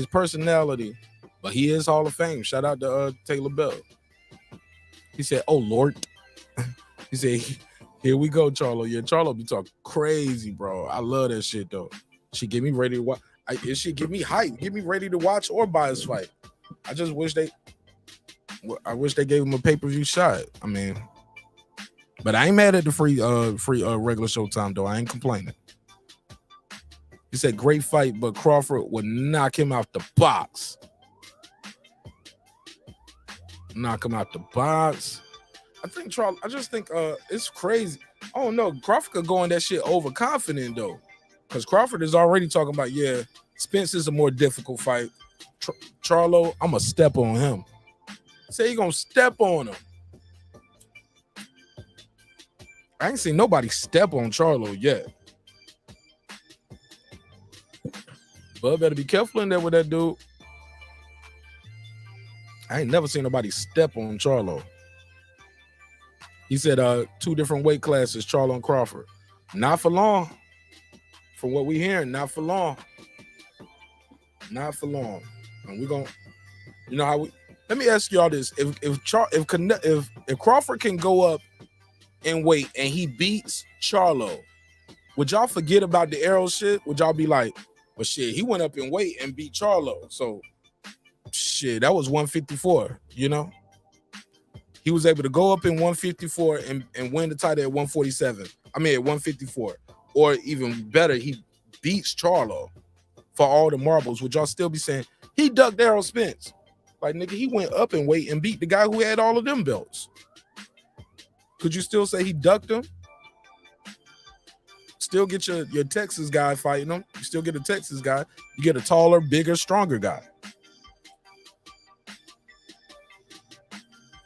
S1: personality, but he is Hall of Fame. Shout out to Taylor Bell. He said, oh, Lord. He said, here we go, Charlo. Yeah, Charlo be talking crazy, bro. I love that shit, though. She get me ready to watch. It should get me hyped, get me ready to watch or buy his fight. I just wish they gave him a pay-per-view shot. I mean, but I ain't mad at the free regular Showtime, though. I ain't complaining. He said, great fight, but Crawford would knock him out the box. Knock him out the box. I just think it's crazy. Oh no, Crawford could go on that shit overconfident though, because Crawford is already talking about, yeah, Spence is a more difficult fight. Charlo, I'm gonna step on him. Say he gonna step on him. I ain't seen nobody step on Charlo yet. Bud better be careful in there with that dude. I ain't never seen nobody step on Charlo. He said 2 different weight classes, Charlo and Crawford. Not for long. From what we hearing, not for long. Not for long. And we're gonna, you know how we. Let me ask y'all this: if Crawford can go up in weight and he beats Charlo, would y'all forget about the arrow shit? Would y'all be like, well, shit, he went up in weight and beat Charlo, so shit, that was 154, you know? He was able to go up in 154 and win the title at 147. I mean, at 154. Or even better, he beats Charlo for all the marbles. Would y'all still be saying, he ducked Errol Spence? Like, nigga, he went up in weight and beat the guy who had all of them belts. Could you still say he ducked him? Still get your Texas guy fighting him. You still get a Texas guy. You get a taller, bigger, stronger guy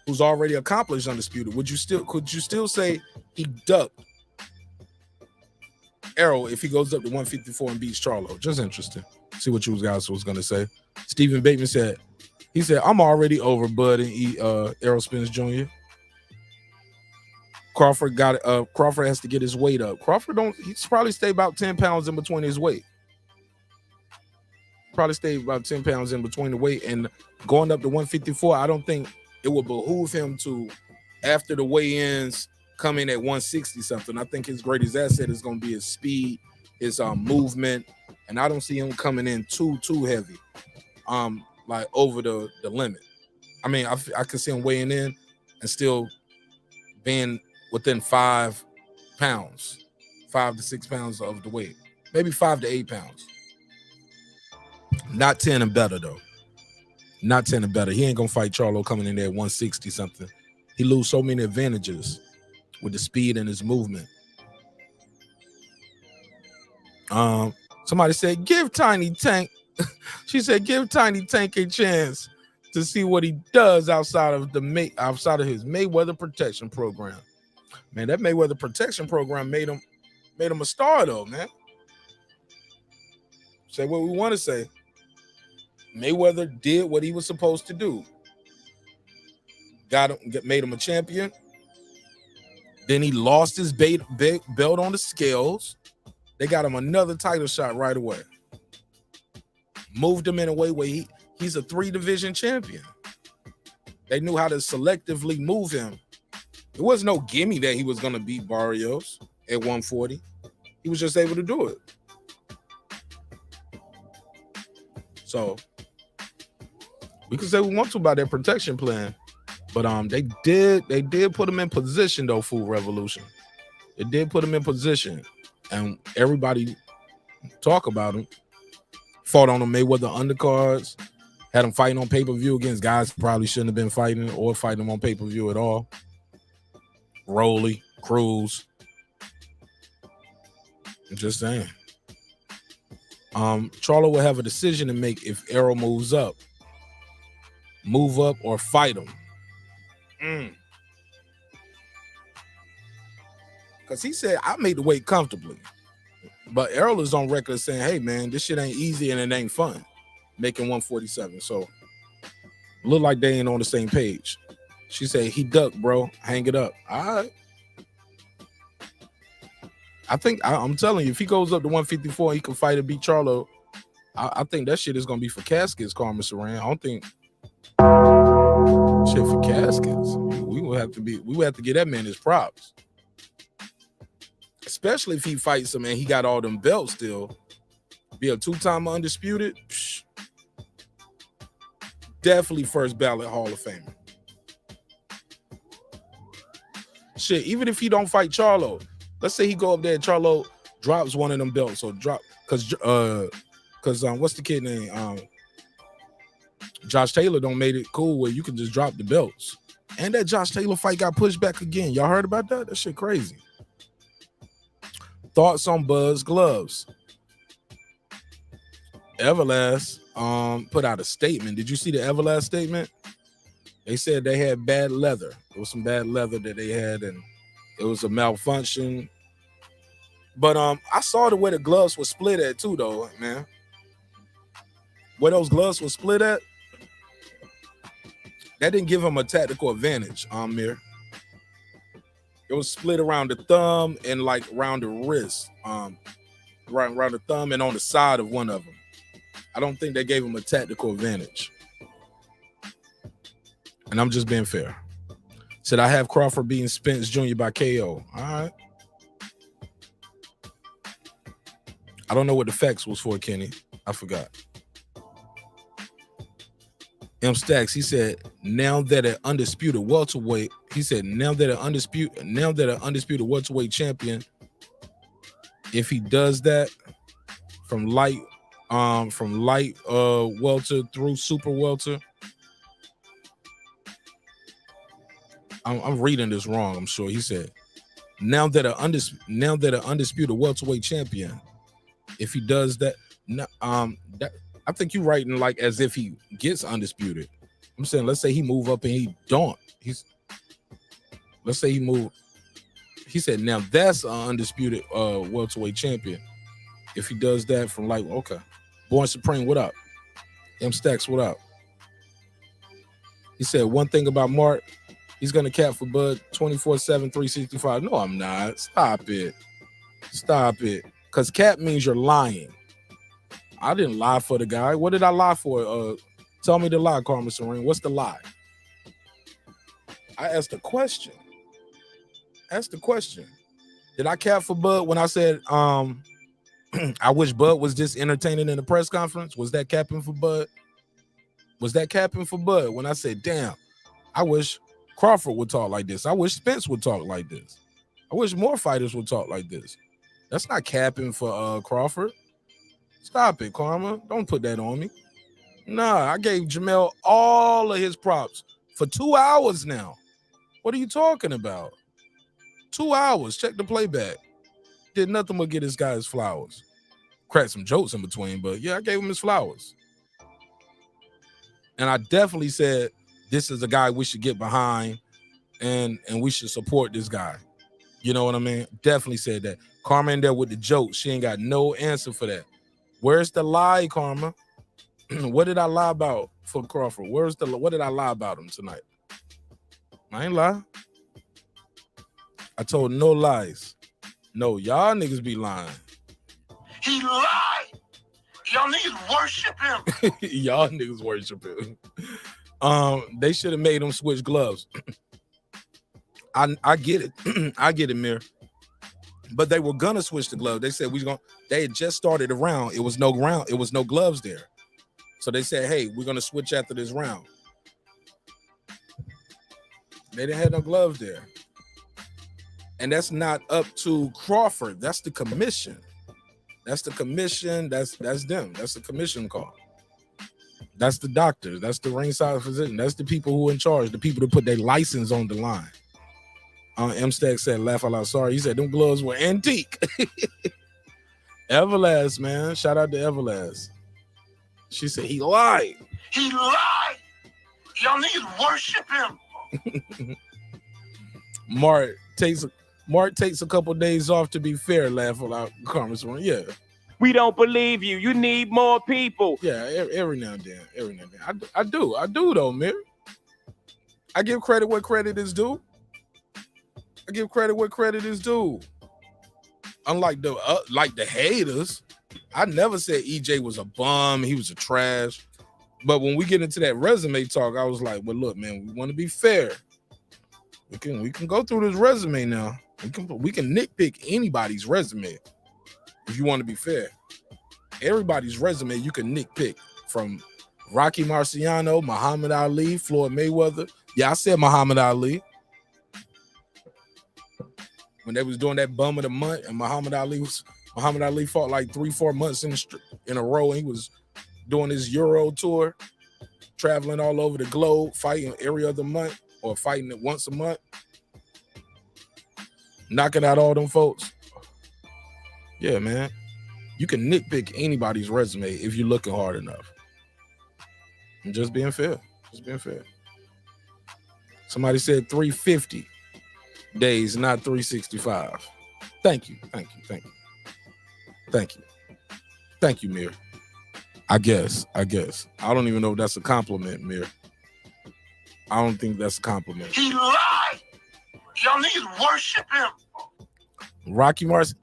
S1: who's already accomplished Undisputed. Could you still say he ducked Errol if he goes up to 154 and beats Charlo? Just interesting. See what you guys was gonna say. Stephen Bateman said, I'm already over Bud and Errol Spence Jr. Crawford has to get his weight up. He's probably stay about 10 pounds in between his weight. Probably stay about 10 pounds in between the weight, and going up to 154, I don't think it would behoove him to, after the weigh-ins, come in at 160 something. I think his greatest asset is going to be his speed, his movement, and I don't see him coming in too heavy, like over the limit. I mean, I could see him weighing in and still being within 5 pounds, 5 to 6 pounds of the weight, maybe 5 to 8 pounds. Not 10 and better though. Not 10 and better. He ain't gonna fight Charlo coming in there at 160 something. He lose so many advantages with the speed and his movement. Somebody said, give Tiny Tank. She said, give Tiny Tank a chance to see what he does outside of his Mayweather protection program. Man, that Mayweather protection program made him a star, though, man. Say what we want to say. Mayweather did what he was supposed to do. Made him a champion. Then he lost his belt on the scales. They got him another title shot right away. Moved him in a way where he's a 3-division champion. They knew how to selectively move him. It was no gimme that he was going to beat Barrios at 140. He was just able to do it. So we can say we want to about their protection plan, but they did put him in position though. Food Revolution, they did put him in position, and everybody talk about him. Fought on the Mayweather undercards, had him fighting on pay-per-view against guys who probably shouldn't have been fighting or fighting him on pay-per-view at all. Rolly, Cruz. I'm just saying. Charlo will have a decision to make if Errol moves up. Move up or fight him. Because he said, I made the weight comfortably. But Errol is on record saying, hey, man, this shit ain't easy and it ain't fun. Making 147. So, look like they ain't on the same page. She said, he ducked, bro. Hang it up. All right. I think, I'm telling you, if he goes up to 154, he can fight and beat Charlo. I think that shit is going to be for caskets, Carmen Saran. I don't think shit for caskets. We would have to give that man his props. Especially if he fights him and he got all them belts still. Be a 2-time undisputed. Psh, definitely first ballot Hall of Famer. Shit, even if he don't fight Charlo, let's say he go up there and Charlo drops one of them belts or drop because what's the kid name? Josh Taylor don't made it cool where you can just drop the belts. And that Josh Taylor fight got pushed back again. Y'all heard about that? That shit crazy. Thoughts on Buzz gloves? Everlast put out a statement. Did you see the Everlast statement? They said they had bad leather. There was some bad leather that they had, and it was a malfunction. But I saw the way the gloves were split at too, though, man. Where those gloves were split at, that didn't give him a tactical advantage, Mir. It was split around the thumb and like around the wrist, around the thumb and on the side of one of them. I don't think they gave him a tactical advantage. And I'm just being fair. Said I have Crawford beating Spence Jr. by KO. All right. I don't know what the facts was for, Kenny. I forgot. M Stacks, he said, now that an undisputed welterweight, now that an undisputed welterweight champion, if he does that from light welter through super welter. I'm reading this wrong, I'm sure. He said, now that an undisputed welterweight champion, if he does that, I think you're writing like as if he gets undisputed. I'm saying, let's say he move up and he don't. Let's say he move. He said, now that's an undisputed welterweight champion. If he does that from like, okay. Born Supreme, what up? M Stacks, what up? He said, one thing about Mark, he's going to cap for Bud 24/7, 365. No, I'm not. Stop it. Because cap means you're lying. I didn't lie for the guy. What did I lie for? Tell me the lie, Carmen Serene. What's the lie? I asked a question. Did I cap for Bud when I said I wish Bud was just entertaining in the press conference? Was that capping for Bud? When I said, damn, I wish Crawford would talk like this. I wish Spence would talk like this. I wish more fighters would talk like this. That's not capping for Crawford. Stop it, Karma. Don't put that on me. Nah, I gave JERMELL all of his props for 2 hours now. What are you talking about? 2 hours. Check the playback. Did nothing but get this guy his flowers. Cracked some jokes in between, but yeah, I gave him his flowers. And I definitely said, this is a guy we should get behind and we should support this guy. You know what I mean? Definitely said that. Karma in there with the joke. She ain't got no answer for that. Where's the lie, Karma? What did I lie about for Crawford? What did I lie about him tonight? I ain't lie. I told no lies. No, y'all niggas be lying.
S8: He lied. Y'all niggas worship him.
S1: Y'all niggas worship him. They should have made him switch gloves. I get it. I get it, Mir. But they were gonna switch the glove. They said they had just started a round. It was no gloves there. So they said, hey, we're gonna switch after this round. They didn't have no gloves there. And that's not up to Crawford. That's the commission. That's the commission. That's them. That's the commission call. That's the doctor. That's the ringside physician. That's the people who are in charge. The people that put their license on the line. M Stack said, laugh out loud. Sorry. He said them gloves were antique. Everlast, man. Shout out to Everlast. She said he lied.
S8: He lied. Y'all niggas worship him.
S1: Mark takes a couple days off to be fair. Laugh out loud. Karma's one. Yeah.
S18: We don't believe you. You need more people.
S1: Yeah, every now and then. Every now and then. I do though, Mir. I give credit where credit is due. Unlike the haters, I never said EJ was a bum. He was a trash. But when we get into that resume talk, I was like, well, look, man, we want to be fair. We can go through this resume now. We can nitpick anybody's resume if you want to be fair. Everybody's resume you can nitpick, from Rocky Marciano, Muhammad Ali, Floyd Mayweather. Yeah, I said Muhammad Ali. When they was doing that bum of the month, and Muhammad Ali fought like 3-4 months in a row, and he was doing his Euro tour, traveling all over the globe, fighting every other month or fighting it once a month, knocking out all them folks. Yeah, man. You can nitpick anybody's resume if you're looking hard enough. I'm just being fair. Somebody said 350 days, not 365. Thank you, Mir. I guess. I don't even know if that's a compliment, Mir. I don't think that's a compliment.
S8: He lied. Y'all niggas worship him.
S1: Rocky Marciano.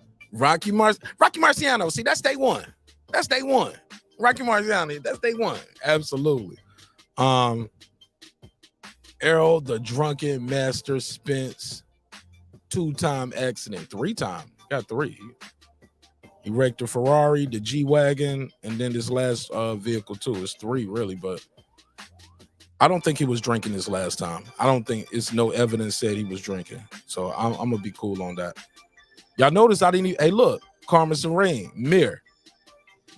S1: See, that's day one. Rocky Marciano, that's day one. Absolutely. Errol, the drunken master, Spence, 2-time accident, 3-time, got 3. He wrecked a Ferrari, the G-Wagon, and then this last vehicle too. It's 3 really, but I don't think he was drinking this last time. I don't think it's no evidence said he was drinking. So I'm gonna be cool on that. Y'all notice I didn't even, hey look, Karma Serene, Mir,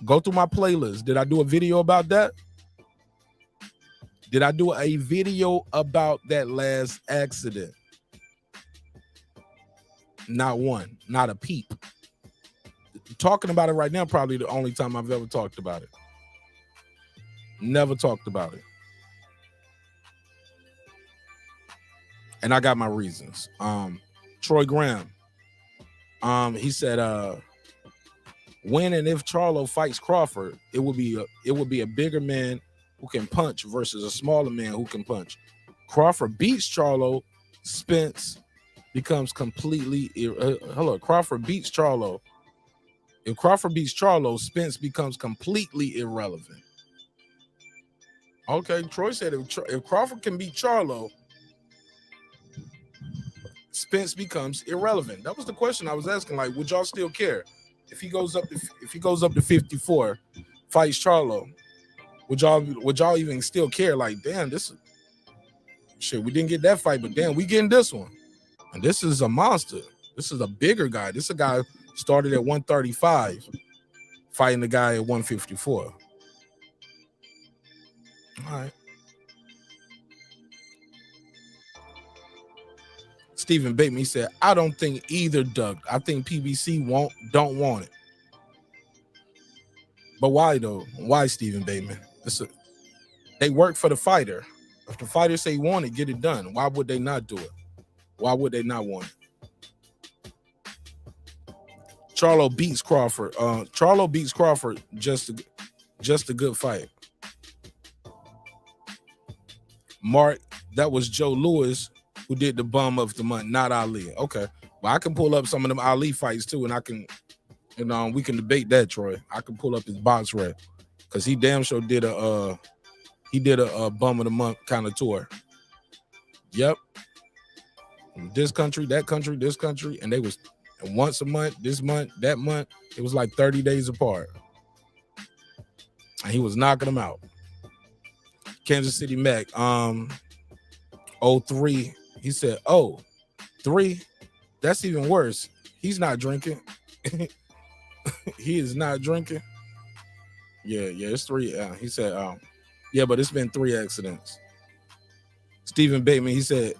S1: go through my playlist. Did I do a video about that? Did I do a video about that last accident? Not one, not a peep. Talking about it right now, probably the only time I've ever talked about it. Never talked about it. And I got my reasons. Troy Graham, he said, when and if Charlo fights Crawford, it would be a bigger man who can punch versus a smaller man who can punch. Crawford beats Charlo, Spence becomes completely Crawford beats Charlo. If Crawford beats Charlo, Spence becomes completely irrelevant. Okay, Troy said if Crawford can beat Charlo, Spence becomes irrelevant. That was the question I was asking. Like, would y'all still care if he goes up to 54, fights Charlo? Would y'all even still care? Like, damn, this shit, we didn't get that fight, but damn, we getting this one. And this is a monster. This is a bigger guy. This is a guy started at 135, fighting the guy at 154. All right. Stephen Bateman, he said, I don't think either, Doug. I think PBC don't want it. But why though? Why, Stephen Bateman? They work for the fighter. If the fighter say want it, get it done. Why would they not do it? Why would they not want it? Charlo beats Crawford. Charlo beats Crawford. Just a good fight. Mark, that was Joe Louis who did the bum of the month, not Ali. Okay. Well, I can pull up some of them Ali fights too, and I can, we can debate that, Troy. I can pull up his box rec because he damn sure did a bum of the month kind of tour. Yep. This country, that country, this country, and they was once a month, this month, that month. It was like 30 days apart, and he was knocking them out. Kansas City Mac, 03. He said, 3. That's even worse. He's not drinking. He is not drinking. Yeah, it's 3. He said, yeah, but it's been 3 accidents. Stephen Bateman, he said,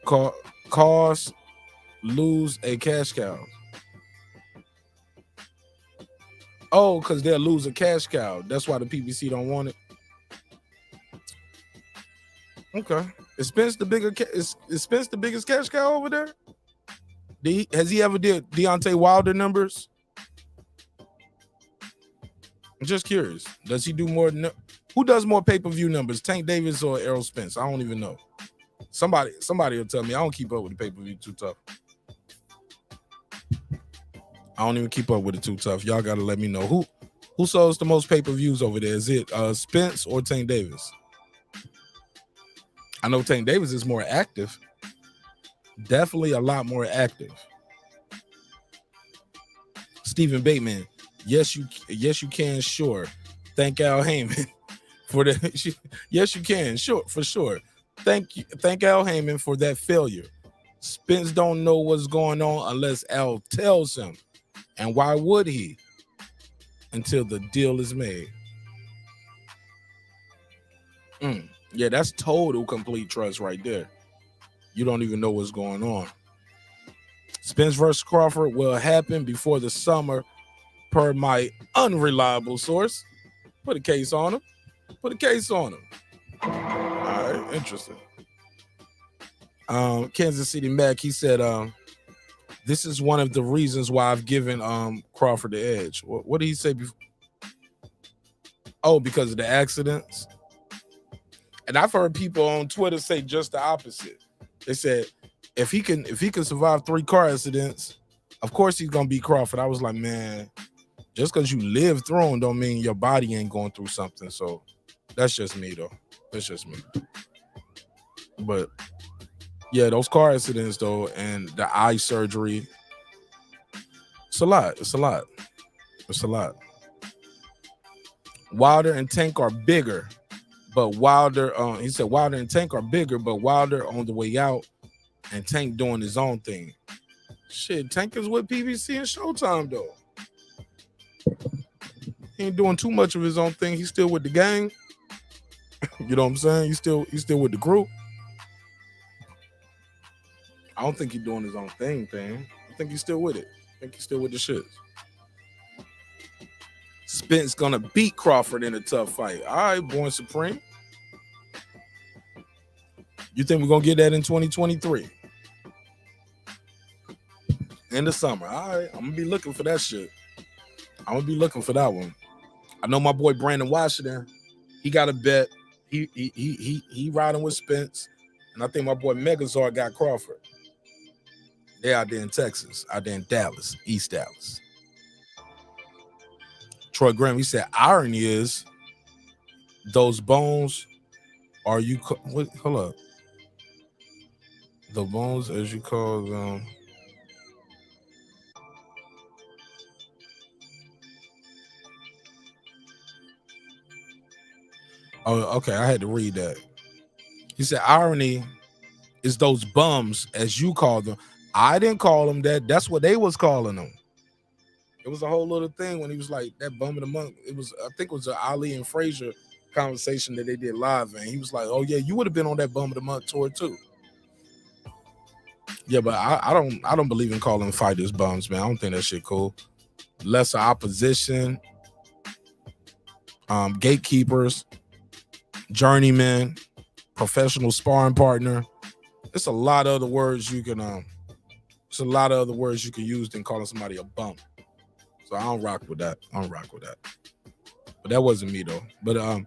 S1: cause lose a cash cow. Oh, because they'll lose a cash cow. That's why the PBC don't want it. Okay. Is Spence the biggest cash cow over there? Has he ever did Deontay Wilder numbers? I'm just curious. Does he do more? Who does more pay-per-view numbers, Tank Davis or Errol Spence? I don't even know. Somebody will tell me. I don't keep up with the pay-per-view too tough. I don't even keep up with it too tough. Y'all got to let me know. Who sells the most pay-per-views over there? Is it Spence or Tank Davis? I know Tank Davis is more active. Definitely a lot more active. Stephen Bateman, yes you can, sure. Thank Al Heyman for the yes you can, sure, for sure. Thank Al Heyman for that failure. Spence don't know what's going on unless Al tells him. And why would he? Until the deal is made. Yeah, that's total complete trust right there. You don't even know what's going on. Spence versus Crawford will happen before the summer, per my unreliable source. Put a case on him. All right, interesting. Kansas City Mac, he said, this is one of the reasons why I've given Crawford the edge. What did he say before? Oh, because of the accidents. And I've heard people on Twitter say just the opposite. They said if he can survive 3 car accidents, of course he's gonna beat Crawford. I was like, man, just because you live through them don't mean your body ain't going through something. So that's just me though. That's just me. But yeah, those car accidents though, and the eye surgery, it's a lot. Wilder and Tank are bigger. But Wilder, he said Wilder and Tank are bigger, but Wilder on the way out and Tank doing his own thing. Shit, Tank is with PBC and Showtime, though. He ain't doing too much of his own thing. He's still with the gang. You know what I'm saying? He's still with the group. I don't think he's doing his own thing. I think he's still with it. I think he's still with the shits. Spence gonna beat Crawford in a tough fight. All right, Born Supreme. You think we're gonna get that in 2023? In the summer. All right, I'm gonna be looking for that shit. I'm gonna be looking for that one. I know my boy Brandon Washington. He got a bet. He riding with Spence, and I think my boy Megazord got Crawford. They out there in Texas, out there in Dallas, East Dallas. Troy Graham, he said, irony is those bones are you hold up. The bones, as you call them. Oh, okay. I had to read that. He said, irony is those bums, as you call them. I didn't call them that. That's what they was calling them. It was a whole little thing when he was like that bum of the month. It was, I think it was an Ali and Frazier conversation that they did live, and he was like, oh yeah, you would have been on that bum of the month tour too. Yeah, but I don't believe in calling fighters bums, man. I don't think that shit cool. Lesser opposition, gatekeepers, journeyman, professional sparring partner. It's a lot of other words you can There's a lot of other words you can use than calling somebody a bum. So I don't rock with that. But that wasn't me though. But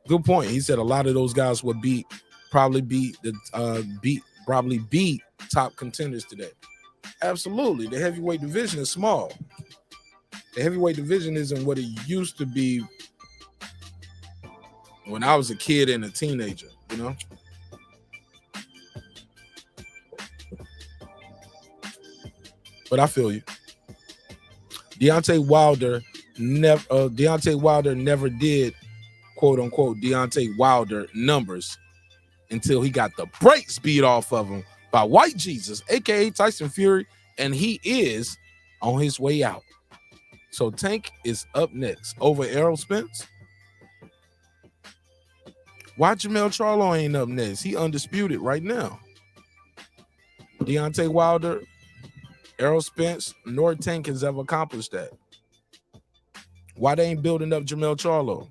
S1: good point. He said a lot of those guys would probably be top contenders today. Absolutely. The heavyweight division is small. The heavyweight division isn't what it used to be when I was a kid and a teenager, you know? But I feel you. Deontay Wilder never did, quote unquote, Deontay Wilder numbers until he got the brakes beat off of him by White Jesus, aka Tyson Fury, and he is on his way out. So Tank is up next over Errol Spence. Why JERMELL CHARLO ain't up next? He undisputed right now. Deontay Wilder, Errol Spence, nor Tank has ever accomplished that. Why they ain't building up JERMELL CHARLO?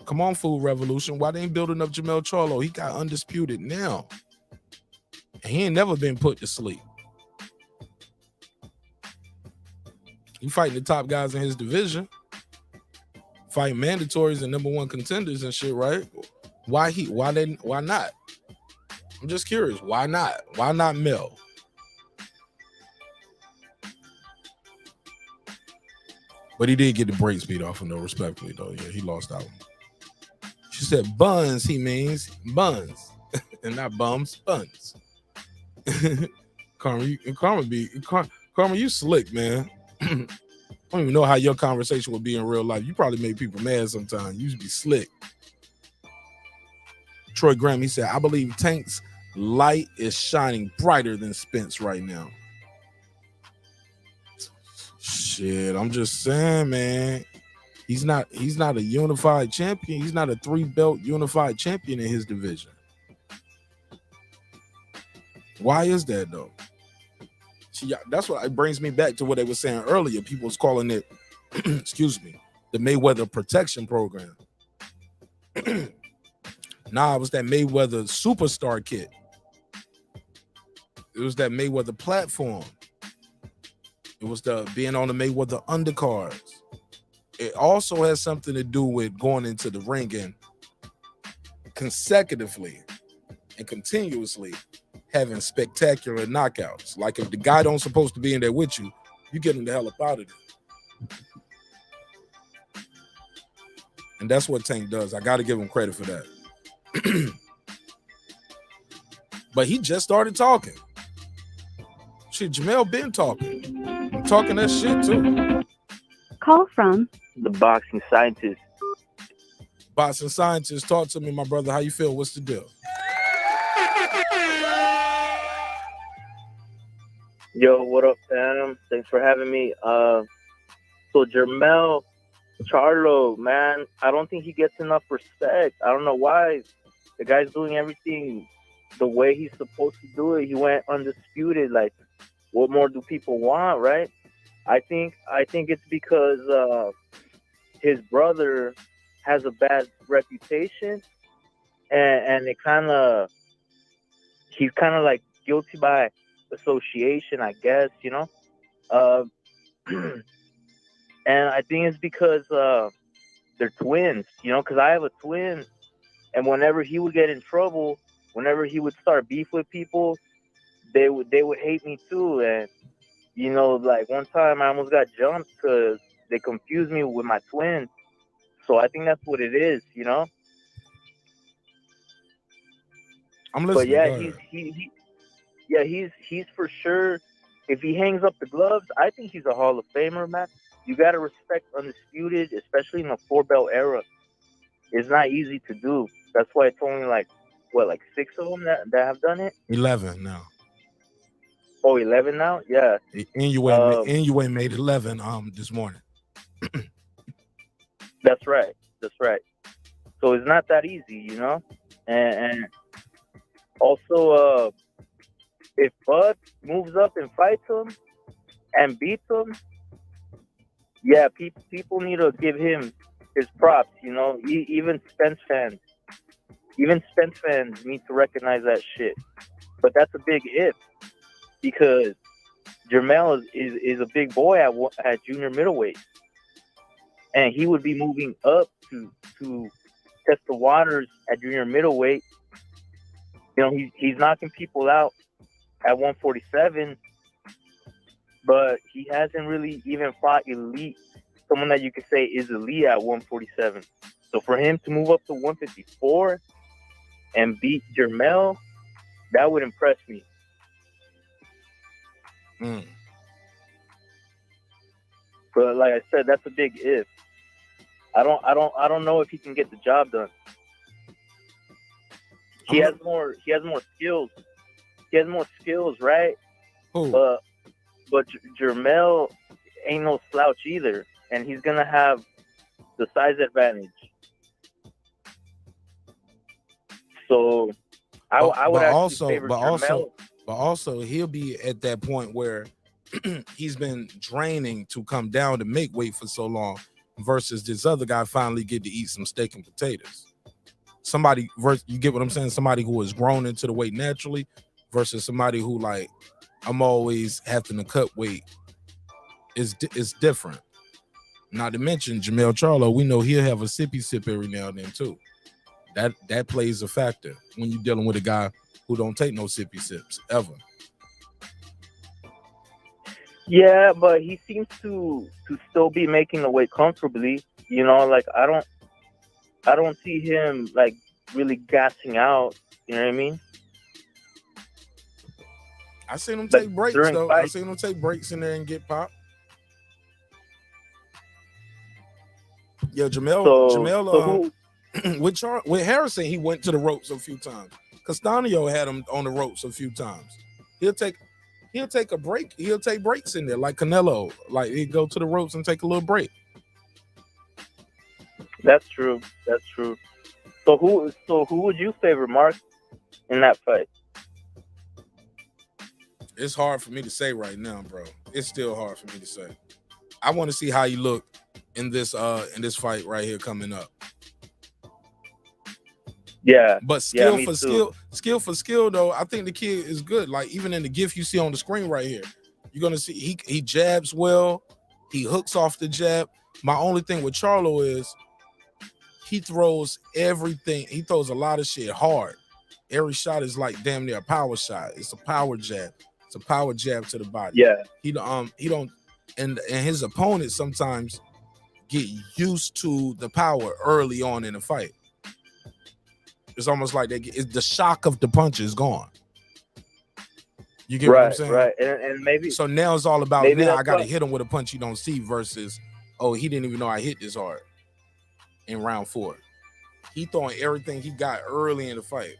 S1: Come on, Food Revolution. Why they ain't building up JERMELL CHARLO? He got undisputed now. And he ain't never been put to sleep. He fighting the top guys in his division. Fighting mandatories and number one contenders and shit, right? Why not? I'm just curious. Why not? Why not Mel? But he did get the brakes beat off him, though, respectfully, though. Yeah, he lost that one. She said buns, he means buns. And not bums, buns. Karma, you slick, man. I don't even know how your conversation would be in real life. You probably make people mad sometimes. You used to be slick. Troy Graham, he said, I believe Tank's light is shining brighter than Spence right now. Shit, I'm just saying, man. He's not a unified champion. He's not a 3-belt unified champion in his division. Why is that though? See, that's what it brings me back to what they were saying earlier. People was calling it, excuse me, the Mayweather protection program. Nah, it was that Mayweather superstar kit. It was that Mayweather platform. It was the being on the Mayweather undercards. It also has something to do with going into the ring and consecutively and continuously having spectacular knockouts. Like if the guy don't supposed to be in there with you, you get him the hell up out of there. And that's what Tank does. I got to give him credit for that. But he just started talking. Shit, JERMELL been talking. I'm talking that shit too.
S19: Call from the boxing scientist.
S1: Boxing scientist, talk to me, my brother. How you feel? What's the deal?
S19: Yo, what up, fam? Thanks for having me. So JERMELL CHARLO, man, I don't think he gets enough respect. I don't know why. The guy's doing everything the way he's supposed to do it. He went undisputed. Like, what more do people want, right? I think it's because his brother has a bad reputation, and he's kind of like guilty by association, I guess, you know. And I think it's because they're twins, you know, because I have a twin, and whenever he would get in trouble, whenever he would start beef with people, they would hate me too. And you know, like one time I almost got jumped because they confused me with my twin. So I think that's what it is, you know.
S1: I'm listening.
S19: But yeah, he's for sure. If he hangs up the gloves, I think he's a Hall of Famer, man. You gotta respect undisputed, especially in the 4-belt era. It's not easy to do. That's why it's only like 6 of them that have done it.
S1: 11 now.
S19: Oh, 11 now? Yeah.
S1: NUA made 11 this morning.
S19: That's right. So it's not that easy, you know? And also, if Bud moves up and fights him and beats him, yeah, people need to give him his props, you know? Even Spence fans need to recognize that shit. But that's a big if. because Jermell is a big boy at junior middleweight, and he would be moving up to test the waters at junior middleweight. You know, he's knocking people out at 147, but he hasn't really even fought elite, someone that you could say is elite at 147. So for him to move up to 154 and beat Jermell, that would impress me. But like I said, that's a big if. I don't know if he can get the job done. He has more skills. He has more skills, right? But Jermell ain't no slouch either, and he's gonna have the size advantage. So I would actually favor Jermell.
S1: But also he'll be at that point where he's been draining to come down to make weight for so long, versus this other guy finally get to eat some steak and potatoes. Somebody, you get what I'm saying? Somebody who has grown into the weight naturally versus somebody who, like, I'm always having to cut weight. Is different. Not to mention JERMELL CHARLO, we know he'll have a sippy sip every now and then too. That plays a factor when you're dealing with a guy who don't take no sippy sips ever.
S19: Yeah, but he seems to still be making the weight comfortably. You know, like I don't see him like really gassing out. You know what I mean?
S1: I seen him take breaks though. I seen him take breaks in there and get popped. Yeah, JERMELL with Harrison, he went to the ropes a few times. Castaño had him on the ropes a few times. He'll take a break. He'll take breaks in there, like Canelo. Like he'd go to the ropes and take a little break.
S19: That's true. That's true. So who would you favor, Marq, in that fight?
S1: It's hard for me to say right now, bro. It's still hard for me to say. I want to see how you look in this fight right here coming up.
S19: Yeah.
S1: But skill for skill though, I think the kid is good. Like even in the GIF you see on the screen right here, you're gonna see he jabs well, he hooks off the jab. My only thing with Charlo is he throws everything. He throws a lot of shit hard. Every shot is like damn near a power shot. It's a power jab. It's a power jab to the body.
S19: Yeah.
S1: He don't and his opponents sometimes get used to the power early on in the fight. It's almost like the shock of the punch is gone. You get what I'm saying?
S19: Right. And maybe
S1: so now it's all about now I gotta hit him with a punch you don't see versus he didn't even know I hit this hard in round 4. He throwing everything he got early in the fight.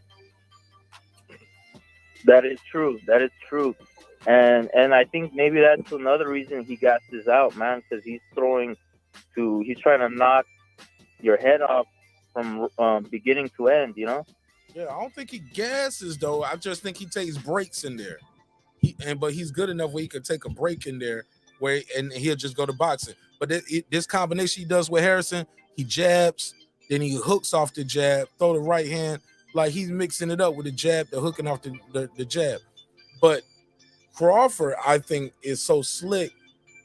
S19: That is true. That is true. And I think maybe that's another reason he gasses out, man, because he's trying to knock your head off from beginning to end, you know?
S1: Yeah, I don't think he gasses though. I just think he takes breaks in there. But he's good enough where he could take a break in there and he'll just go to boxing. But this combination he does with Harrison, he jabs, then he hooks off the jab, throw the right hand, like he's mixing it up with the jab, the hooking off the jab. But Crawford, I think, is so slick.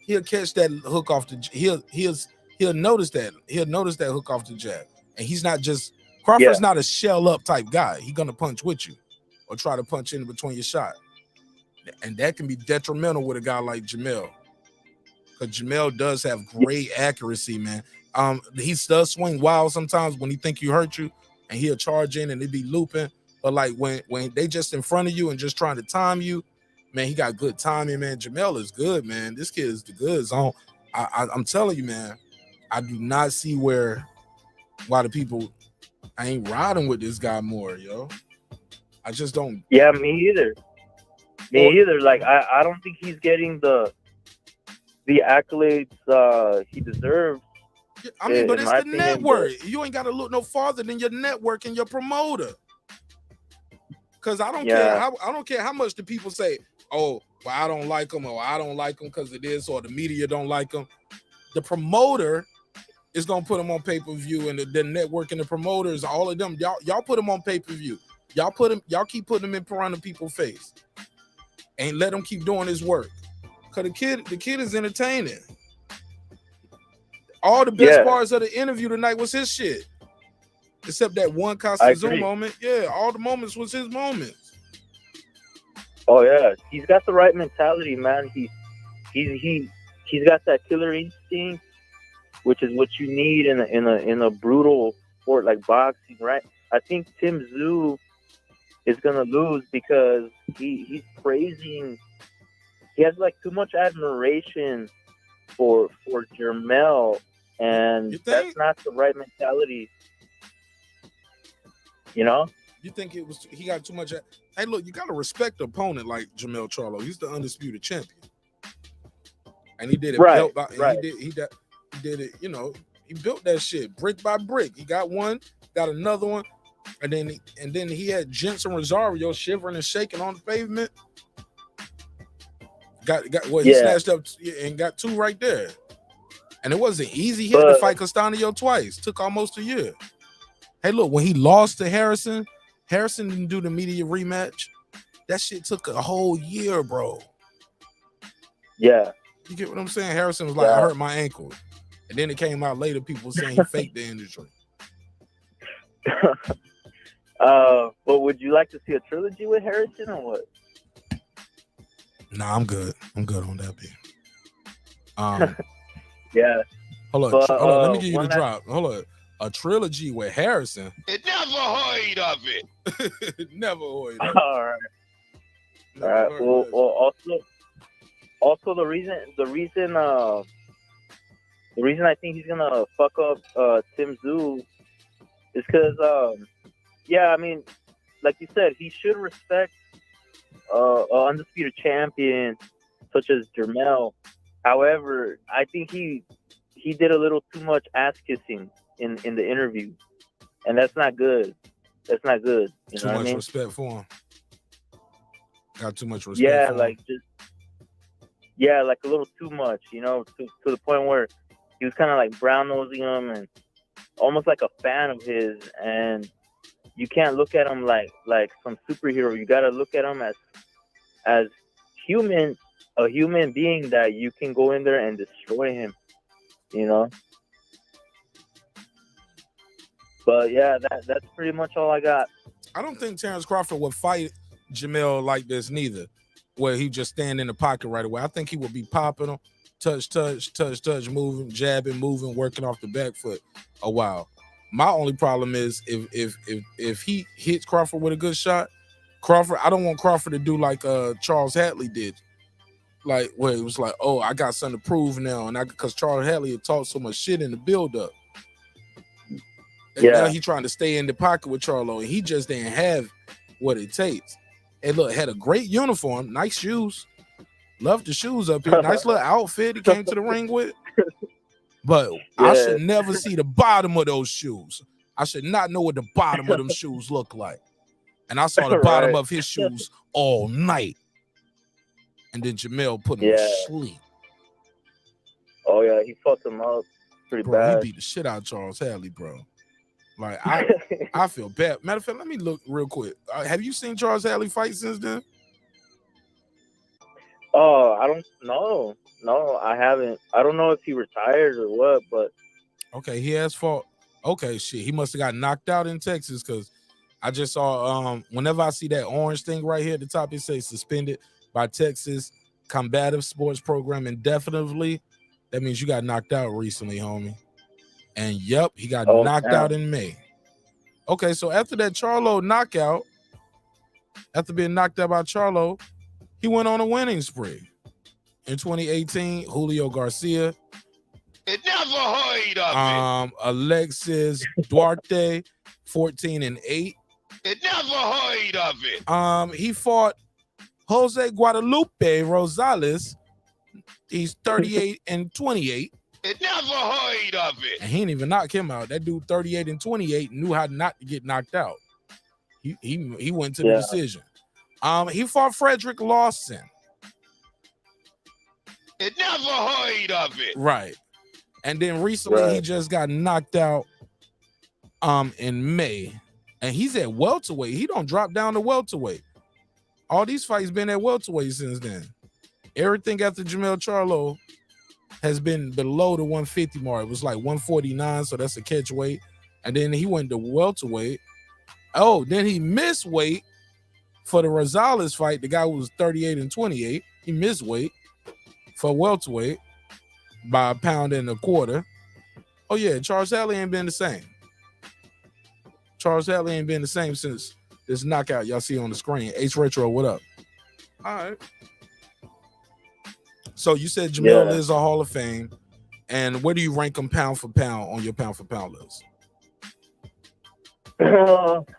S1: He'll catch that hook off the. He'll notice that. He'll notice that hook off the jab, and he's not just Crawford's not a shell up type guy. He's gonna punch with you, or try to punch in between your shot, and that can be detrimental with a guy like JERMELL, because JERMELL does have great accuracy, man. He does swing wild sometimes when he think you hurt you, and he'll charge in and it be looping. But like when they just in front of you and just trying to time you, man, he got good timing, man. JERMELL is good, man. This kid is the good zone. I'm telling you, man, I do not see why the people I ain't riding with this guy more, yo. I just don't.
S19: Yeah, me either. Me either. Like I don't think he's getting the accolades he deserves.
S1: I mean, but it's the network. You ain't got to look no farther than your network and your promoter. Because I don't care. I don't care how much the people say, "Oh, well, I don't like him," or "I don't like him because of this," or "the media don't like him." The promoter is gonna put him on pay-per-view, and the network and the promoters, all of them, y'all put him on pay-per-view. Y'all keep putting him in front of people's face. and let him keep doing his work. Cause the kid is entertaining. All the best parts of the interview tonight was his shit. Except that one TSZYU moment. Yeah, all the moments was his moments.
S19: Oh yeah, he's got the right mentality, man. He's got that killer instinct, which is what you need in a brutal sport like boxing, right? I think TSZYU is gonna lose because he's praising. He has like too much admiration for JERMELL, and that's not the right mentality. You know?
S1: You think he got too much? Hey, look, you gotta respect the opponent like JERMELL CHARLO. He's the undisputed champion, and he did it.
S19: Right.
S1: He did it. You know, he built that shit brick by brick. He got one, got another one, and then he had Jensen Rosario shivering and shaking on the pavement. He snatched up and got 2 right there, and it wasn't easy. He had to fight Castaño twice. Took almost a year. Hey, look, when he lost to Harrison didn't do the media rematch. That shit took a whole year, bro.
S19: Yeah.
S1: You get what I'm saying? Harrison was like, I hurt my ankle. And then it came out later, people saying he faked the injury.
S19: But would you like to see a trilogy with Harrison or what?
S1: Nah, I'm good. I'm good on that, B.
S19: Yeah.
S1: Hold on. Let me give you the drop. Hold on. A trilogy with Harrison.
S6: It never heard of it.
S1: Never heard of it.
S19: All right. Well, also the reason I think he's gonna fuck up TSZYU is because I mean, like you said, he should respect an undisputed champion such as JERMELL. However, I think he did a little too much ass kissing in the interview, and that's not good. That's not good. You
S1: too
S19: know
S1: much
S19: what I mean?
S1: respect for him. Got too much respect.
S19: Yeah,
S1: for
S19: like
S1: him.
S19: like a little too much. You know, to the point where he was kind of like brown nosing him and almost like a fan of his. And you can't look at him like some superhero. You got to look at him as human, a human being that you can go in there and destroy him. You know. But yeah, that's pretty much all I got.
S1: I don't think Terrence Crawford would fight JERMELL like this neither, where he just stand in the pocket right away. I think he would be popping him, touch, moving, jabbing, moving, working off the back foot a while. My only problem is if he hits Crawford with a good shot, I don't want Crawford to do like Charles Hatley did, like where it was like, oh, I got something to prove now, and because Charles Hatley had talked so much shit in the build-up. And now he trying to stay in the pocket with Charlo, and he just didn't have what it takes. And look, had a great uniform, nice shoes. Love the shoes up here. Nice little outfit he came to the ring with. But I should never see the bottom of those shoes. I should not know what the bottom of them shoes look like. And I saw the bottom of his shoes all night. And then JERMELL put him to sleep.
S19: Oh, yeah, he fucked him up pretty bad.
S1: He beat the shit out of Charles Hatley, bro. Like, I feel bad. Matter of fact, let me look real quick. Have you seen Charles Hatley fight since then?
S19: Oh, I don't know. No, I haven't. I don't know if he retired or what, but.
S1: Okay, he has fought. Okay, shit. He must have got knocked out in Texas because I just saw, whenever I see that orange thing right here at the top, it says suspended by Texas Combative Sports Program indefinitely. That means you got knocked out recently, homie. And yep, he got knocked out in May. Okay, so after that Charlo knockout, after being knocked out by Charlo, he went on a winning spree. In 2018, Julio Garcia.
S6: It never heard of it.
S1: Alexis Duarte, 14-8.
S6: It never heard of it.
S1: He fought Jose Guadalupe Rosales. He's 38-28.
S6: It never heard of it.
S1: And he didn't even knock him out. That dude 38-28 knew how not to get knocked out. He went to the decision. He fought Frederick Lawson.
S6: It never heard of it.
S1: Right. And then recently he just got knocked out in May. And he's at welterweight. He don't drop down to welterweight. All these fights been at welterweight since then. Everything after JERMELL CHARLO has been below the 150 mark. It was like 149, so that's a catch weight. And then he went to welterweight. Oh, then he missed weight for the Rosales fight. The guy was 38 and 28. He missed weight for welterweight by 1.25 pounds. Oh yeah, Charles Hadley ain't been the same. Charles Hadley ain't been the same since this knockout y'all see on the screen. Ace Retro, what up? All right. So you said JERMELL is a Hall of Fame, and where do you rank him pound for pound on your pound for pound list?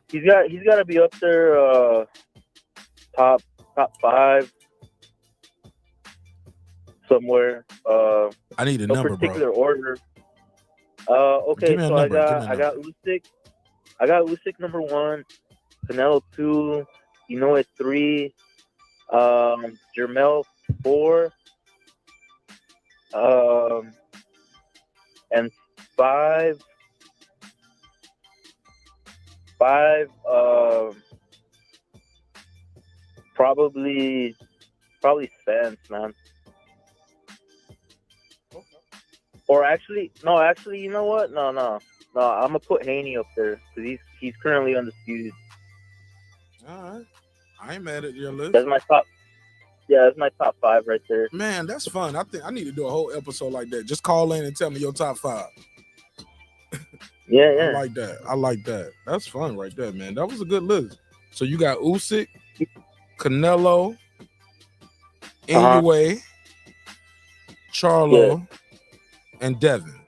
S19: He's got to be up there, top 5 somewhere.
S1: I need a
S19: no
S1: number,
S19: particular
S1: bro.
S19: order. Okay, so I got Usyk. I got Usyk number 1, Canelo 2, at 3, JERMELL 4, and 5. Probably Spence, man. Or actually, you know what? No. I'm gonna put Haney up there because he's currently undisputed.
S1: All right, I ain't mad at your list.
S19: That's my top. Yeah, that's my top 5 right there.
S1: Man, that's fun. I think I need to do a whole episode like that. Just call in and tell me your top 5.
S19: Yeah.
S1: I like that. That's fun right there, man. That was a good list. So you got Usyk, Canelo, Inoue, Charlo, and Devin.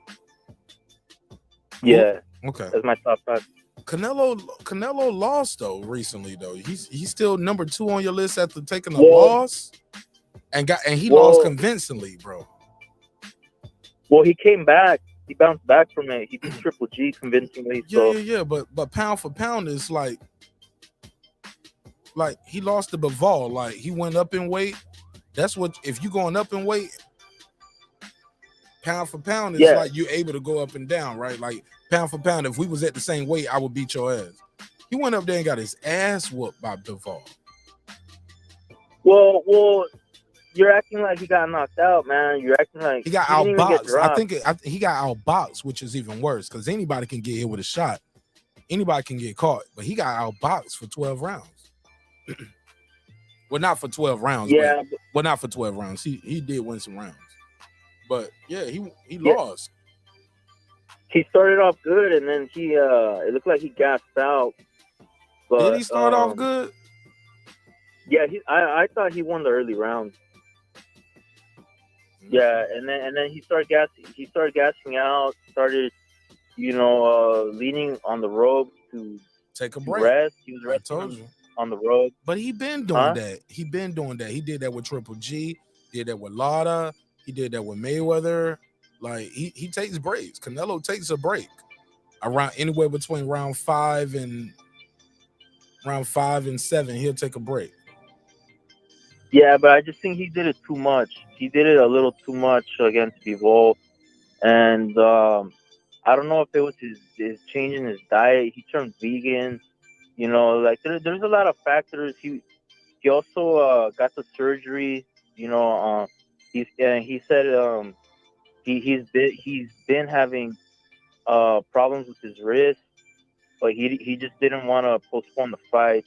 S19: Yeah.
S1: Okay.
S19: That's my top 5.
S1: Canelo lost though recently though. He's still number 2 on your list after taking a loss, and he lost convincingly, bro.
S19: Well, he came back. He bounced back from it. He beat Triple G convincingly.
S1: Yeah. But pound for pound is like he lost to Bivol. Like he went up in weight. That's what if you going up in weight, pound for pound is like you're able to go up and down, right? Like pound for pound, if we was at the same weight, I would beat your ass. He went up there and got his ass whooped by Bivol.
S19: Well, you're acting like he got knocked out, man. You're acting like
S1: he got outboxed. I think he got outboxed, which is even worse because anybody can get hit with a shot. Anybody can get caught, but he got outboxed for 12 rounds. Well, not for 12 rounds.
S19: Yeah.
S1: Not for 12 rounds. He did win some rounds. But yeah, he lost.
S19: He started off good, and then it looked like he gassed out. But,
S1: did he start off good?
S19: Yeah, I thought he won the early rounds. Yeah, and then he started gassing out. Started, leaning on the rope to
S1: take a break.
S19: Rest. He was resting on the rope.
S1: But he been doing that. He did that with Triple G. Did that with Lauda. He did that with Mayweather. Like he takes breaks. Canelo takes a break around anywhere between round 5 and 7. He'll take a break.
S19: Yeah, but I just think he did it too much. He did it a little too much against Bivol, and I don't know if it was his changing his diet. He turned vegan. Like there's a lot of factors. He also got the surgery. He said he's been having problems with his wrist. Like he just didn't want to postpone the fight.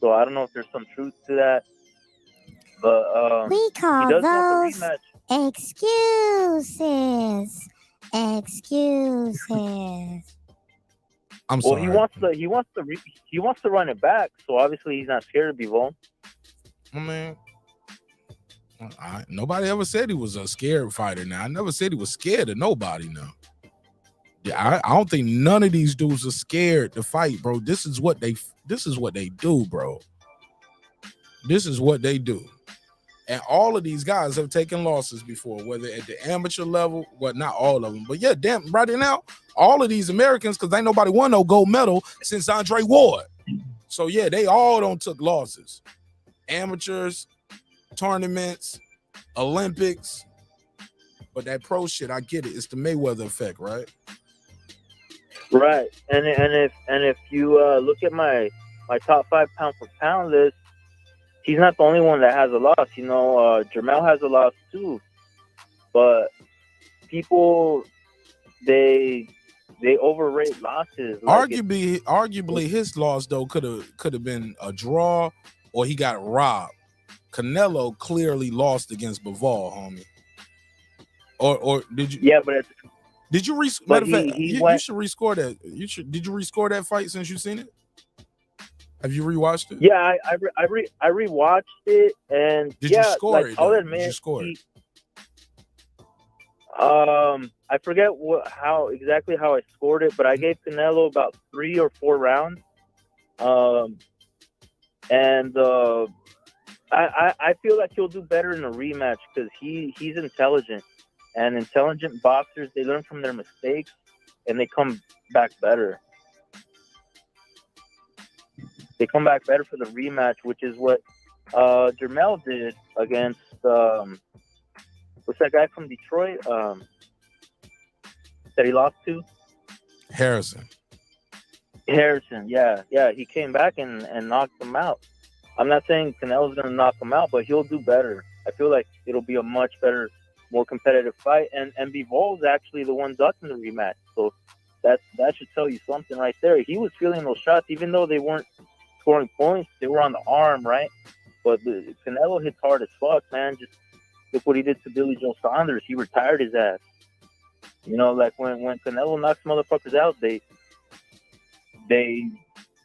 S19: So I don't know if there's some truth to that. But
S13: we call
S19: he does
S13: those
S19: want the rematch.
S13: Excuses.
S1: I'm sorry.
S19: He wants to run it back. So obviously he's not scared of Bivol.
S1: I mean, nobody ever said he was a scared fighter. Now I never said he was scared of nobody. Now, yeah, I don't think none of these dudes are scared to fight, bro. This is what they do, bro. This is what they do. And all of these guys have taken losses before, whether at the amateur level, well, not all of them, but yeah, damn, right now, all of these Americans, because ain't nobody won no gold medal since Andre Ward. So yeah, they all don't took losses. Amateurs, tournaments, Olympics, but that pro shit, I get it. It's the Mayweather effect, right?
S19: Right. And if you look at my top 5 pound for pound list, he's not the only one that has a loss. You know, Jermell has a loss too, but people they overrate losses. Like
S1: Arguably, his loss though could have been a draw, or he got robbed. Canelo clearly lost against Bivol, homie. Or did you?
S19: Yeah, but
S1: did you matter of fact, you should rescore that. Did you rescore that fight since you've seen it? Have you rewatched it?
S19: Yeah, I rewatched it, and
S1: did you score it?
S19: I'll admit,
S1: did you score it?
S19: I forget how I scored it, but I gave Canelo about 3 or 4 rounds. I feel like he'll do better in a rematch because he's intelligent, and intelligent boxers, they learn from their mistakes and they come back better. They come back better for the rematch, which is what Jermell did against what's that guy from Detroit that he lost to?
S1: Harrison,
S19: yeah. He came back and knocked him out. I'm not saying Canelo's going to knock him out, but he'll do better. I feel like it'll be a much better, more competitive fight. And Bivol's actually the one ducking the rematch. So that should tell you something right there. He was feeling those shots, even though they weren't scoring points. They were on the arm, right? But Canelo hits hard as fuck, man. Just look what he did to Billy Joe Saunders. He retired his ass. You know, like when Canelo knocks motherfuckers out, they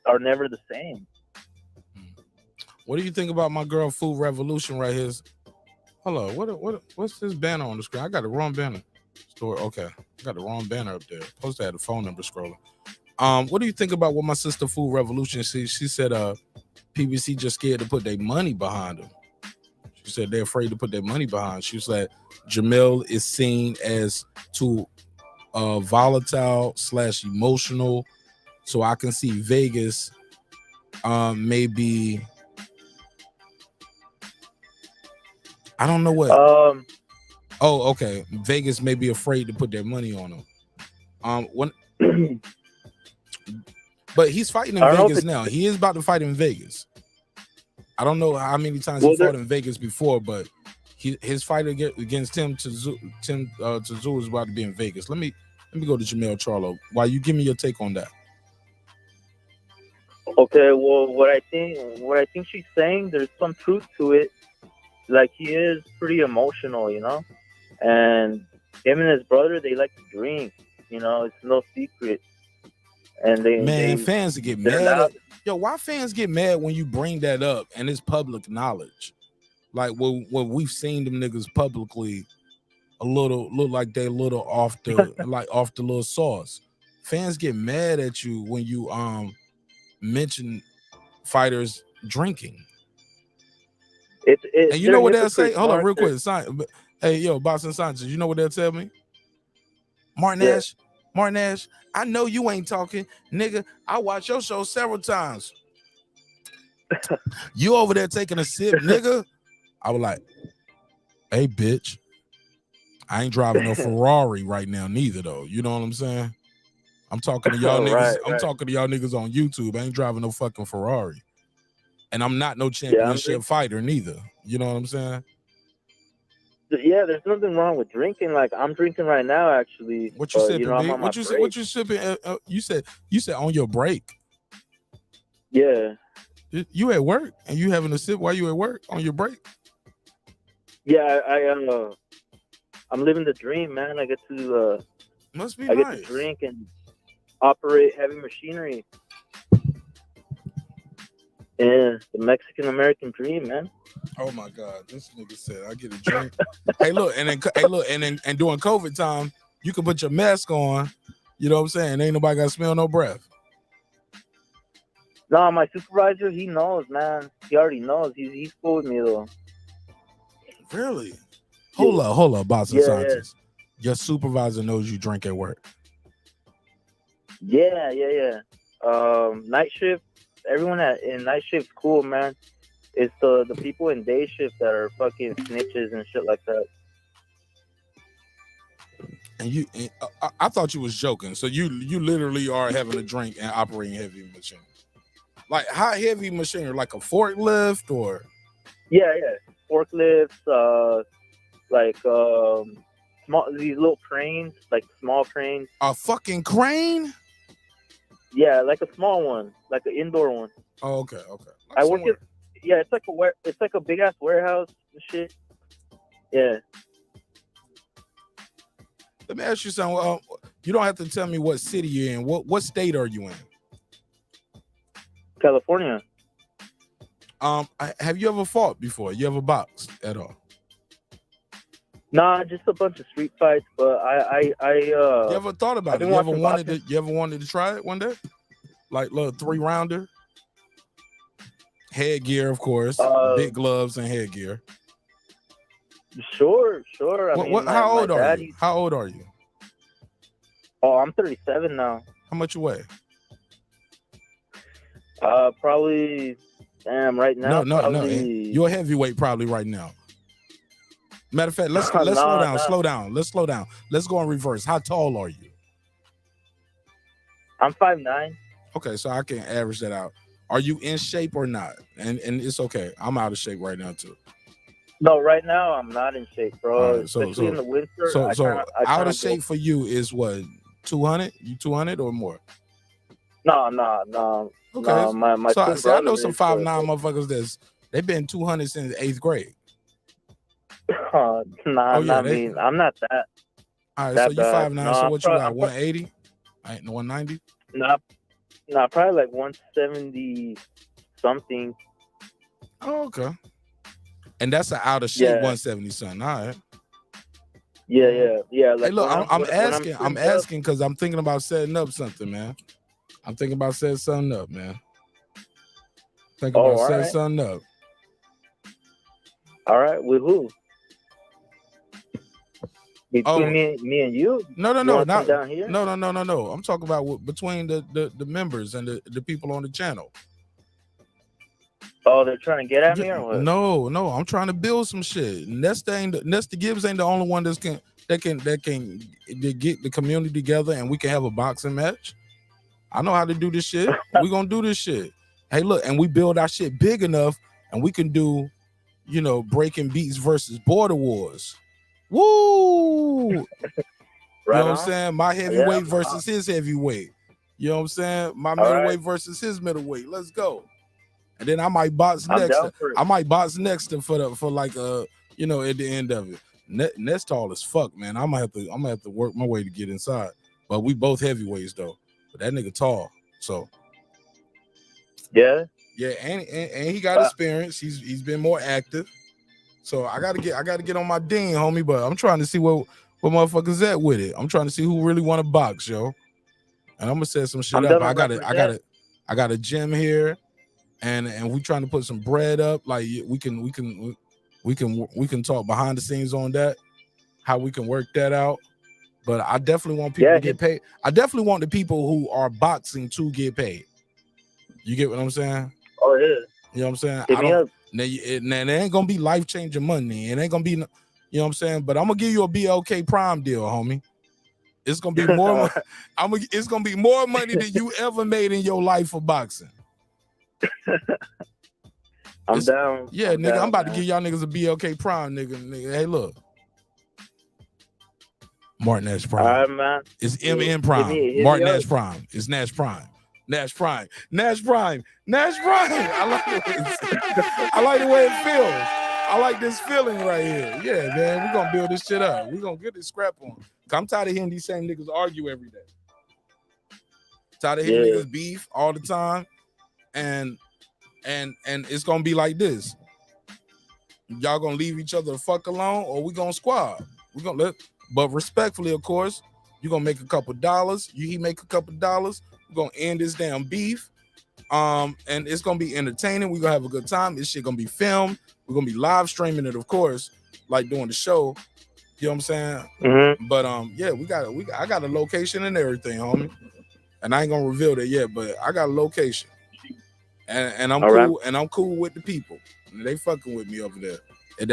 S19: are never the same.
S1: What do you think about my girl Food Revolution right here? Hello, what's this banner on the screen? I got the wrong banner. Store, okay. I got the wrong banner up there. Supposed to have the phone number scrolling. What do you think about what my sister Food Revolution she said PBC just scared to put their money behind them. She said they're afraid to put their money behind. She said Jermell is seen as too volatile / emotional. So I can see Vegas maybe, I don't know what. Oh, okay. Vegas may be afraid to put their money on him. But he's fighting in Vegas now. He is about to fight in Vegas. I don't know how many times he fought in Vegas before, but his fight against Tim TSZYU is about to be in Vegas. Let me go to JERMELL CHARLO while you give me your take on that.
S19: Okay, well, what I think she's saying, there's some truth to it. Like, he is pretty emotional, you know, and him and his brother, they like to drink, you know, it's no secret. And
S1: fans get mad. Why fans get mad when you bring that up and it's public knowledge? Like when we've seen them niggas publicly look like they a little off the off the little sauce. Fans get mad at you when you mention fighters drinking. And you know what they'll say? Hold on real quick. Hey, yo, Boston Sanchez, you know what they'll tell me? Marq Nash, I know you ain't talking, nigga. I watched your show several times. You over there taking a sip, nigga. I was like, hey, bitch, I ain't driving no Ferrari right now, neither, though. You know what I'm saying? I'm talking to y'all niggas. I'm talking to y'all niggas on YouTube. I ain't driving no fucking Ferrari. And I'm not no championship fighter, neither. You know what I'm saying?
S19: Yeah, there's nothing wrong with drinking. Like, I'm drinking right now, actually.
S1: What you sipping,
S19: you know,
S1: what you sipping? You said on your break.
S19: Yeah.
S1: You at work and you having a sip while you at work on your break?
S19: Yeah, I'm living the dream, man. I get to
S1: must be
S19: I
S1: nice.
S19: get to drink and operate heavy machinery. Yeah, the Mexican American dream, man.
S1: Oh my God, this nigga said I get a drink. Hey, look, and during COVID time, you can put your mask on. You know what I'm saying? Ain't nobody got to smell no breath.
S19: No, my supervisor, he knows, man. He already knows. He's cool with me though.
S1: Really? Hold up, Boston Sanchez. Your supervisor knows you drink at work.
S19: Yeah. Night shift. Everyone in night shift's cool, man. It's the people in day shift that are fucking snitches and shit like that.
S1: And I thought you was joking. So you literally are having a drink and operating heavy machinery. Like how heavy machinery? Like a forklift or?
S19: Yeah, forklifts, like small, these little cranes, like small cranes.
S1: A fucking crane?
S19: Yeah, like a small one, like an indoor one.
S1: Oh, okay.
S19: I work at, it's like a big ass warehouse and shit. Yeah.
S1: Let me ask you something. You don't have to tell me what city you're in. What state are you in?
S19: California.
S1: Have you ever fought before? You ever boxed at all?
S19: Nah, just a bunch of street fights. But I
S1: You ever thought about it? You ever wanted to try it one day? Like little 3-rounder? Headgear, of course. Big gloves and headgear.
S19: Sure.
S1: How old are you? How old are you?
S19: Oh, I'm 37 now.
S1: How much you weigh?
S19: Probably. Damn, right now.
S1: No. You're a heavyweight probably right now. Matter of fact, let's slow down. Let's slow down. Let's go in reverse. How tall are you?
S19: I'm 5'9".
S1: Okay, so I can average that out. Are you in shape or not? And it's okay. I'm out of shape right now too.
S19: No, right now I'm not in shape, bro.
S1: Right,
S19: Especially in the winter.
S1: So out of shape for you is what? 200? You 200 or more?
S19: No.
S1: Okay.
S19: No, my
S1: I know some 5'9" motherfuckers they've been 200 since 8th grade.
S19: Not me. I'm not that.
S1: All right,
S19: that
S1: so you 5'9".
S19: No,
S1: so what you got? 180? 190?
S19: Nah, probably like 170 something.
S1: Oh, okay. And that's an out of shape 170 something. All right.
S19: Yeah. Like,
S1: hey, look, I'm asking because I'm thinking about setting up something, man. I'm thinking about setting something up, man. Something up.
S19: All right, with who? Between me and you?
S1: No,
S19: not down here.
S1: No. I'm talking about between the members and the people on the channel.
S19: Oh, they're trying to get at me or what?
S1: No, I'm trying to build some shit. Nesta Gibbs ain't the only one that can get the community together and we can have a boxing match. I know how to do this shit. We gonna do this shit. Hey, look, and we build our shit big enough, and we can do, breaking beats versus border wars. Woo! You know what I'm saying? My heavyweight versus his heavyweight. You know what I'm saying? My middleweight versus his middleweight. Let's go. And then I might box next. I might box next to for like at the end of it. Net's tall as fuck, man. I'm gonna have to work my way to get inside. But we both heavyweights though. But that nigga tall. So
S19: yeah,
S1: and he got experience. He's been more active. So I gotta get on my ding, homie. But I'm trying to see what motherfuckers at with it. I'm trying to see who really want to box, yo. And I'm gonna set some shit up. I got a gym here, and we trying to put some bread up. Like we can talk behind the scenes on that, how we can work that out. But I definitely want people to get paid. I definitely want the people who are boxing to get paid. You get what I'm saying?
S19: Oh yeah.
S1: You know what I'm saying?
S19: Hit me up.
S1: Now it ain't gonna be life-changing money. It ain't gonna be, you know what I'm saying? But I'm gonna give you a BLK Prime deal, homie. It's gonna be more. It's gonna be more money than you ever made in your life for boxing.
S19: I'm down.
S1: Yeah, nigga, I'm about to give y'all niggas a BLK Prime, nigga. Hey, look. Marq Nash Prime.
S19: All right, man.
S1: It's MN Prime. Marq Nash Prime. It's Nash Prime. Nash Prime. I like the way it feels. I like this feeling right here. Yeah, man. We're gonna build this shit up. We're gonna get this scrap on. I'm tired of hearing these same niggas argue every day. Tired of hearing niggas beef all the time. And it's gonna be like this. Y'all gonna leave each other the fuck alone, or we gonna squab. We gonna but respectfully, of course, you're gonna make a couple dollars. He make a couple dollars. We're gonna end this damn beef. And it's gonna be entertaining. We're gonna have a good time. This shit gonna be filmed. We're gonna be live streaming it, of course, like doing the show. You know what I'm saying?
S19: Mm-hmm.
S1: But yeah, I got a location and everything, homie. And I ain't gonna reveal that yet, but I got a location. And I'm cool, right. And I'm cool with the people. They fucking with me over there at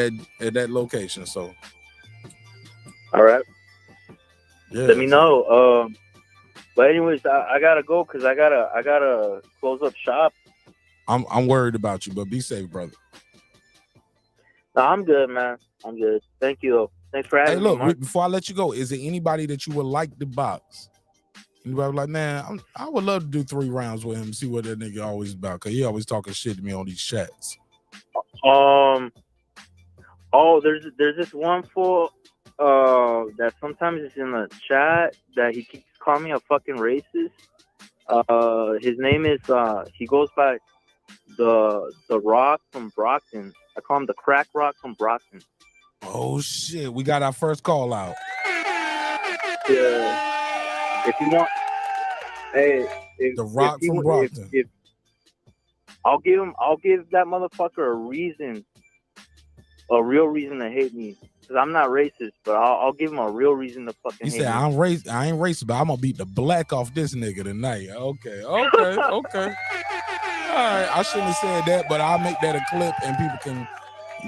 S1: that location. So
S19: all right.
S1: Yeah.
S19: Let me know. But anyways, I gotta go because I gotta close up shop.
S1: I'm worried about you, but be safe, brother.
S19: No, I'm good, man. I'm good. Thank you. Thanks for having
S1: Hey, look,
S19: me, Mark.
S1: before I let you go, is there anybody that you would like to box? Anybody like, man, I would love to do 3 rounds with him, see what that nigga always about, because he always talking shit to me on these chats.
S19: Oh, there's this one fool that sometimes is in the chat that he keeps calling me a fucking racist. His name is he goes by the Rock from Brockton. I call him the Crack Rock from Brockton.
S1: Oh shit, we got our first call out.
S19: Yeah. If you want, hey,
S1: the Rock from Brockton.
S19: If I'll give that motherfucker a reason, a real reason to hate me. Cause I'm not racist, but I'll give him a real reason to fucking hate me.
S1: He said, I ain't racist, but I'm gonna beat the black off this nigga tonight. Okay. All right, I shouldn't have said that, but I'll make that a clip and people can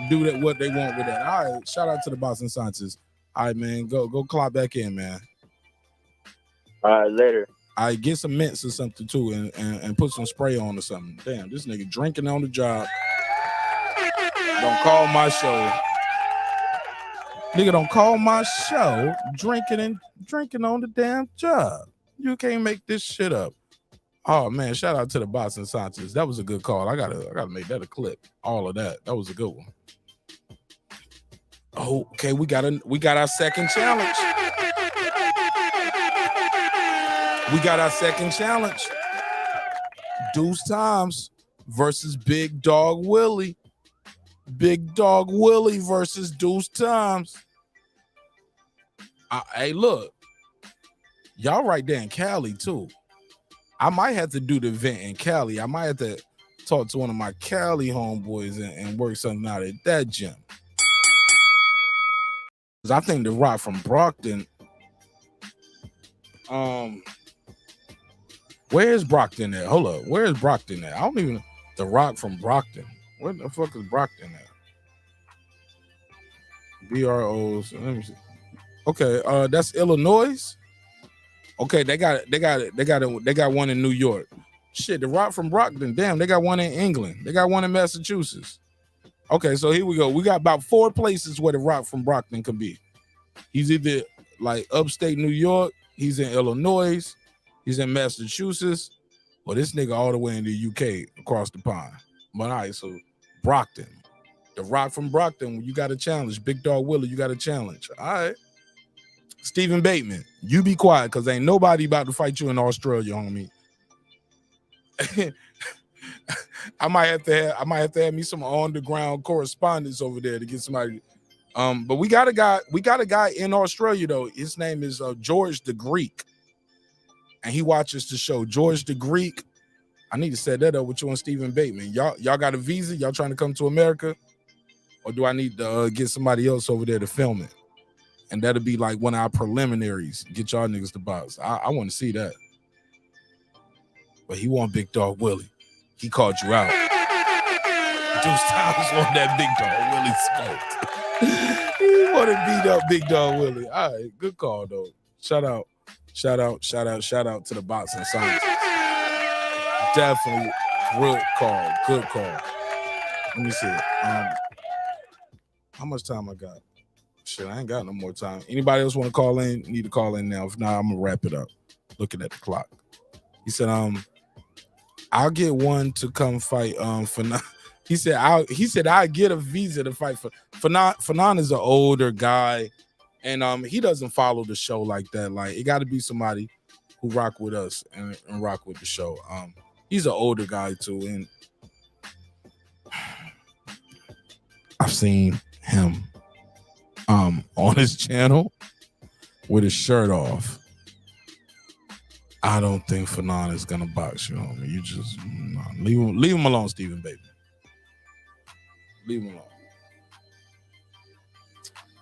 S1: do that what they want with that. All right, shout out to the Boston Scientists. All right, man, go clock back in, man.
S19: All right, later.
S1: All right, get some mints or something too, and put some spray on or something. Damn, this nigga drinking on the job. Don't call my show. Nigga, don't call my show drinking on the damn job. You can't make this shit up. Oh man, shout out to the Boston Scientists. That was a good call. I gotta make that a clip. All of that. That was a good one. Oh, okay, we got our second challenge. We got our second challenge. Deuce Times versus Big Dog Willie. Big Dog Willie versus Deuce Times. Hey, look. Y'all right there in Cali, too. I might have to do the event in Cali. I might have to talk to one of my Cali homeboys and work something out at that gym. Because I think the Rock from Brockton. Where is Brockton at? Hold up. Where is Brockton at? I don't even. The Rock from Brockton. Where the fuck is Brockton at? BROs. Let me see. Okay, that's Illinois. Okay, they got one in New York. Shit, the Rock from Brockton. Damn, they got one in England. They got one in Massachusetts. Okay, so here we go. We got about 4 places where the Rock from Brockton could be. He's either like upstate New York, he's in Illinois, he's in Massachusetts, or this nigga all the way in the UK across the pond. But all right, so Brockton. The Rock from Brockton, you got a challenge. Big Dog Willie, you got a challenge. All right. Stephen Bateman, you be quiet because ain't nobody about to fight you in Australia, homie. I might have to have me some on the ground correspondence over there to get somebody. But we got a guy in Australia though. His name is George the Greek, and he watches the show. George the Greek. I need to set that up with you and Stephen Bateman. Y'all got a visa? Y'all trying to come to America, or do I need to get somebody else over there to film it? And that'll be like one of our preliminaries. Get y'all niggas to box. I want to see that. But he want Big Dog Willie. He called you out. Deuce Times want that Big Dog Willie smoked. He want to beat up Big Dog Willie. All right, good call though. Shout out to the boxing science. Definitely good call. Good call. Let me see. How much time I got? Shit, I ain't got no more time. Anybody else want to call in? Need to call in now. If not, I'm gonna wrap it up. Looking at the clock. He said, I'll get one to come fight Fanon. He said I'll get a visa to fight for Fanon. Fanon is an older guy, and he doesn't follow the show like that. Like it gotta be somebody who rock with us and rock with the show. He's an older guy too, and I've seen him on his channel with his shirt off. I don't think Fanon is gonna box you, homie. You just leave him alone, Stephen Bateman. Leave him alone.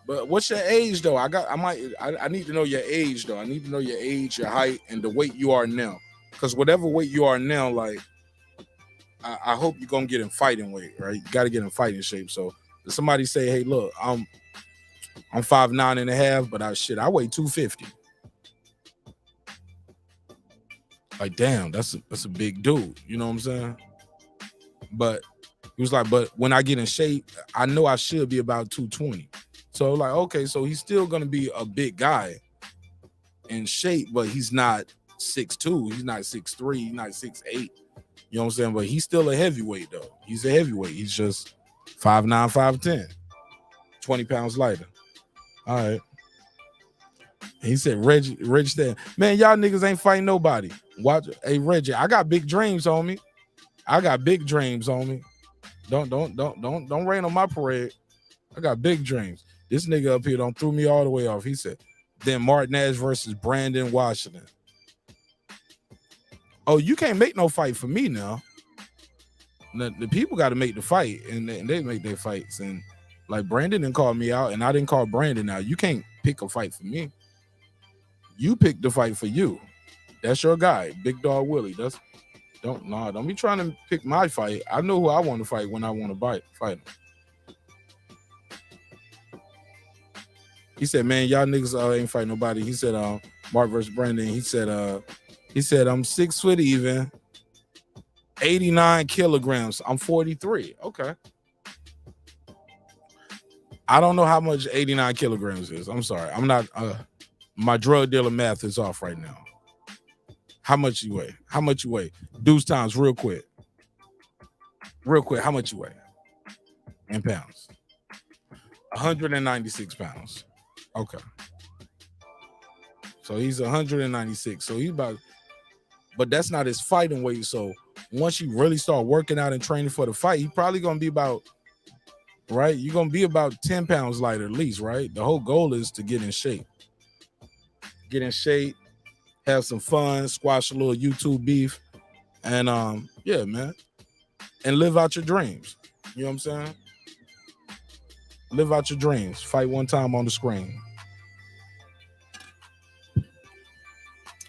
S1: But what's your age though? I need to know your age though. I need to know your age, your height, and the weight you are now. Because whatever weight you are now, like I hope you're gonna get in fighting weight, right? You gotta get in fighting shape. So if somebody say, hey, look, I'm 5'9.5", but I weigh 250. Like, damn, that's a big dude. You know what I'm saying? But He was like, but when I get in shape, I know I should be about 220. So like, okay, so he's still gonna be a big guy in shape, but he's not 6'2", he's not 6'3", he's not 6'8". You know what I'm saying? But he's still a heavyweight though. He's a heavyweight. He's just 5'9", 5'10", 20 pounds lighter. All right. He said, Reggie said, man, y'all niggas ain't fighting nobody. Watch, hey Reggie, I got big dreams, homie. I got big dreams, homie. Don't rain on my parade. I got big dreams. This nigga up here don't threw me all the way off. He said, then Marq Nash versus Brandon Washington. Oh, you can't make no fight for me now. The people got to make the fight, and they make their fights. And like Brandon didn't call me out, and I didn't call Brandon out. You can't pick a fight for me. You pick the fight for you. That's your guy, Big Dog Willie. Don't be trying to pick my fight. I know who I want to fight when I want to fight him. He said, man, y'all niggas ain't fighting nobody. He said, Mark versus Brandon. He said, I'm 6 foot even, 89 kilograms. I'm 43. Okay. I don't know how much 89 kilograms is. I'm sorry. I'm not, my drug dealer math is off right now. How much you weigh? How much you weigh? Deuce times real quick. Real quick, how much you weigh? In pounds. 196 pounds. Okay. So he's 196. So he's about, but that's not his fighting weight. So once you really start working out and training for the fight, he probably gonna be about, right? You're gonna be about 10 pounds lighter at least, right? The whole goal is to get in shape. Get in shape, have some fun, squash a little YouTube beef, and yeah, man. And live out your dreams. You know what I'm saying? Live out your dreams. Fight one time on the screen.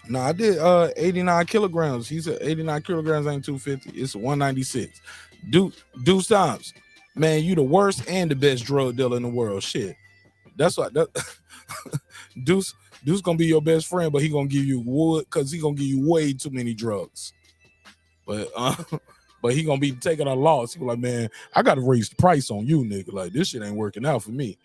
S1: No, I did 89 kilograms. He said 89 kilograms ain't 250. It's 196. Deuce times. Man, you the worst and the best drug dealer in the world. Shit. That's what Deuce gonna be your best friend, but he gonna give you wood because he gonna give you way too many drugs. But he gonna be taking a loss. He be like, man, I gotta raise the price on you, nigga. Like, this shit ain't working out for me.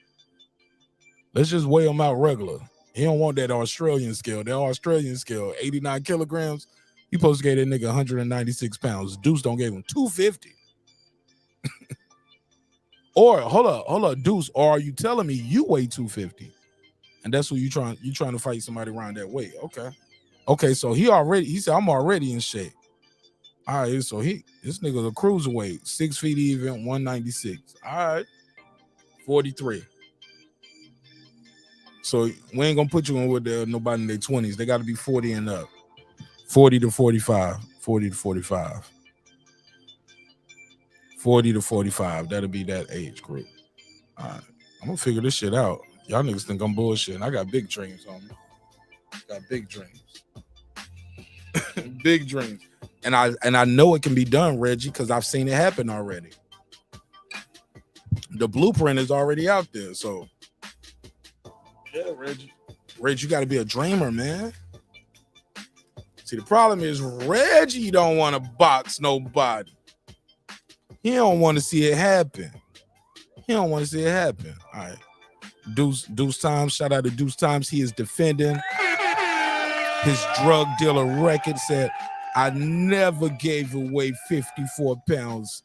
S1: Let's just weigh him out regular. He don't want that Australian scale. That Australian scale, 89 kilograms. He supposed to get that nigga 196 pounds. Deuce don't give him 250. Or hold up, Deuce. Or are you telling me you weigh 250? And that's what you trying to fight somebody around that weight. Okay, so he said, I'm already in shape. All right, so this nigga's a cruiserweight, 6 feet even, 196. All right, 43. So we ain't gonna put you in with nobody in their 20s. They got to be 40 and up, 40 to 45, 40 to 45, 40 to 45. That'll be that age group. All right, I'm gonna figure this shit out. Y'all niggas think I'm bullshitting. I got big dreams on me. Got big dreams. Big dreams. And I know it can be done, Reggie, because I've seen it happen already. The blueprint is already out there. So yeah, Reggie, you got to be a dreamer, man. See, the problem is Reggie don't want to box nobody. He don't want to see it happen. All right. Deuce Times, shout out to Deuce Times. He is defending his drug dealer record. Said, I never gave away 54 pounds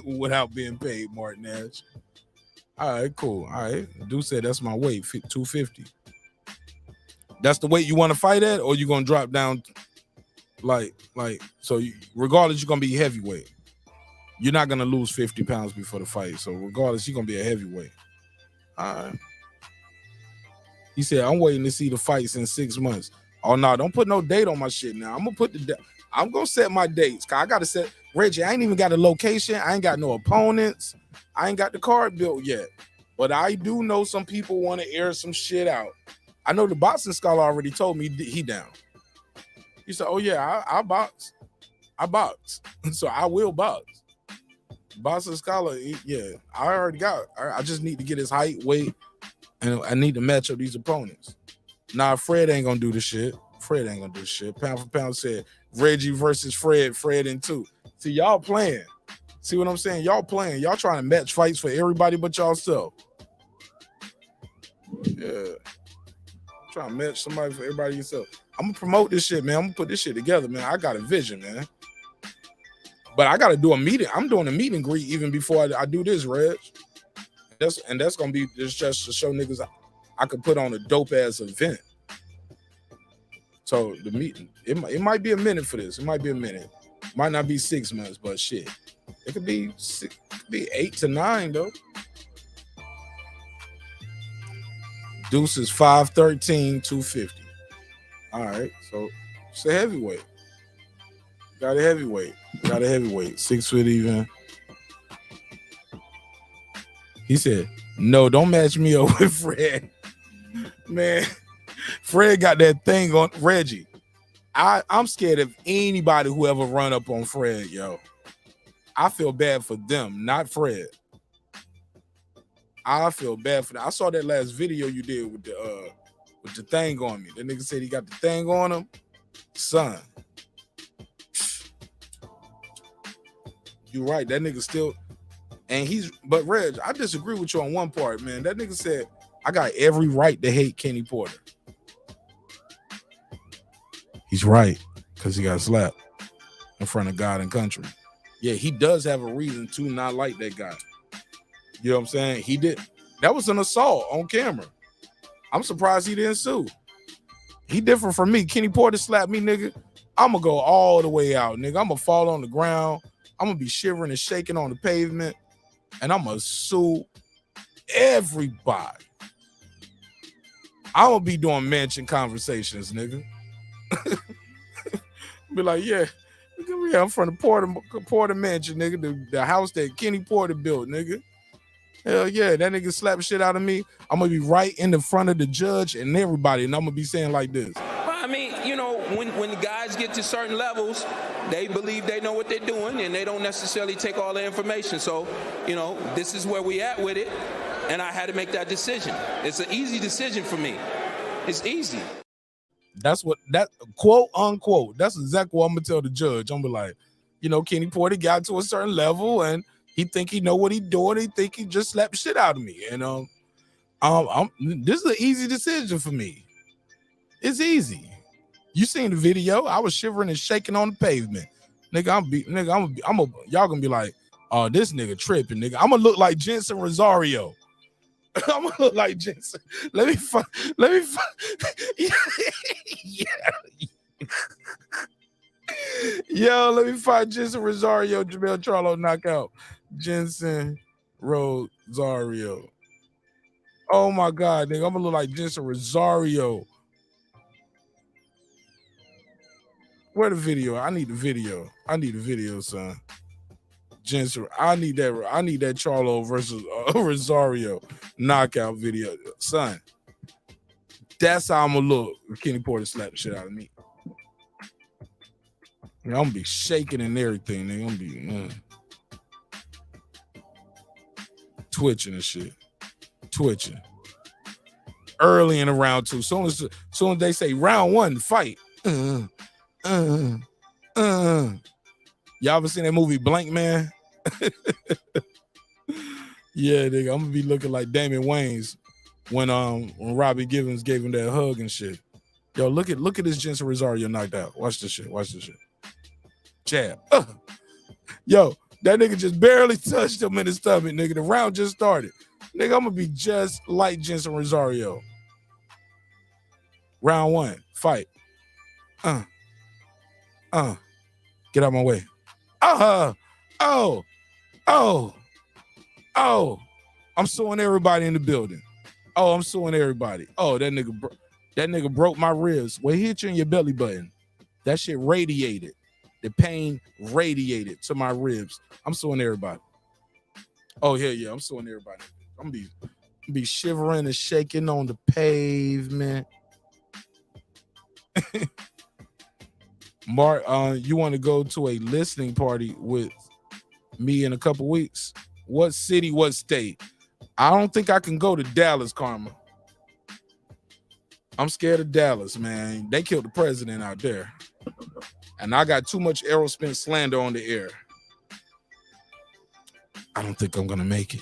S1: without being paid, Marq Nash. All right, cool. All right. Deuce said that's my weight, 250. That's the weight you want to fight at, or you gonna drop down so regardless, you're gonna be heavyweight. You're not gonna lose 50 pounds before the fight. So regardless, you're gonna be a heavyweight. All right. He said, I'm waiting to see the fights in 6 months. Oh no, don't put no date on my shit now. I'm gonna set my dates. Cause I gotta set Reggie. I ain't even got a location. I ain't got no opponents. I ain't got the card built yet. But I do know some people want to air some shit out. I know the boxing scholar already told me he down. He said, oh yeah, I box. So I will box. Boxing scholar, yeah. I just need to get his height, weight, and I need to match up these opponents. Nah, Fred ain't gonna do the shit. Pound for pound said Reggie versus Fred in 2. See, y'all playing. See what I'm saying? Y'all playing. Y'all trying to match fights for everybody but y'allself. Yeah. Trying to match somebody for everybody yourself. I'm going to promote this shit, man. I'm going to put this shit together, man. I got a vision, man. But I got to do a meeting. I'm doing a meet and greet even before I do this, Reg. That's going to be just to show niggas I could put on a dope-ass event. So the meeting, it might be a minute for this. It might be a minute. Might not be 6 months, but shit. It could be 8 to 9 though. Deuces 5'13", 250. All right, so it's a heavyweight. Got a heavyweight. 6 foot even. He said, "No, don't match me up with Fred." Man, Fred got that thing on Reggie. I'm scared of anybody who ever run up on Fred, yo. I feel bad for them, not Fred. I feel bad for them. I saw that last video you did with the thing on me. That nigga said he got the thing on him. Son. You're right. That nigga still, but Reg, I disagree with you on one part, man. That nigga said, I got every right to hate Kenny Porter. He's right, because he got slapped in front of God and country. Yeah, he does have a reason to not like that guy. You know what I'm saying? He did. That was an assault on camera. I'm surprised he didn't sue. He different from me. Kenny Porter slapped me, nigga. I'm going to go all the way out, nigga. I'm going to fall on the ground. I'm going to be shivering and shaking on the pavement. And I'm going to sue everybody. I'm going to be doing mansion conversations, nigga. Be like, yeah, I'm from the Porter mansion, nigga. The house that Kenny Porter built, nigga. Hell yeah, that nigga slapped shit out of me. I'm gonna be right in the front of the judge and everybody, and I'm gonna be saying like this.
S20: I mean, you know, when the guys get to certain levels, they believe they know what they're doing, and they don't necessarily take all the information. So, you know, this is where we at with it, and I had to make that decision. It's an easy decision for me. It's easy.
S1: That's what that quote unquote. That's exactly what I'm gonna tell the judge. I'm gonna be like, you know, Kenny Porter got to a certain level and he think he know what he doing. He think he just slapped the shit out of me. And this is an easy decision for me. It's easy. You seen the video? I was shivering and shaking on the pavement, nigga. Y'all gonna be like, oh, this nigga tripping, nigga. I'm gonna look like Jensen Rosario. I'm gonna look like Jensen. Let me find. Yeah. Yo, let me find Jensen Rosario, JERMELL CHARLO knockout. Jensen Rosario. Oh my God, nigga. I'm gonna look like Jensen Rosario. Where the video? I need the video, son. Jensen, I need that Charlo versus Rosario knockout video, son. That's how I'm gonna look if Kenny Porter slapped the shit out of me. I'm gonna be shaking and everything, nigga. I'm gonna be twitching and shit, twitching. Early in the round two, soon as they say round one, fight. Y'all ever seen that movie Blank Man? Yeah, nigga, I'm gonna be looking like Damian Wayans when Robbie Givens gave him that hug and shit. Yo, look at this Jensen Rosario knocked out. Watch this shit. Jab. Yo, that nigga just barely touched him in the stomach, nigga. The round just started. Nigga, I'm gonna be just like Jensen Rosario. Round one, fight. Get out my way. I'm suing everybody in the building. I'm suing everybody. That nigga broke my ribs. Well, he hit you in your belly button. That shit radiated. The pain radiated to my ribs. I'm suing everybody. Oh, yeah, I'm suing everybody. I'm gonna be shivering and shaking on the pavement. Mark, you want to go to a listening party with me in a couple weeks? What city, what state? I don't think I can go to Dallas, Karma. I'm scared of Dallas, man. They killed the president out there. And I got too much Aerosmith slander on the air. don't think I'm gonna make it.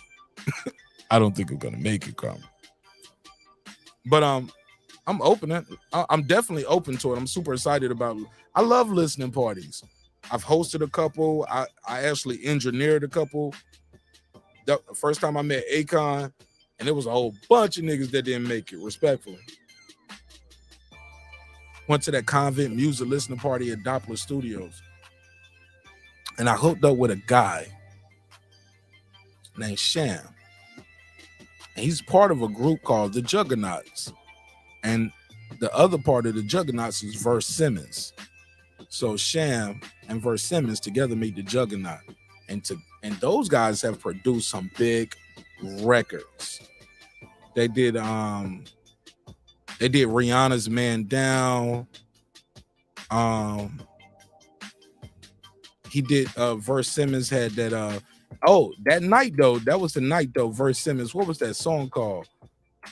S1: I don't think I'm gonna make it, Carmen. But I'm open. I'm definitely open to it. I'm super excited about it. I love listening parties. I've hosted a couple. I actually engineered a couple. The first time I met Akon, and it was a whole bunch of niggas that didn't make it, respectfully. Went to that convent music listening party at Doppler Studios. And I hooked up with a guy named Sham. And he's part of a group called the Juggernauts. And the other part of the Juggernauts is Verse Simmons. So Sham and Verse Simmons together made the Juggernaut. And those guys have produced some big records. They did Rihanna's Man Down. He did Verse Simmons had that that night though. That was the night though. Verse Simmons. What was that song called?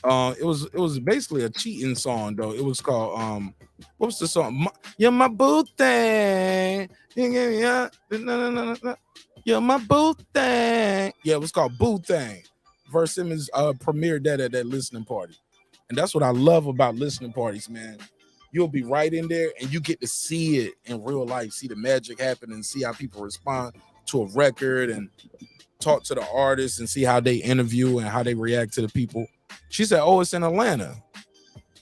S1: It was basically a cheating song though. It was called what was the song? You're my boo thing. Yeah. You're my boo thing. Yeah, it was called Boo Thing. Verse Simmons premiered that at that listening party. And that's what I love about listening parties, man. You'll be right in there and you get to see it in real life, see the magic happen and see how people respond to a record and talk to the artists and see how they interview and how they react to the people. She said, oh, it's in Atlanta.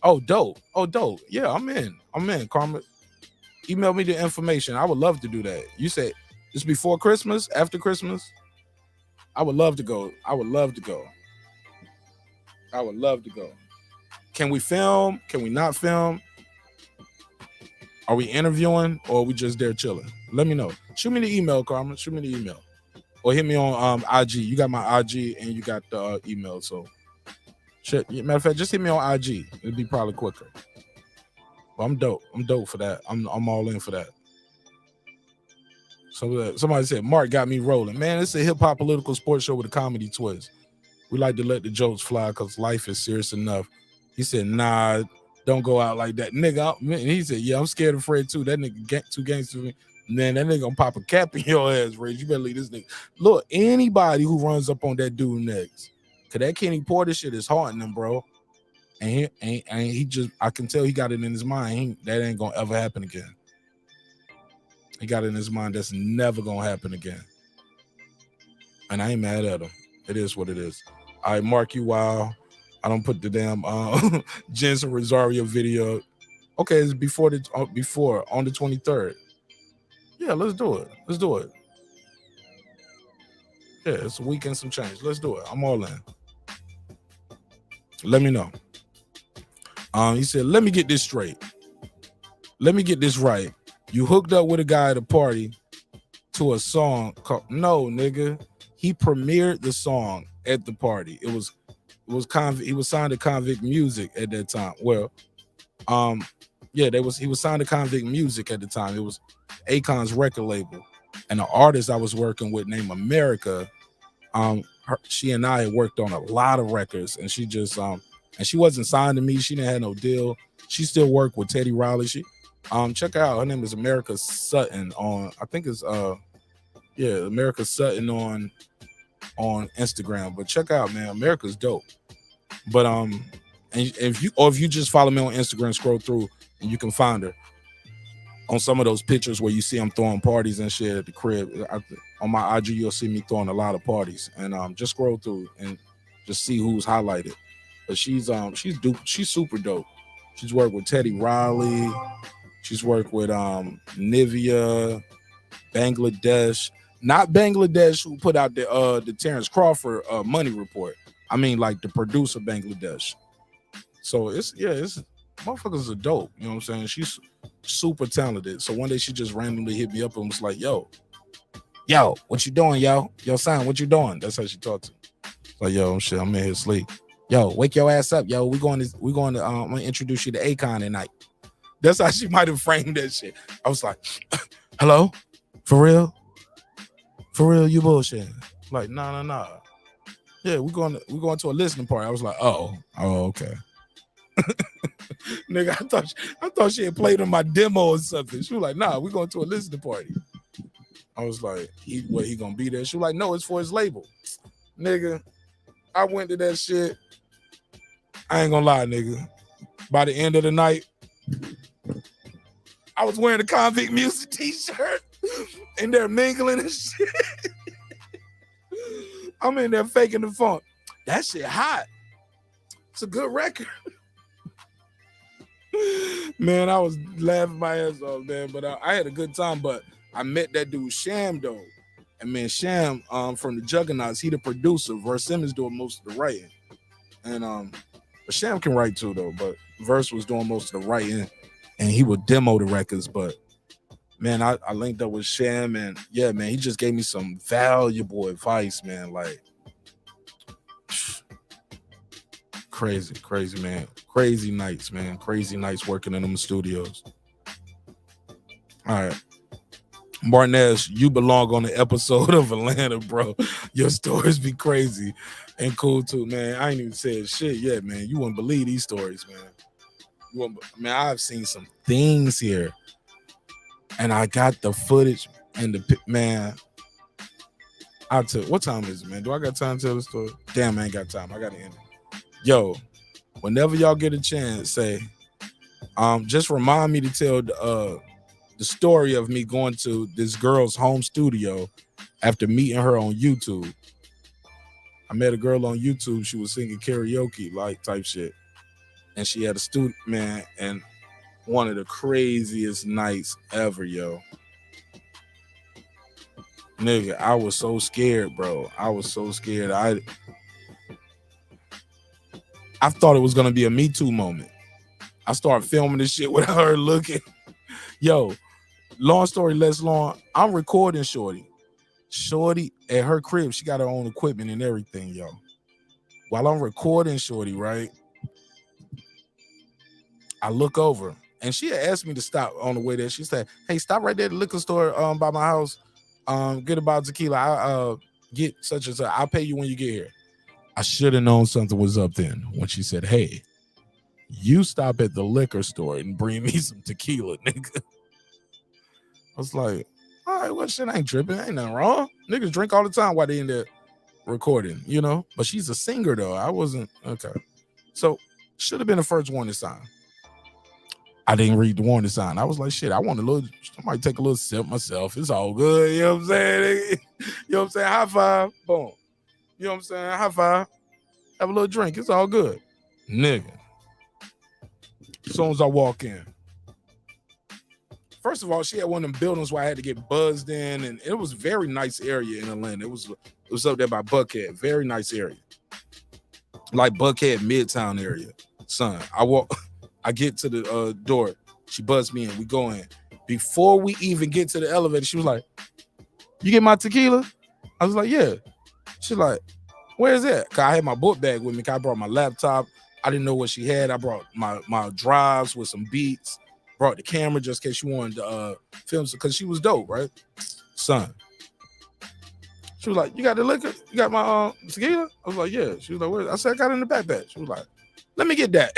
S1: Oh, dope. Yeah, I'm in, Carmen. Email me the information. I would love to do that. You said it's before Christmas, after Christmas? I would love to go. Can we film? Can we not film? Are we interviewing or are we just there chilling? Let me know. Shoot me the email, Carmen. Shoot me the email. Or hit me on IG. You got my IG and you got the email. So, shit. Matter of fact, just hit me on IG. It'd be probably quicker. But I'm dope. I'm dope for that. I'm all in for that. So somebody said, Mark got me rolling. Man, it's a hip-hop political sports show with a comedy twist. We like to let the jokes fly because life is serious enough. He said, nah, don't go out like that. Nigga, he said, yeah, I'm scared of Fred too. That nigga too gangster for me. Man, that nigga gonna pop a cap in your ass, Ray. You better leave this nigga. Look, anybody who runs up on that dude next, cause that Kenny Porter shit is haunting him, bro. And he just, I can tell he got it in his mind. That ain't gonna ever happen again. He got it in his mind that's never gonna happen again. And I ain't mad at him. It is what it is. All right, Mark, you wild. I don't put the damn Jensen Rosario video. Okay, it's before on the 23rd. Yeah, let's do it. Yeah, it's a weekend, some change. Let's do it. I'm all in. Let me know. He said, let me get this straight. Let me get this right. You hooked up with a guy at a party to a song called No, nigga. He premiered the song at the party. He was signed to Convict Music at that time. Well, he was signed to Convict Music at the time. It was Akon's record label. And the artist I was working with named America, she and I had worked on a lot of records, and she just and she wasn't signed to me. She didn't have no deal. She still worked with Teddy Riley. She check her out. Her name is America Sutton on, I think it's America Sutton on Instagram. But check out, man, America's dope. But and if you just follow me on Instagram, scroll through and you can find her on some of those pictures where you see I'm throwing parties and shit at the crib. On my IG, you'll see me throwing a lot of parties, and just scroll through and just see who's highlighted. But she's super dope. She's worked with Teddy Riley. She's worked with Nivea, Bangladesh. Not Bangladesh, who put out the Terrence Crawford Money Report. I mean, like the producer Bangladesh. So it's motherfuckers are dope. You know what I'm saying? She's super talented. So one day she just randomly hit me up and was like, yo, what you doing, yo? Yo, son, what you doing? That's how she talked to me. Like, yo, shit, I'm in here asleep. Yo, wake your ass up, yo. I'm gonna introduce you to Akon tonight. That's how she might have framed that shit. I was like, hello? For real? For real, you bullshit. Like, nah. Yeah, we're going to a listening party. I was like, oh, okay. Nigga, I thought she had played on my demo or something. She was like, nah, we're going to a listening party. I was like, he gonna be there? She was like, no, it's for his label. Nigga, I went to that shit. I ain't gonna lie, nigga. By the end of the night, I was wearing a Convict Music t-shirt and they're mingling and shit. I'm in there faking the funk. That shit hot. It's a good record. Man, I was laughing my ass off, man. But I had a good time. But I met that dude Sham though. And man, Sham from the Juggernauts, he the producer. Verse Simmons doing most of the writing. And but Sham can write too though. But Verse was doing most of the writing. And he would demo the records. But man, I linked up with Sham, and yeah, man, he just gave me some valuable advice, man. Like crazy, man. Crazy nights, man. Crazy nights working in them studios. All right. Marq Nash, you belong on the episode of Atlanta, bro. Your stories be crazy and cool too, man. I ain't even said shit yet, man. You wouldn't believe these stories, man. Man, I've seen some things here. And I got the footage and the man. What time is it, man? Do I got time to tell the story? Damn, I ain't got time. I gotta end it. Yo, whenever y'all get a chance, say, just remind me to tell the story of me going to this girl's home studio after meeting her on YouTube. I met a girl on YouTube. She was singing karaoke, like type shit. And she had a studio, man, and one of the craziest nights ever, yo. Nigga, I was so scared, bro. I was so scared. I thought it was gonna be a Me Too moment. I started filming this shit without her looking. Yo, long story less long, I'm recording Shorty. Shorty at her crib, she got her own equipment and everything, yo. While I'm recording Shorty, right? I look over. And she had asked me to stop on the way there. She said, hey, stop right there at the liquor store by my house. Get a bottle of tequila. I'll get such and such. I'll pay you when you get here. I should have known something was up then when she said, hey, you stop at the liquor store and bring me some tequila, nigga. I was like, all right, well, shit, I ain't tripping. Ain't nothing wrong. Niggas drink all the time while they in there recording, you know? But she's a singer, though. I wasn't. Okay. So should have been the first warning sign. I didn't read the warning sign. I was like, shit, I might take a little sip myself. It's all good. You know what I'm saying? You know what I'm saying? High five. Boom. You know what I'm saying? High five. Have a little drink. It's all good. Nigga. As soon as I walk in. First of all, she had one of them buildings where I had to get buzzed in, and it was a very nice area in Atlanta. It was up there by Buckhead. Very nice area. Like Buckhead, Midtown area. Son, I get to the door. She buzzed me in. We go in. Before we even get to the elevator, she was like, you get my tequila? I was like, yeah. She's like, where's that? Cause I had my book bag with me. Cause I brought my laptop. I didn't know what she had. I brought my drives with some beats. Brought the camera just in case she wanted to film, because she was dope, right? Son. She was like, you got the liquor? You got my tequila? I was like, yeah. She was like, where? I said, I got it in the backpack. She was like, let me get that.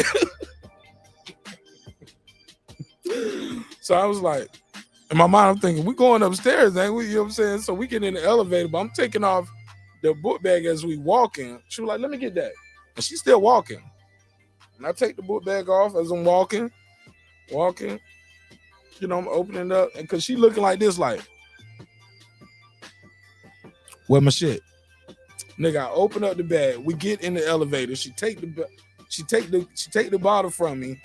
S1: So I was like, in my mind, I'm thinking, we going upstairs, ain't we? You know what I'm saying? So we get in the elevator, but I'm taking off the book bag as we walking. She was like, let me get that. And she's still walking. And I take the book bag off as I'm walking. You know, I'm opening up. And because she looking like this, like, where my shit? Nigga, I open up the bag. We get in the elevator. She take the bottle from me.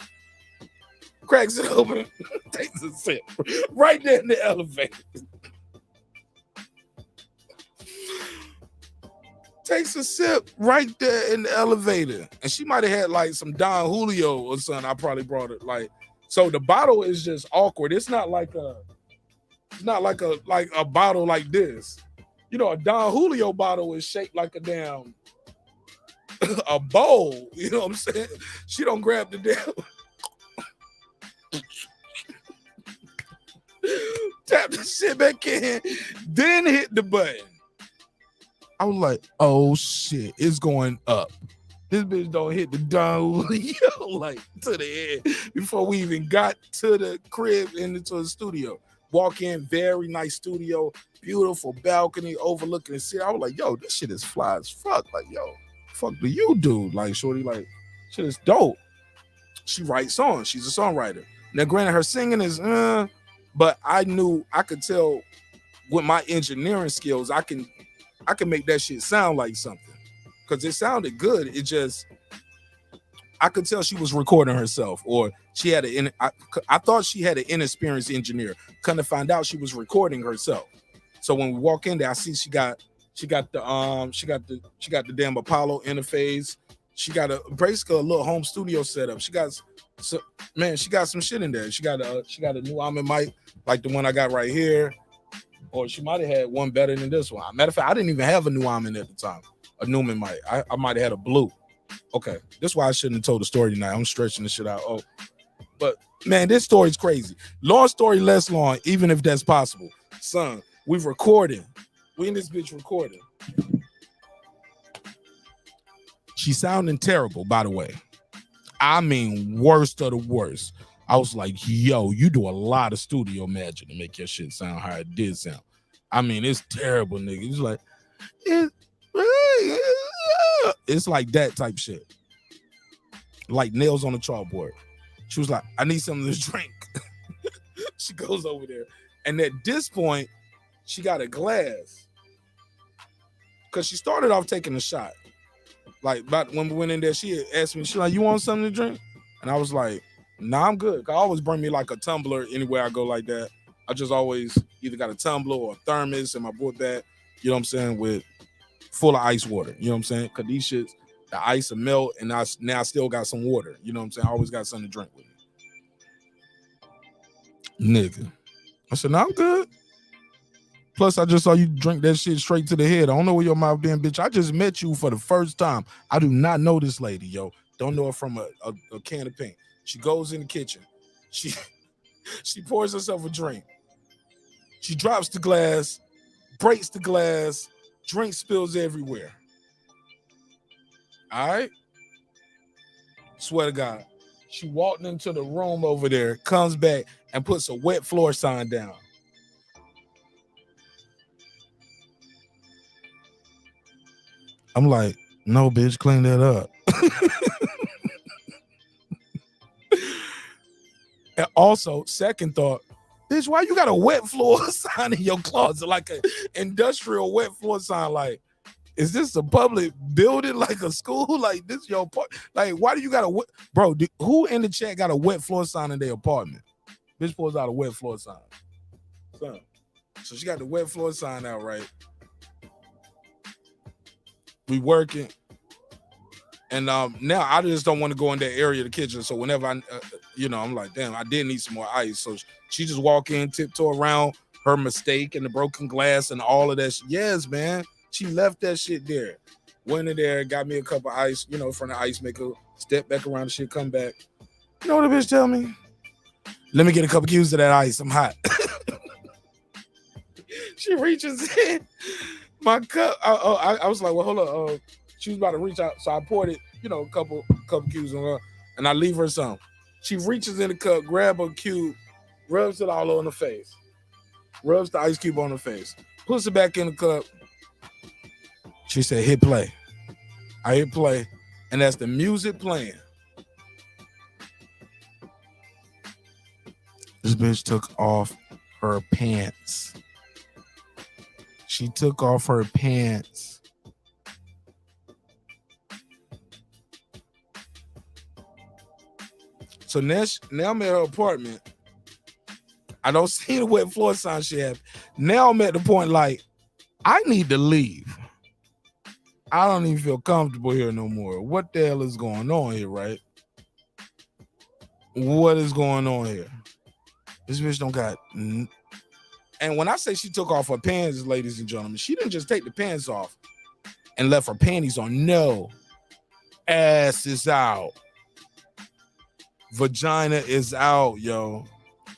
S1: Cracks it open, takes a sip right there in the elevator. Takes a sip right there in the elevator. And she might have had like some Don Julio or something. I probably brought it like, so the bottle is just awkward. It's not like a bottle like this. You know, a Don Julio bottle is shaped like a damn a bowl. You know what I'm saying? She don't grab the damn. Tap the shit back in, then hit the button. I was like, oh shit, it's going up. This bitch don't hit the Don Julio like to the end before we even got to the crib and into the studio. Walk in, very nice studio, beautiful balcony overlooking the city. I was like, yo, this shit is fly as fuck. Like, yo, fuck do you do? Like, shorty, like, shit is dope. She writes songs. She's a songwriter. Now, granted, her singing is, but I could tell with my engineering skills, I can make that shit sound like something. Because it sounded good. It just, I could tell she was recording herself, or she had I thought she had an inexperienced engineer. Come to find out, she was recording herself. So when we walk in there, I see she got the damn Apollo interface. She got basically a little home studio setup. She got some shit in there. She got a new Almond mic like the one I got right here, or she might have had one better than this one. Matter of fact, I didn't even have a new Almond at the time, a Newman mic. I might have had a blue. Okay, that's why I shouldn't have told the story tonight. I'm stretching the shit out. Oh, but man, this story's crazy. Long story less long, even if that's possible. Son, we've recorded. We in this bitch recording. She's sounding terrible, by the way. I mean, worst of the worst. I was like, yo, you do a lot of studio magic to make your shit sound how it did sound. I mean, it's terrible, nigga. It's like, it's like that type shit. Like nails on a chalkboard. She was like, I need something to drink. She goes over there. And at this point, she got a glass. Because she started off taking a shot. Like, but when we went in there, she asked me, she's like, you want something to drink? And I was like, nah, I'm good. I always bring me like a tumbler anywhere I go like that. I just always either got a tumbler or a thermos in my book bag, you know what I'm saying, with full of ice water. You know what I'm saying? Because these shits, the ice will melt, and now I still got some water. You know what I'm saying? I always got something to drink with me. Nigga. I said, no, I'm good. Plus, I just saw you drink that shit straight to the head. I don't know where your mouth been, bitch. I just met you for the first time. I do not know this lady, yo. Don't know her from a can of paint. She goes in the kitchen. She pours herself a drink. She drops the glass, breaks the glass, drink spills everywhere. All right? Swear to God. She walked into the room over there, comes back, and puts a wet floor sign down. I'm like, no, bitch, clean that up. And also, second thought, bitch, why you got a wet floor sign in your closet, like an industrial wet floor sign? Like, is this a public building, like a school? Like, this your part? Like, why do you got a wet? Bro, who in the chat got a wet floor sign in their apartment? Bitch pulls out a wet floor sign. So she got the wet floor sign out, right? We working, and now I just don't want to go in that area of the kitchen. So whenever I'm like, damn, I did need some more ice. So she just walk in, tiptoe around her mistake and the broken glass and all of that. Yes, man, she left that shit there. Went in there, got me a cup of ice, from the ice maker. Step back around the shit, come back. You know what the bitch tell me? Let me get a couple cubes of that ice. I'm hot. She reaches in. My cup, I was like, well, hold on. She was about to reach out, so I poured it, a couple cubes on her, and I leave her some. She reaches in the cup, grab a cube, rubs it all on the face, rubs the ice cube on her face, puts it back in the cup. She said, hit play. I hit play, and that's the music playing. This bitch took off her pants. She took off her pants. So now I'm at her apartment. I don't see the wet floor sign she had. Now I'm at the point like, I need to leave. I don't even feel comfortable here no more. What the hell is going on here, right? What is going on here? This bitch don't got... And when I say she took off her pants, ladies and gentlemen, she didn't just take the pants off and left her panties on. No. Ass is out. Vagina is out, yo.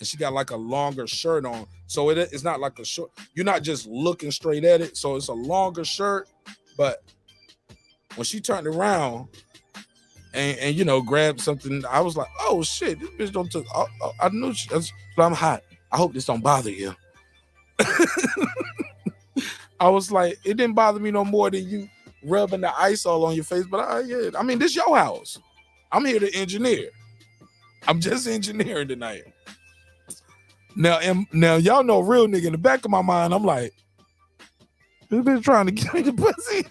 S1: And she got like a longer shirt on. So it's not like a short. You're not just looking straight at it. So it's a longer shirt. But when she turned around and grabbed something, I was like, oh, shit, this bitch don't took. I knew so I'm hot. I hope this don't bother you. I was like, it didn't bother me no more than you rubbing the ice all on your face. But yeah, I mean, this your house. I'm here to engineer. I'm just engineering tonight. Now y'all know real nigga in the back of my mind. I'm like, this bitch trying to get me the pussy.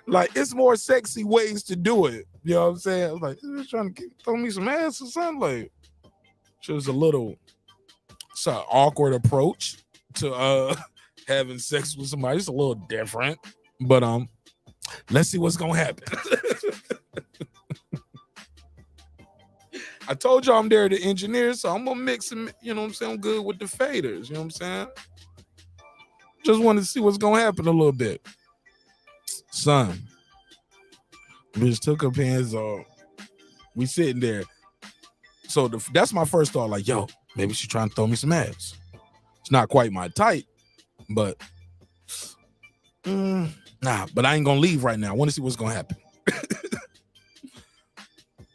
S1: Like it's more sexy ways to do it. You know what I'm saying? I was like, this bitch trying to throw me some ass or something. Like, it was it's an awkward approach to having sex with somebody. It's a little different, but let's see what's gonna happen. I told you I'm there to engineer, so I'm gonna mix them, you know what I'm saying? I'm good with the faders, you know what I'm saying? Just wanted to see what's gonna happen a little bit. Son, bitch took her pants off. We sitting there. So that's my first thought, like, yo, maybe she trying to throw me some ass. It's not quite my type, but nah, but I ain't gonna leave right now. I want to see what's gonna happen.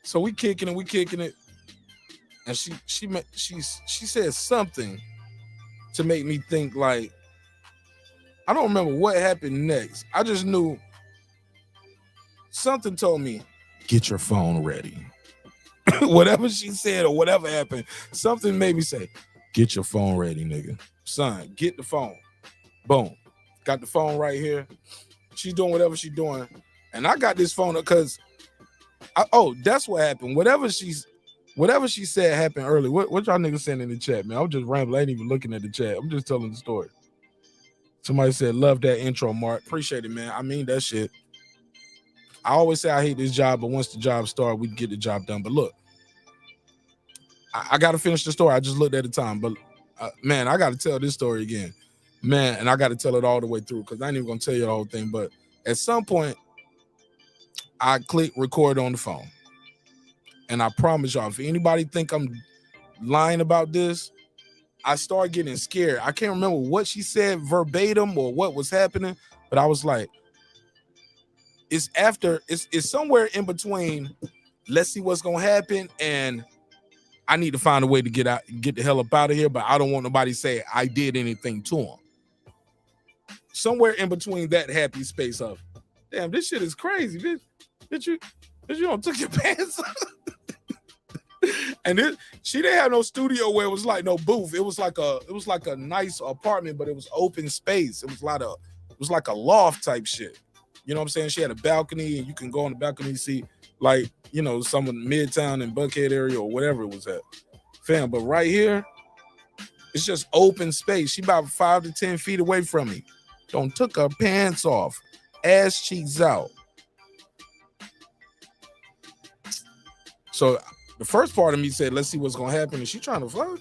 S1: So we kicking it, and she said something to make me think, like, I don't remember what happened next. I just knew something told me, get your phone ready. Whatever she said or whatever happened, something made me say, get your phone ready, nigga. Son, get the phone. Boom. Got the phone right here. She's doing whatever she's doing. And I got this phone because that's what happened. Whatever she said happened early. What y'all niggas saying in the chat, man? I was just rambling. I ain't even looking at the chat. I'm just telling the story. Somebody said, love that intro, Mark. Appreciate it, man. I mean that shit. I always say I hate this job, but once the job starts, we get the job done. But look, I got to finish the story. I just looked at the time. But, man, I got to tell this story again. Man, and I got to tell it all the way through because I ain't even going to tell you the whole thing. But at some point, I click record on the phone. And I promise y'all, if anybody think I'm lying about this, I start getting scared. I can't remember what she said verbatim or what was happening, but I was like, it's somewhere in between, let's see what's going to happen, and I need to find a way to get the hell up out of here, but I don't want nobody to say I did anything to him. Somewhere in between that happy space of, damn, this shit is crazy. Bitch, you don't took your pants off. And she didn't have no studio where it was like no booth. It was like a nice apartment, but it was open space. It was like a loft type shit. You know what I'm saying? She had a balcony, and you can go on the balcony and see, like, you know, some of Midtown and Buckhead area or whatever it was at. Fam, but right here, it's just open space. She about 5 to 10 feet away from me. Don't took her pants off, ass cheeks out. So the first part of me said, let's see what's gonna happen. Is she trying to flirt?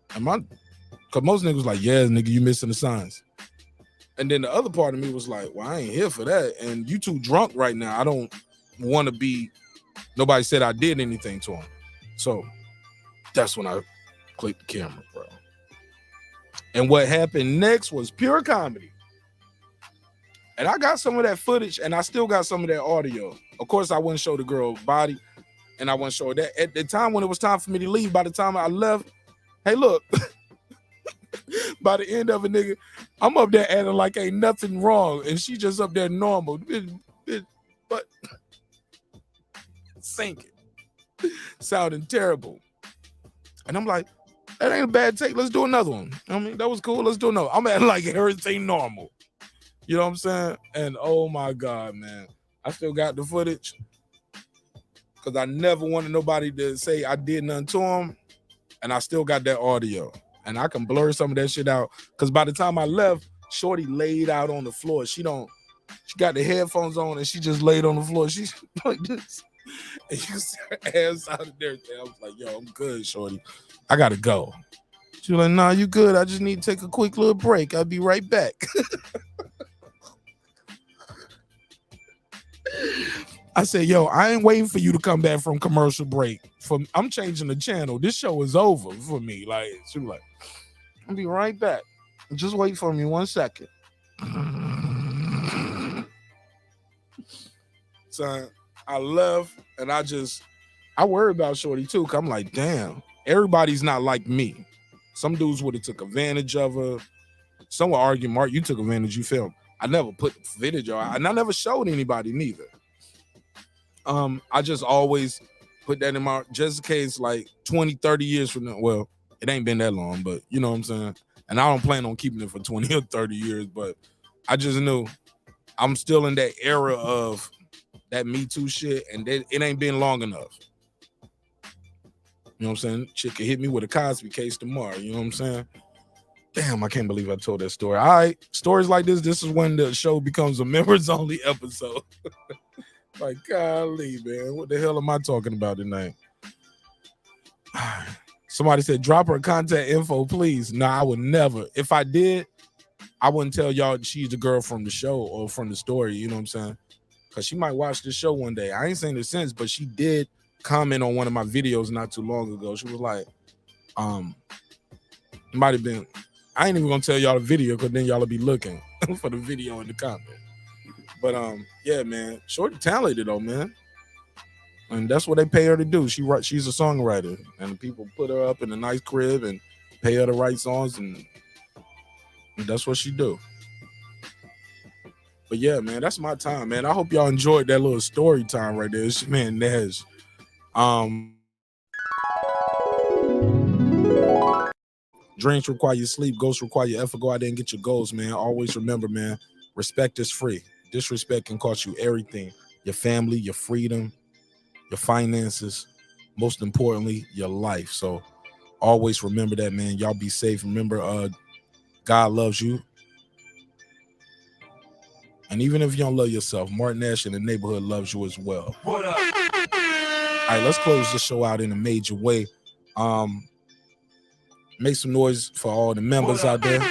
S1: Because most niggas like, yeah, nigga, you missing the signs. And then the other part of me was like, well, I ain't here for that. And you too drunk right now. I don't want to be, nobody said I did anything to him. So that's when I clicked the camera, bro. And what happened next was pure comedy. And I got some of that footage, and I still got some of that audio. Of course, I wouldn't show the girl body, and I wouldn't show her that. At the time when it was time for me to leave, by the time I left, hey, look, by the end of it, nigga, I'm up there acting like ain't nothing wrong, and she just up there normal. But sinking, sounding terrible. And I'm like, that ain't a bad take. Let's do another one. I mean, that was cool. Let's do another. I'm acting like everything normal. You know what I'm saying? And oh my God, man, I still got the footage because I never wanted nobody to say I did nothing to him. And I still got that audio. And I can blur some of that shit out because by the time I left, Shorty laid out on the floor. She got the headphones on and she just laid on the floor. She's like this. And you see her ass out and everything. I was like, yo, I'm good, Shorty. I got to go. She was like, nah, you good. I just need to take a quick little break. I'll be right back. I said, yo, I ain't waiting for you to come back from commercial break. I'm changing the channel. This show is over for me. Like, she was like, I'll be right back. Just wait for me 1 second. So I left, and I worry about Shorty too, because I'm like, damn. everybody's not like me. Some dudes would have took advantage of her. Some would argue, Mark, you took advantage, you filmed. I never put footage on, and I never showed anybody neither. I just always put that in my, just in case like 20, 30 years from now. Well, it ain't been that long, but you know what I'm saying? And I don't plan on keeping it for 20 or 30 years, but I just knew I'm still in that era of that Me Too shit, and it ain't been long enough. You know what I'm saying? Chick could hit me with a Cosby case tomorrow. You know what I'm saying? Damn, I can't believe I told that story. All right, stories like this is when the show becomes a members-only episode. Like, golly, man, what the hell am I talking about tonight? Somebody said, drop her contact info, please. No, I would never. If I did, I wouldn't tell y'all she's the girl from the show or from the story. You know what I'm saying? Because she might watch the show one day. I ain't saying it since, but she did comment on one of my videos not too long ago. She was like, it might have been, I ain't even gonna tell y'all the video because then y'all will be looking for the video in the comment. But yeah, man, Shorty talented though, man. And that's what they pay her to do. She's a songwriter, and people put her up in a nice crib and pay her to write songs, and that's what she do. But yeah, man, that's my time, man. I hope y'all enjoyed that little story time right there. It's your man Nash. Dreams require you sleep, goals require you effort. Go out there and get your goals, man. Always remember, man, respect is free. Disrespect can cost you everything. Your family, your freedom, your finances, most importantly, your life. So always remember that, man. Y'all be safe. Remember, God loves you. And even if you don't love yourself, Marq Nash in the neighborhood loves you as well. What up? All right, let's close the show out in a major way. Make some noise for all the members out there.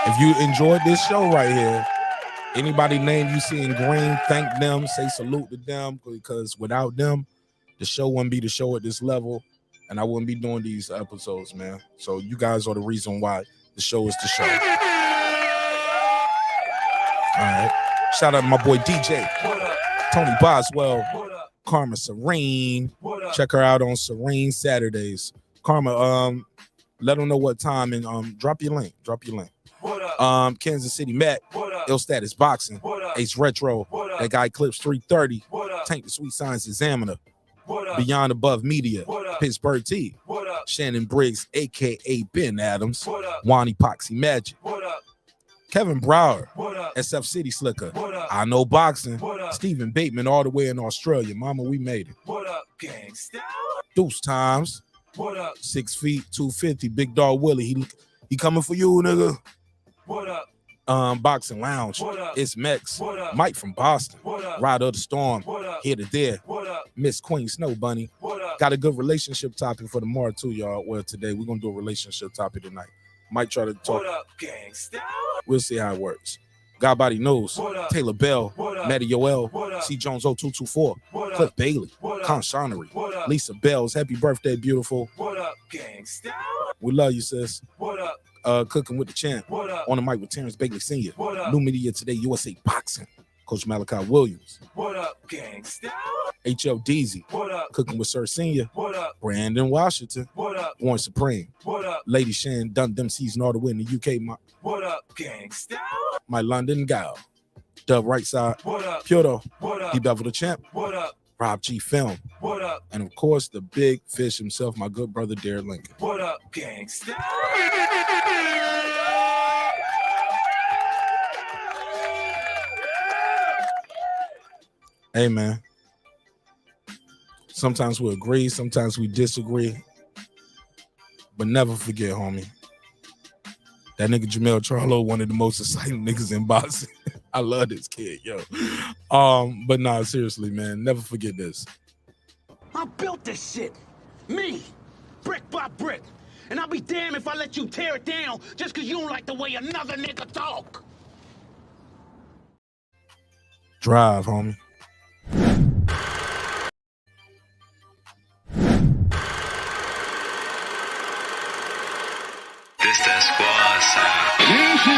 S1: If you enjoyed this show right here, anybody name you see in green, thank them, say salute to them, because without them, the show wouldn't be the show at this level, and I wouldn't be doing these episodes, man. So you guys are the reason why the show is the show. All right. Shout out to my boy DJ, Tony Boswell, Karma Serene. Check her out on Serene Saturdays. Karma, let them know what time and drop your link. Kansas City Matt, Ill Status Boxing, Ace Retro, that guy Clips 330, Tank the Sweet Science Examiner, Beyond Above Media, Pittsburgh T, Shannon Briggs, aka Ben Adams, Wani Poxy Magic, Kevin Brower, SF City Slicker, I Know Boxing, Stephen Bateman all the way in Australia. Mama, we made it. What up, gangsta? Deuce Times. What up? 6 feet, 250. Big Dog Willie. He coming for you, nigga. What up? Boxing Lounge. It's Mex. Mike from Boston. Ride of the Storm. Here to there. Miss Queen Snow Bunny. Got a good relationship topic for tomorrow too, y'all. Well, today we're gonna do a relationship topic tonight. Might try to talk. What up, gangsta? We'll see how it works. God Body Knows. Taylor Bell. Matty Yoel. C. Jones 0224. Cliff Bailey. Con Shonery. Lisa Bells. Happy birthday, beautiful. What up, gangsta? We love you, sis. What up? Cooking with the Champ. On the mic with Terrence Bailey Sr. New Media Today, USA Boxing. Coach Malachi Williams. What up, gangsta? H.L. Deasy. What up? Cooking with Sir Senior. What up? Brandon Washington. What up? Warren Supreme. What up? Lady Shan done them season all the way in the UK. What up, gangsta? My London gal. Dub Right Side. What up? Puro. What up? D-Bevel the Champ. What up? Rob G Film. What up? And of course, the big fish himself, my good brother, Derek Lincoln. What up, gangsta? Hey, man. Sometimes we agree, sometimes we disagree. But never forget, homie, that nigga JERMELL CHARLO, one of the most exciting niggas in boxing. I love this kid, yo. But nah, seriously, man, never forget this.
S8: I built this shit. Me. Brick by brick. And I'll be damned if I let you tear it down just because you don't like the way another nigga talk.
S1: Drive, homie.
S2: This that squad sound. This is me,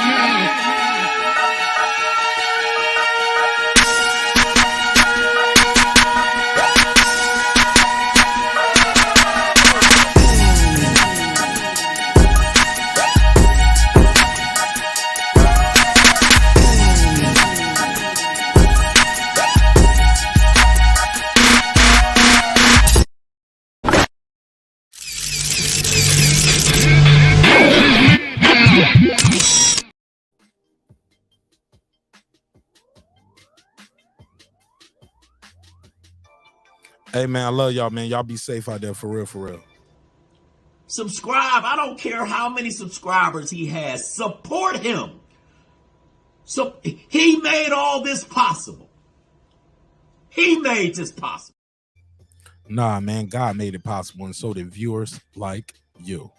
S2: man.
S1: Hey, man, I love y'all, man. Y'all be safe out there, for real, for real.
S21: Subscribe. I don't care how many subscribers he has. Support him. So he made all this possible. He made this possible.
S1: Nah, man, God made it possible, and so did viewers like you.